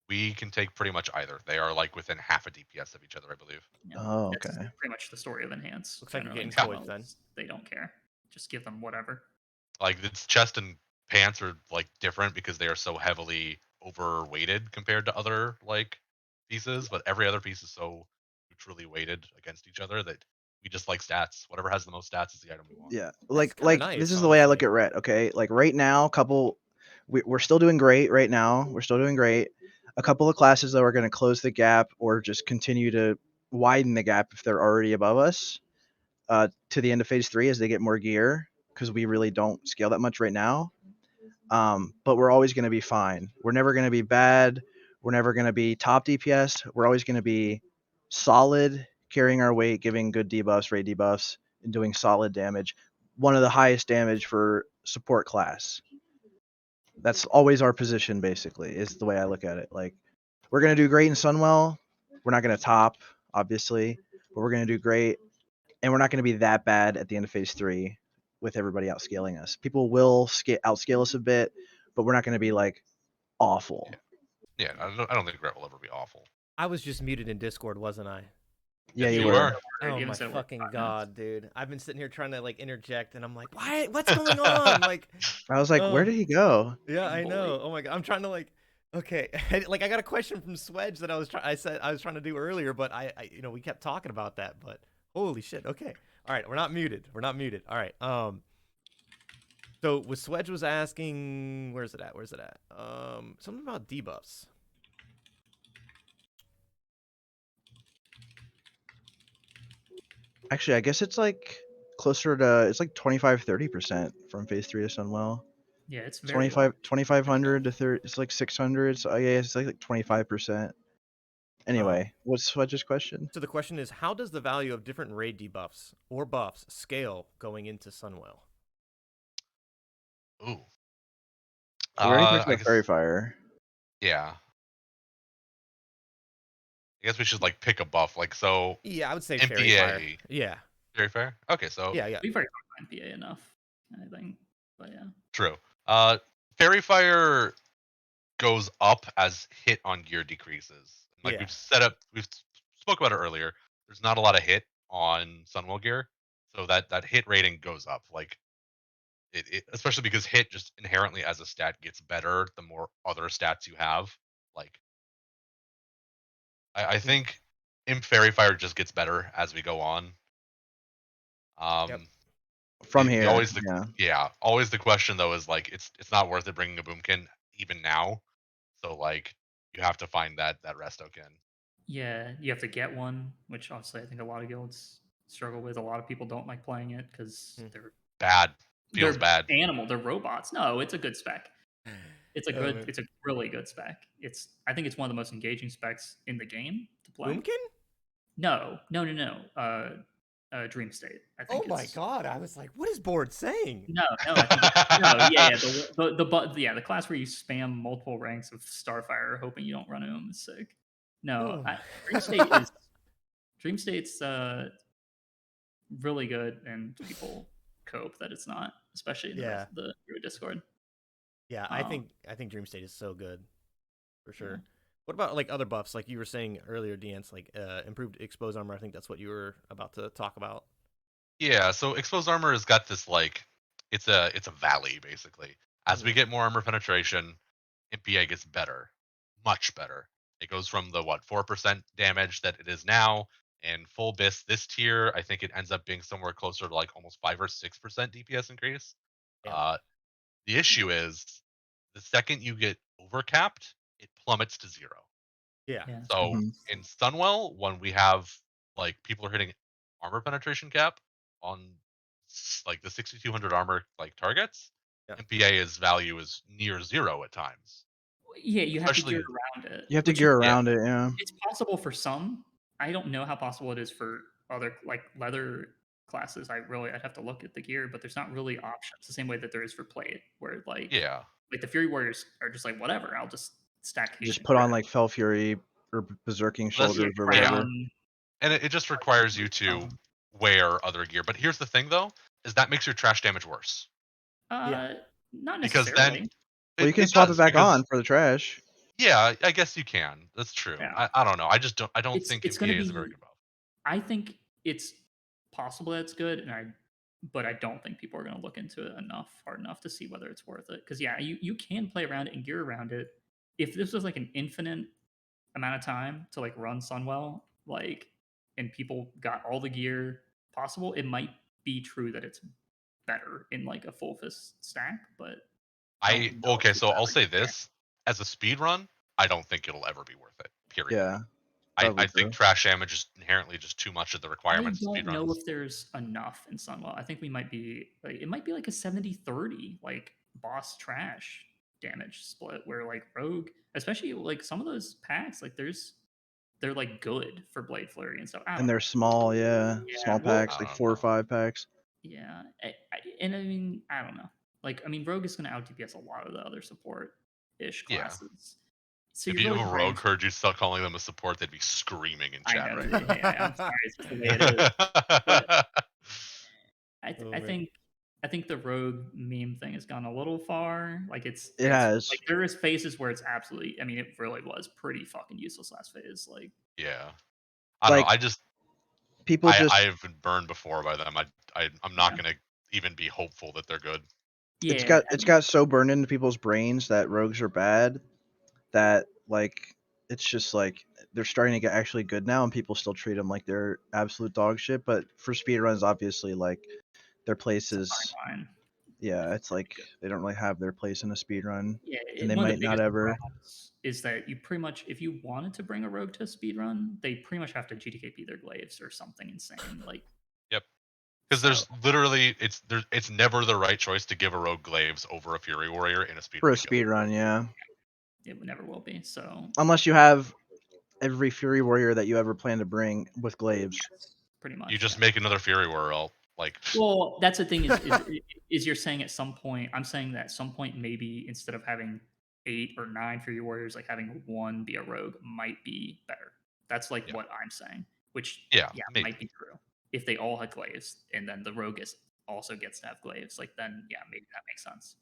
We can take pretty much either. They are like within half a DPS of each other, I believe. Yeah, Oh, that's okay. pretty much the story of Enhance. Looks like you're generally. getting In Coif Sunwell, then. They don't care. Just give them whatever. Like its chest and pants are like different because they are so heavily overweighted compared to other like pieces, but every other piece is so neutrally weighted against each other that we just like stats. Whatever has the most stats is the item we want. Yeah, kinda nice, this is the way I look honestly. at Ret. Okay, like right now, we're still doing great. Right now, we're still doing great. A couple of classes though are going to close the gap or just continue to widen the gap if they're already above us to the end of phase 3 as they get more gear because we really don't scale that much right now. But we're always going to be fine. We're never going to be bad. We're never going to be top DPS. We're always going to be solid, carrying our weight, giving good debuffs, raid debuffs, and doing solid damage. One of the highest damage for support class. That's always our position, basically, is the way I look at it. Like, we're going to do great in Sunwell. We're not going to top, obviously, but we're going to do great. And we're not going to be that bad at the end of phase 3 with everybody outscaling us. People will outscale us a bit, but we're not going to be like awful. Yeah, I don't think Ret will ever be awful. I was just muted in Discord, wasn't I? Yeah, Yes, you you were. are. Oh You my haven't said a word fucking in 5 god, dude! I've been sitting here trying to like interject, and I'm like, "Why? What's going on?" Like, I was like, where did he go? yeah, I Bully. know. Oh my god, I'm trying to like, okay, like I got a question from Swedge that I said I was trying to do earlier, but I we kept talking about that, but holy shit. Okay, all right, we're not muted. We're not muted. All right. So what Swedge was asking, where's it at? Something about debuffs. Actually, I guess it's like closer to it's like 25-30% from phase 3 to Sunwell. Yeah, it's very 2500 to 30, it's like 600. So yeah, it's like 25%. Anyway, what's Swedge's question? So the question is, how does the value of different raid debuffs or buffs scale going into Sunwell? Ooh. We already talked I about guess, Fairy Fire. yeah. I guess we should like pick a buff. Like so Yeah, I would say MPA. Fairy Fire. Yeah. Very fair. Okay, so Yeah. We've already talked about NPA enough, I think. But yeah. true. Fairy Fire goes up as hit on gear decreases. Like Yeah. we've spoke about it earlier. There's not a lot of hit on Sunwell gear, so that hit rating goes up. Like it especially because hit just inherently as a stat gets better the more other stats you have. Like, I think Imp Fairy Fire just gets better as we go on. From the here, always yeah. always the question though is like it's not worth it bringing a Boomkin even now. So like you have to find that rest token. Yeah, you have to get one, which obviously I think a lot of guilds struggle with. A lot of people don't like playing it because Bad. Feels they're bad. they're robots. No, it's a good spec. It's a good, man. it's a really good spec. I think it's one of the most engaging specs in the game to play. Boomkin? No. Dream State. I think. Oh my god! I was like, what is Board saying? No, I think it's, no, yeah, the class where you spam multiple ranks of Starfire hoping you don't run into him is sick. No, Dream State's really good, and people cope that it's not, especially in the Discord. Yeah, I think Dream State is so good, for sure. Yeah. What about like other buffs, like you were saying earlier, Deance, like improved expose armor? I think that's what you were about to talk about. Yeah, so exposed armor has got this like it's a valley basically. As we get more armor penetration, MPA gets better, much better. It goes from the 4% damage that it is now, and full BIS this tier, I think it ends up being somewhere closer to like almost 5 or 6% DPS increase. Yeah. The issue is the second you get overcapped, it plummets to 0. Yeah. So in Sunwell, when we have like people are hitting armor penetration cap on like the 6200 armor like targets, MPA's value is near 0 at times. Yeah, you have to gear around it. You have to gear around it, yeah. It's possible for some. I don't know how possible it is for other like leather classes. I'd have to look at the gear, but there's not really options the same way that there is for plate, where like the Fury Warriors are just like whatever. I'll just stack. Just put on like Fell Fury or Berserking Shoulders or whatever. And it just requires you to wear other gear. But here's the thing though, is that makes your trash damage worse. Not necessarily. Because then you can swap it back on for the trash. Yeah, I guess you can. That's true. Yeah. I don't know. I don't think MPA is a very good buff. I think it's possible that it's good, but I don't think people are going to look into it hard enough to see whether it's worth it. Because you can play around it and gear around it. If this was like an infinite amount of time to like run Sunwell, like, and people got all the gear possible, it might be true that it's better in like a full fist stack. But so I'll say this: as a speed run, I don't think it'll ever be worth it. Period. Yeah. I think trash damage is inherently just too much of the requirements. I don't know if there's enough in Sunwell. I think we might be like, it might be like a 70-30 like boss trash damage split, where like rogue, especially like some of those packs, like they're like good for Blade Flurry and stuff. And they're small, small packs, like 4 or 5 packs. Yeah, and I mean, I don't know. Like, I mean, rogue is going to out DPS a lot of the other support-ish classes. Yeah. So if you have a rogue heard you start calling them a support, they'd be screaming in chat right now. Yeah, I'm sorry, it's just the way it is. But I think the rogue meme thing has gone a little far. Like it has. Like there is phases where it's absolutely. I mean, it really was pretty fucking useless last phase. Like I don't know. I've been burned before by them. I'm not gonna even be hopeful that they're good. Yeah, it's got so burned into people's brains that rogues are bad that like it's just like they're starting to get actually good now, and people still treat them like they're absolute dog shit. But for speedruns, obviously, like their place is it's like they don't really have their place in a speedrun, and they might not ever. Is that you pretty much, if you wanted to bring a rogue to a speedrun, they pretty much have to GTKP their glaives or something insane. Like because there's literally it's never the right choice to give a rogue glaives over a Fury Warrior in a speedrun. For a speedrun, yeah. It never will be. So unless you have every Fury Warrior that you ever plan to bring with glaives, pretty much you just make another Fury Warrior. Like, well, that's the thing is you're saying at some point. I'm saying that at some point maybe instead of having 8 or 9 Fury Warriors, like having 1 be a rogue might be better. That's like what I'm saying, which might be true if they all had glaives, and then the rogue also gets to have glaives. Like then maybe that makes sense.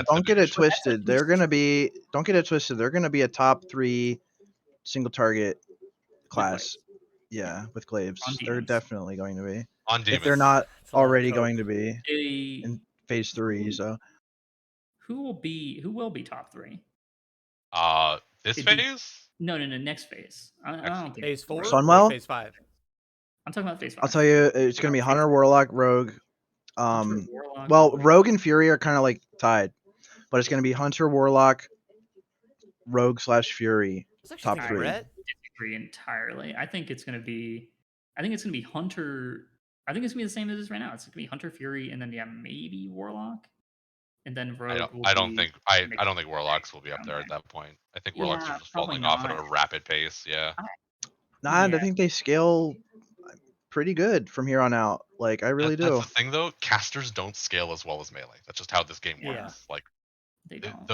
Don't get it twisted. They're gonna be don't get it twisted. They're gonna be a top 3 single target class. With glaives. They're definitely going to be. On Demons. If they're not already going to be in phase 3, so who will be top 3? This It'd be- phase? No, next phase. I don't think Phase 4 Sunwell? or phase 5? I'm talking about phase 5. I'll tell you, it's gonna be Hunter, Warlock, Rogue. Hunter, Warlock, Well, Rogue and Fury are kind of like tied, but it's gonna be Hunter, Warlock, Rogue / Fury. I was actually Top thinking three. Ret. disagree entirely. I think it's gonna be Hunter. I think it's gonna be the same as it is right now. It's gonna be Hunter, Fury, and then maybe Warlock, and then Rogue. I don't be think I mixed don't think Warlocks will be up down there there. at that point. I think Warlocks Yeah, are just probably falling off at not. a rapid pace. Yeah. Nah, Yeah. I think they scale pretty good from here on out. Like I really That's do. the thing though. Casters don't scale as well as melee. That's just how this game works. Yeah. Like They don't.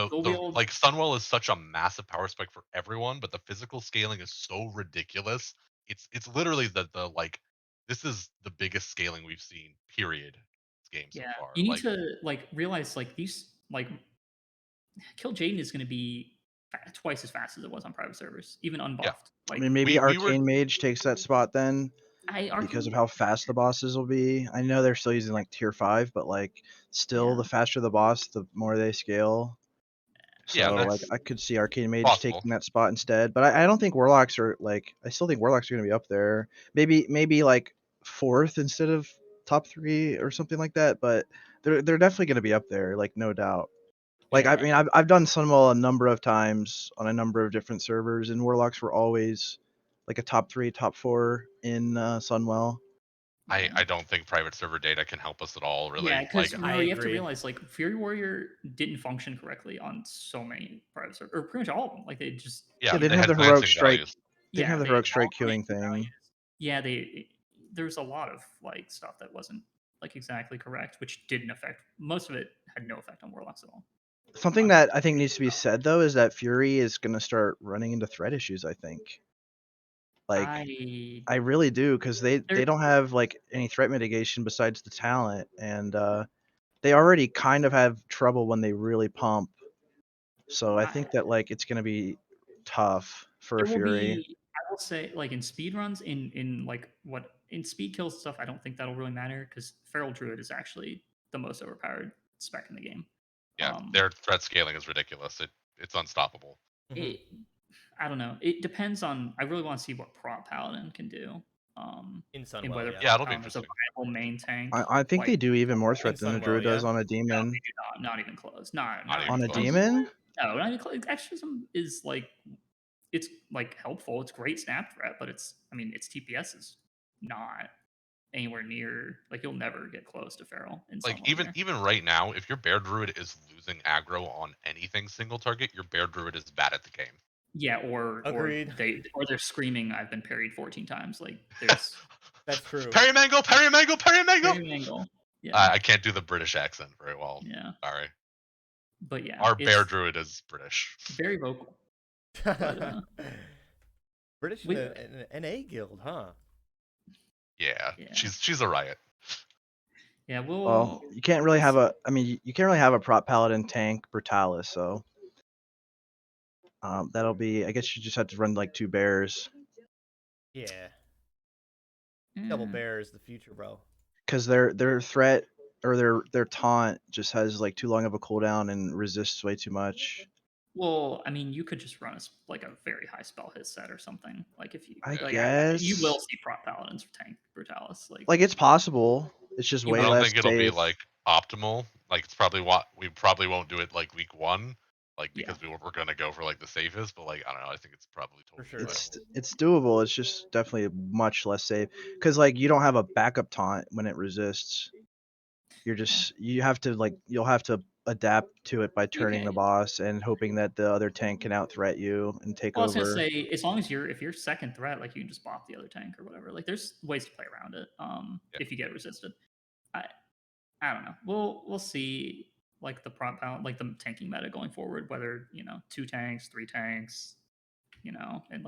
like Sunwell is such a massive power spike for everyone, but the physical scaling is so ridiculous. It's literally the like this is the biggest scaling we've seen. Period. This game so Yeah, far. you need Like to realize these Kill Jaden is gonna be twice as fast as it was on private servers, even unbuffed. I mean, maybe we were- Arcane Mage takes that spot then Arcane because of how fast the bosses will be. I know they're still using like tier 5, but like still, Yeah. the faster the boss, the more they scale. So Yeah, like that's I could see Arcane Mage possible. taking that spot instead, but I don't think Warlocks are like. I still think Warlocks are gonna be up there. Maybe like 4th instead of top 3 or something like that. But they're definitely gonna be up there, like no doubt. Like Yeah. I mean, I've done Sunwell a number of times on a number of different servers, and Warlocks were always like a top 3, top 4 in Sunwell. I don't think private server data can help us at all. Really. Yeah, because I you have to agree. realize Fury Warrior didn't function correctly on so many private servers, or pretty much all of them. Like they just yeah, they didn't they have had the heroic glancing strike. values. They didn't have the heroic strike queuing thing. Yeah, there's a lot of stuff that wasn't exactly correct, which didn't affect. Most of it had no effect on Warlocks at all. Something that I think needs to be said though is that Fury is gonna start running into threat issues. I think. Like I really do, because they don't have like any threat mitigation besides the talent, and they already kind of have trouble when they really pump. So I think that like it's gonna be tough for There will Fury. be, I will say, in speedruns, in speed kills and stuff, I don't think that'll really matter because Feral Druid is actually the most overpowered spec in the game. Yeah, their threat scaling is ridiculous. It's unstoppable. I don't know. It depends on. I really want to see what Prop Paladin can do. In Sunwell, and whether yeah, it'll be Paladin is a interesting. viable main tank. I think they do even more threat than the Sunwell, Druid does yeah. on a No, demon. they do not even close. Not Not even On a close. demon? No, not even close. Exorcism is it's helpful. It's great snap threat, but its TPS is not anywhere near. You'll never get close to Feral in Like Sunwell here. even right now, if your Bear Druid is losing aggro on anything single target, your Bear Druid is bad at the game. Yeah, or Agreed. they're screaming, "I've been parried 14 times." There's That's true. Parry Mangle, Parry Mangle, Parry Mangle. parry angle. Yeah, I can't do the British accent very well. yeah, Sorry. but yeah, Our Bear it's Druid is British. very vocal. But, British we- an A guild, huh? Yeah, Yeah. she's a riot. Yeah, Well, you can't really have a. I mean, you can't really have a Prop Paladin tank Brutalis, so that'll be. I guess you just have to run like 2 bears. Yeah. Double Mm. bear is the future, bro. Because their threat or their taunt just has like too long of a cooldown and resists way too much. Well, I mean, you could just run a very high spell hit set or something. If you, I you will guess. see Prop Paladins tank Brutalis. Like it's possible. It's just You way I don't less think it'll be safe. optimal. It's probably what we probably won't do it week 1, because Yeah. we're gonna go for the safest. But I don't know. I think it's probably totally sure. viable. It's doable. It's just definitely much less safe because you don't have a backup taunt when it resists. You're just you'll have to adapt to it by turning the Okay. boss and hoping that the other tank can out threat you and take Well, I was over. gonna say, as long as if you're second threat, you can just bop the other tank or whatever. There's ways to play around it. If you get resisted, I don't know. We'll see. The prop out, the tanking meta going forward. Whether 2 tanks, 3 tanks, and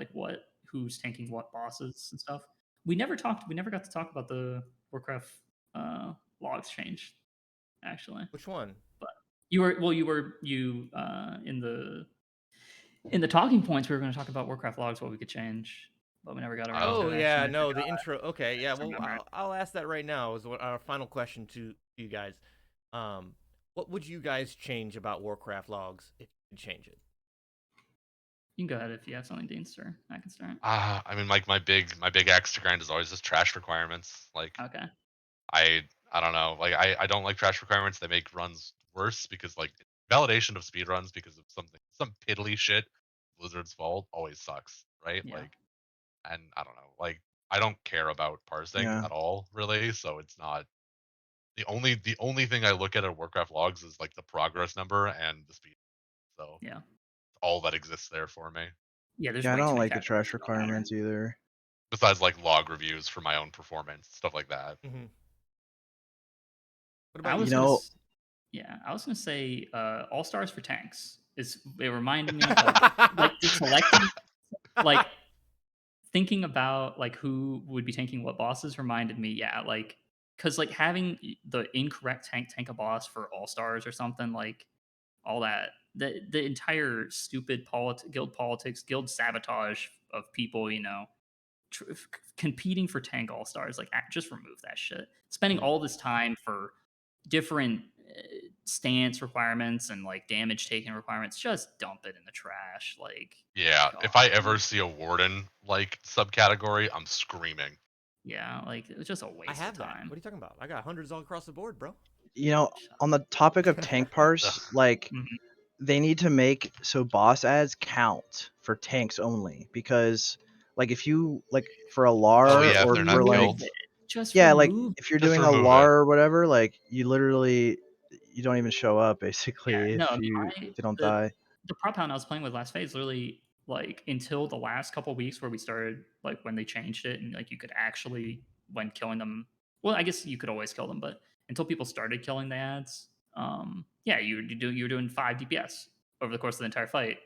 who's tanking what bosses and stuff. We never got to talk about the Warcraft logs change, actually. Which one? But you were in the talking points. We were going to talk about Warcraft logs, what we could change, but we never got around to Oh it. yeah, actually. no, the intro. Okay, yeah. Well, remember. I'll ask that right now. Is our final question to you guys. What would you guys change about Warcraft logs if you could change it? You can go ahead if you have something, Deance, or I can start. I mean, like my big axe to grind is always just trash requirements. Like Okay. I don't know. Like I don't like trash requirements. They make runs worse because like validation of speed runs because of some piddly shit. Blizzard's fault always sucks, right? Yeah. Like, and I don't know. Like I don't care about parsing Yeah. at all, really. So it's not the only thing I look at Warcraft logs is like the progress number and the speed. So Yeah. all that exists there for me. Yeah. There's Yeah, I way too don't many like the categories trash that don't matter. requirements either. Besides like log reviews for my own performance, stuff like that. Mm-hmm. What I about was you? You gonna, know- s- yeah, I was gonna say All Stars for tanks. It reminded me like just selecting, like thinking about like who would be tanking what bosses reminded me, yeah, like because like having the incorrect tank a boss for All Stars or something like all that the entire stupid guild politics, guild sabotage of people, competing for tank all stars, like just remove that shit. Spending all this time for different stance requirements and like damage taking requirements, just dump it in the trash. Like, Yeah, God, if I ever see a warden like subcategory, I'm screaming. yeah, like it was just a waste I have of that. time. What are you talking about? I got hundreds all across the board, bro. You know, on the topic of tank parse, Ugh. like Mhm. they need to make so boss ads count for tanks only, because like if you like for a lar Oh yeah, if or they're for not like guild, Just yeah, like remove. if you're just doing a remove lar it. or whatever, like you don't even show up Yeah, basically no, if they don't the die. the prop hound I was playing with last phase literally like until the last couple weeks where we started like when they changed it and like you could actually when killing them, well I guess you could always kill them, but until people started killing the ads, yeah, you were doing 5 DPS over the course of the entire fight,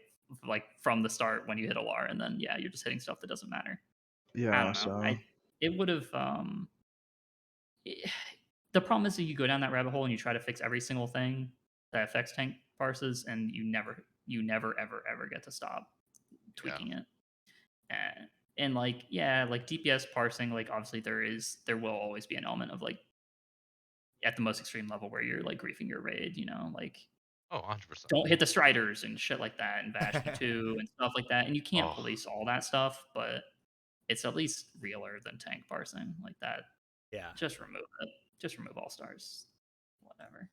like from the start when you hit a lar, and then yeah you're just hitting stuff that doesn't matter. I Yeah, don't know. so It would have the problem is that you go down that rabbit hole and you try to fix every single thing that affects tank parses, and you never ever get to stop Yeah. tweaking it. And like yeah, like DPS parsing, like obviously there will always be an element of like at the most extreme level where you're like griefing your raid, like Oh, 100%. don't hit the striders and shit like that and bash P2 and stuff like that. And you can't Oh. police all that stuff, but it's at least realer than tank parsing like that. Yeah. Just remove it. Just remove all stars. Whatever.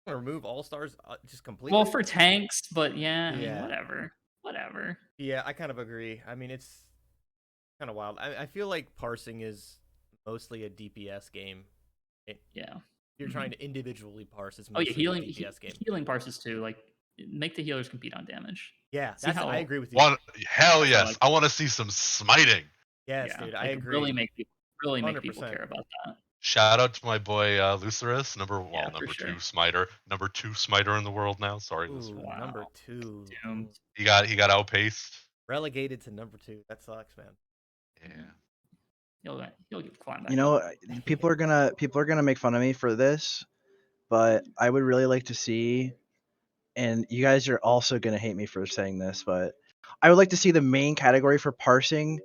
Remove all stars just completely. Well, for tanks, but yeah, I mean, Yeah. whatever. Yeah, I kind of agree. I mean, it's kind of wild. I feel like parsing is mostly a DPS game. Yeah. You're trying to individually parse. It's Oh yeah, mostly a DPS game. healing parses too. Like, make the healers compete on damage. Yeah, See how I agree with you. Hell That's yes, like- I want to see some smiting. Yes, yeah, dude, like, I agree. Really make people 100%. care about that. Shout out to my boy Lucerus, number for sure. 2 smiter, number 2 smiter in the world now. Sorry, Ooh, Lucerus. Wow. number 2. Doomed. He got outpaced. Relegated to number 2. That sucks, man. Yeah. He'll get climb back. you know, up. people are gonna make fun of me for this, but I would really like to see, and you guys are also gonna hate me for saying this, but I would like to see the main category for parsing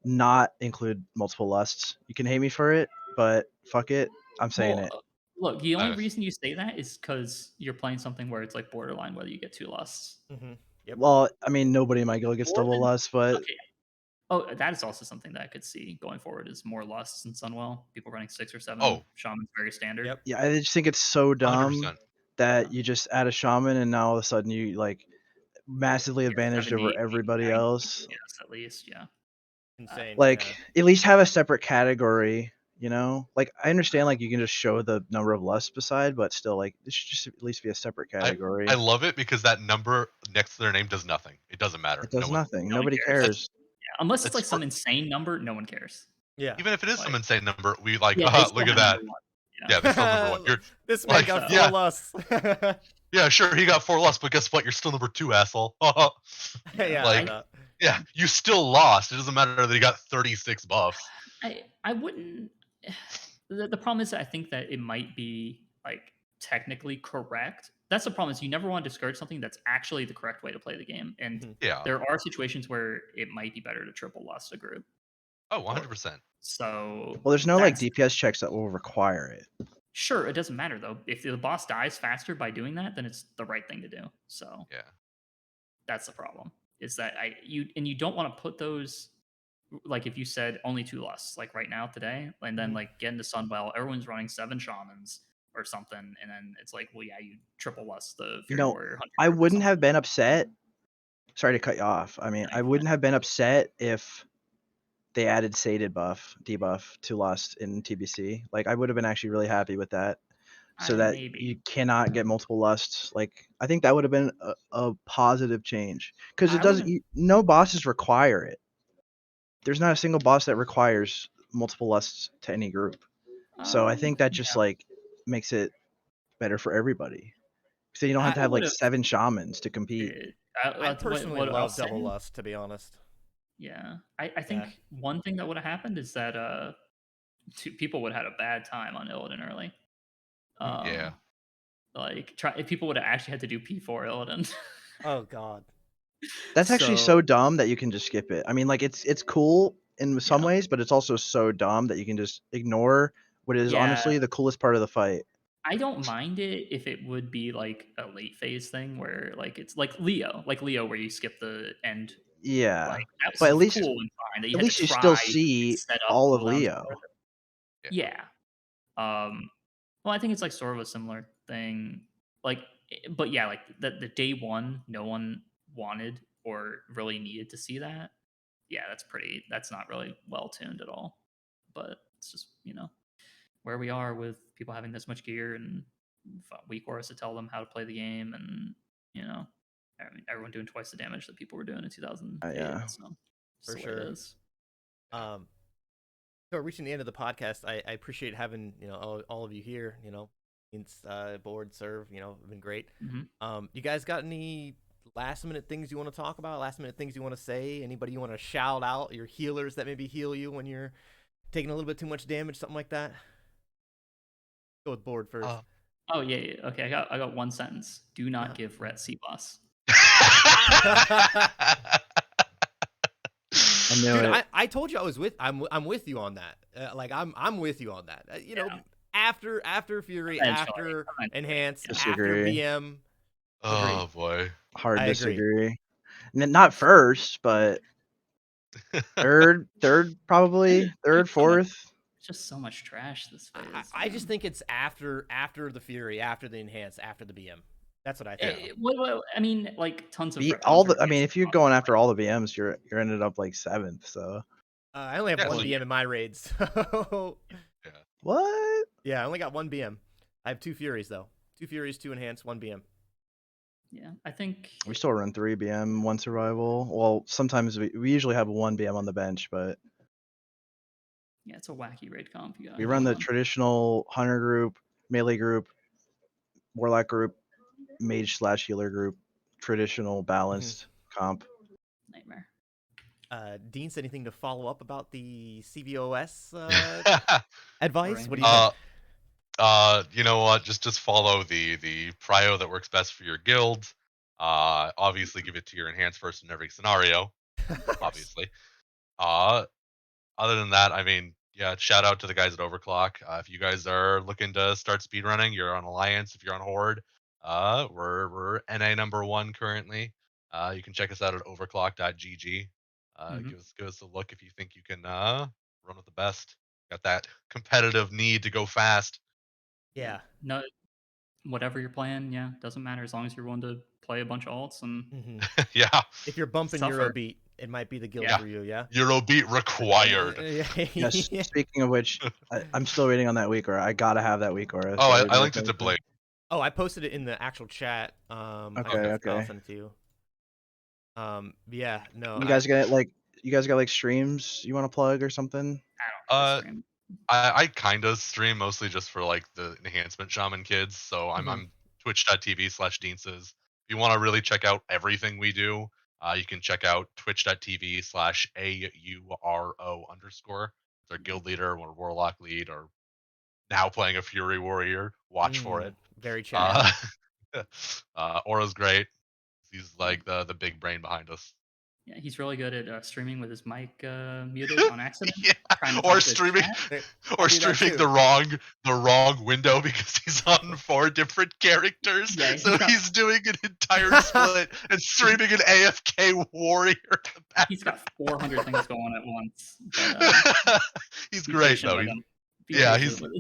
not include multiple lusts. You can hate me for it, but fuck it, I'm saying it. Look, the only Nice. reason you say that is because you're playing something where it's like borderline whether you get 2 lusts. Mm-hmm. Yep. Well, I mean, nobody in my guild gets double lust, but Okay. Oh, that is also something that I could see going forward is more lusts in Sunwell. People running 6 or 7 shamans, very standard. Yep. yeah, I just think it's so dumb 100%. that you just add a shaman and now all of a sudden you like massively Yeah, advantaged 70, over everybody 90, else. Yes, at least, yeah. Insane. Like yeah. at least have a separate category, like I understand like you can just show the number of lusts beside, but still like it should just at least be a separate category. I love it because that number next to their name does nothing. It doesn't matter. It does No one- nothing. no one Nobody cares. cares. Yeah, unless it's It's like some for- insane number, no one cares. Yeah. Even if it is some Like- insane number, we like, Yeah, they still look at have that. number 1. Yeah, they still number 1. You're, This man like, got yeah. 4 lusts. yeah, sure, he got 4 lusts, but guess what? You're still number 2, asshole. yeah, Like- yeah, you still lost. It doesn't matter that he got 36 buffs. I wouldn't. The problem is that I think that it might be like technically correct. That's the problem is you never want to discourage something that's actually the correct way to play the game. And Mhm. Yeah. there are situations where it might be better to triple lust a group. Oh, 100%. So Well, there's no like that's- DPS checks that will require it. Sure, it doesn't matter though. If the boss dies faster by doing that, then it's the right thing to do. So Yeah. that's the problem. is that you don't want to put those, like if you said only 2 lusts, like right now today, and then like get into Sunwell, everyone's running 7 shamans or something, and then it's like, well, yeah, you triple lust the You Fury know, Warrior 100 I group or wouldn't have something. been upset. Sorry to cut you off. I mean, I wouldn't have been upset if they added sated buff, debuff to lust in TBC. Like, I would have been actually really happy with that, so that Maybe. you cannot get multiple lusts. Like, I think that would have been a positive change, because it I doesn't. wouldn't- No bosses require it. There's not a single boss that requires multiple lusts to any group. So I think that just like makes it better for everybody. So you don't have to have like 7 shamans to compete. I personally what I'll love say- double lust, to be honest. Yeah, I think one thing that would have happened is that people would have had a bad time on Illidan early. Yeah. Like if people would have actually had to do P4 Illidan. Oh god. That's actually so dumb that you can just skip it. I mean, like it's cool in some ways, but it's also so dumb that you can just ignore what is honestly the coolest part of the fight. I don't mind it if it would be like a late phase thing where like it's like Leo where you skip the end. Yeah, like that was but at least cool and fine. That you at had least to you try still and see set up all of cooldowns Leo. for it. Yeah. Well, I think it's like sort of a similar thing. Like, but yeah, like the day one, no one wanted or really needed to see that. Yeah, that's not really well tuned at all. But it's just, where we are with people having this much gear and weak auras to tell them how to play the game, and I mean, everyone doing twice the damage that people were doing in 2008. Yeah. So For sure. It is. So reaching the end of the podcast, I appreciate having all of you here. Board serve, have been great. You guys got any last minute things you want to talk about? Last minute things you want to say? Anybody you want to shout out? Your healers that maybe heal you when you're taking a little bit too much damage, something like that. Go with board first. Oh yeah. Okay, I got one sentence. Do not give Rhett C-Boss. I knew it. I told you I'm with you on that. I'm with you on that. After Fury, after Enhance, after BM. Oh boy. Hard disagree. Not first, but third probably. Third, fourth. It's just so much trash this phase. I just think it's after the Fury, after the Enhance, after the BM. That's what I think. I mean, like tons of I mean, if you're going after all the BMs, you're ended up like 7th. So I only have one BM in my raids. So what? Yeah, I only got one BM. I have 2 Furies though. 2 Furies, 2 Enhance, 1 BM. Yeah, I think we still run 3 BM, 1 survival. Well, sometimes we usually have 1 BM on the bench, but yeah, it's a wacky raid comp. We run the traditional hunter group, melee group, warlock group, mage/healer group, traditional balanced comp. Nightmare. Deance, anything to follow up about the CVOS advice? What do you think? You know what? Just follow the prio that works best for your guild. Obviously, give it to your enhanced first in every scenario. Obviously. Other than that, I mean, yeah, shout out to the guys at Overclock. If you guys are looking to start speedrunning, you're on Alliance. If you're on Horde, we're NA #1 currently. You can check us out at overclock.gg. Give us a look if you think you can run with the best. Got that competitive need to go fast. Yeah. No, whatever you're playing, yeah, doesn't matter as long as you're willing to play a bunch of alts and yeah. If you're bumping Eurobeat, it might be the guild for you. Yeah. Eurobeat required. Yes. Speaking of which, I'm still waiting on that week aura. I gotta have that week aura. Oh, I linked it to Blake. Oh, I posted it in the actual chat. Okay. I'll send it to you. Yeah, no. You guys got like streams you want to plug or something? I kind of stream mostly just for like the enhancement shaman kids. So I'm twitch.tv/Deances. If you want to really check out everything we do, you can check out twitch.tv/AURO_. It's our guild leader, or warlock lead, or now playing a Fury Warrior. Watch for it. Very chat. Aura's great. He's like the big brain behind us. Yeah, he's really good at streaming with his mic muted on accident. Yeah, trying to or talk to streaming, chat. or do that streaming too. the wrong window because he's on 4 different characters. Yeah, So he's doing an entire split and streaming an AFK warrior in the back. He's got 400 things going on at once. But, He's be great patient though. with him. Be Yeah, patient with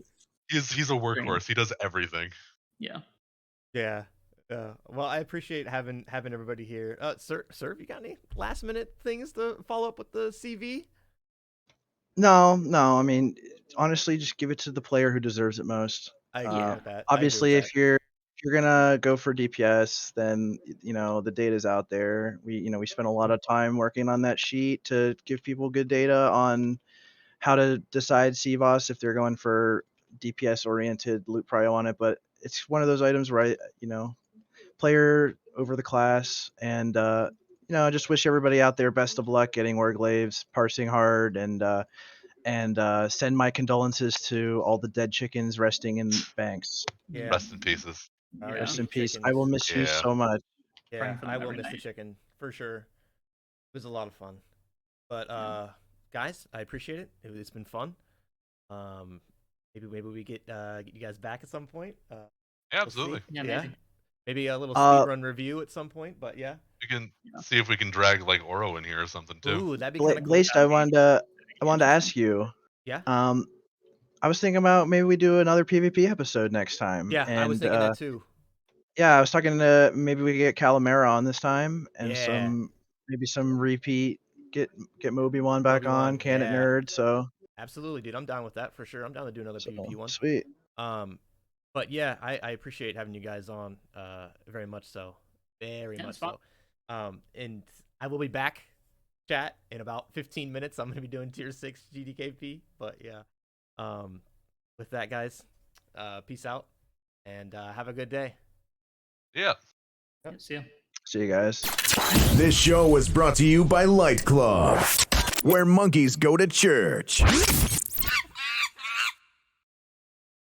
us. he's a workhorse. He does everything. Yeah. Yeah. Well, I appreciate having everybody here. Sir, you got any last minute things to follow up with the CV? No. I mean, honestly, just give it to the player who deserves it most. I agree with that. I agree Obviously, with if you're gonna go for DPS, then the data's out there. We spent a lot of time working on that sheet to give people good data on how to decide CVOS if they're going for DPS oriented loot prio on it. But it's one of those items where player over the class, and I just wish everybody out there best of luck getting Warglaives, parsing hard, and send my condolences to all the dead chickens resting in banks. Yeah. Rest in pieces. Yeah. Rest R.I.P. in peace. chickens. I will miss you Yeah. so much. Yeah, Praying for them I will every miss the night. chicken for sure. It was a lot of fun. But guys, I appreciate it. It's been fun. Maybe we get you guys back at some point. Yeah, We'll absolutely. see. Yeah, maybe. Maybe a little Uh, speedrun review at some point. But yeah. We can Yeah. see if we can drag like Oro in here or something too. Ooh, that'd be kind of cool. Glazed, I wanted to ask you. Yeah. I was thinking about maybe we do another PvP episode next time. Yeah, and, I was thinking that too. Yeah, I was talking to maybe we get Calamera on this time, and Yeah. maybe some repeat. Get Moby one back Moby-1, on, Can It yeah. Nerd. So Absolutely, dude. I'm down with that for sure. I'm down to do another PvP one. sweet. But yeah, I appreciate having you guys on very much so. Very Yeah, much it's fun. so. And I will be back, chat, in about 15 minutes. I'm going to be doing tier 6 GDKP. But yeah. With that, guys, peace out and have a good day. Yeah. Yeah, see ya. See you guys. This show was brought to you by Light Club, where monkeys go to church.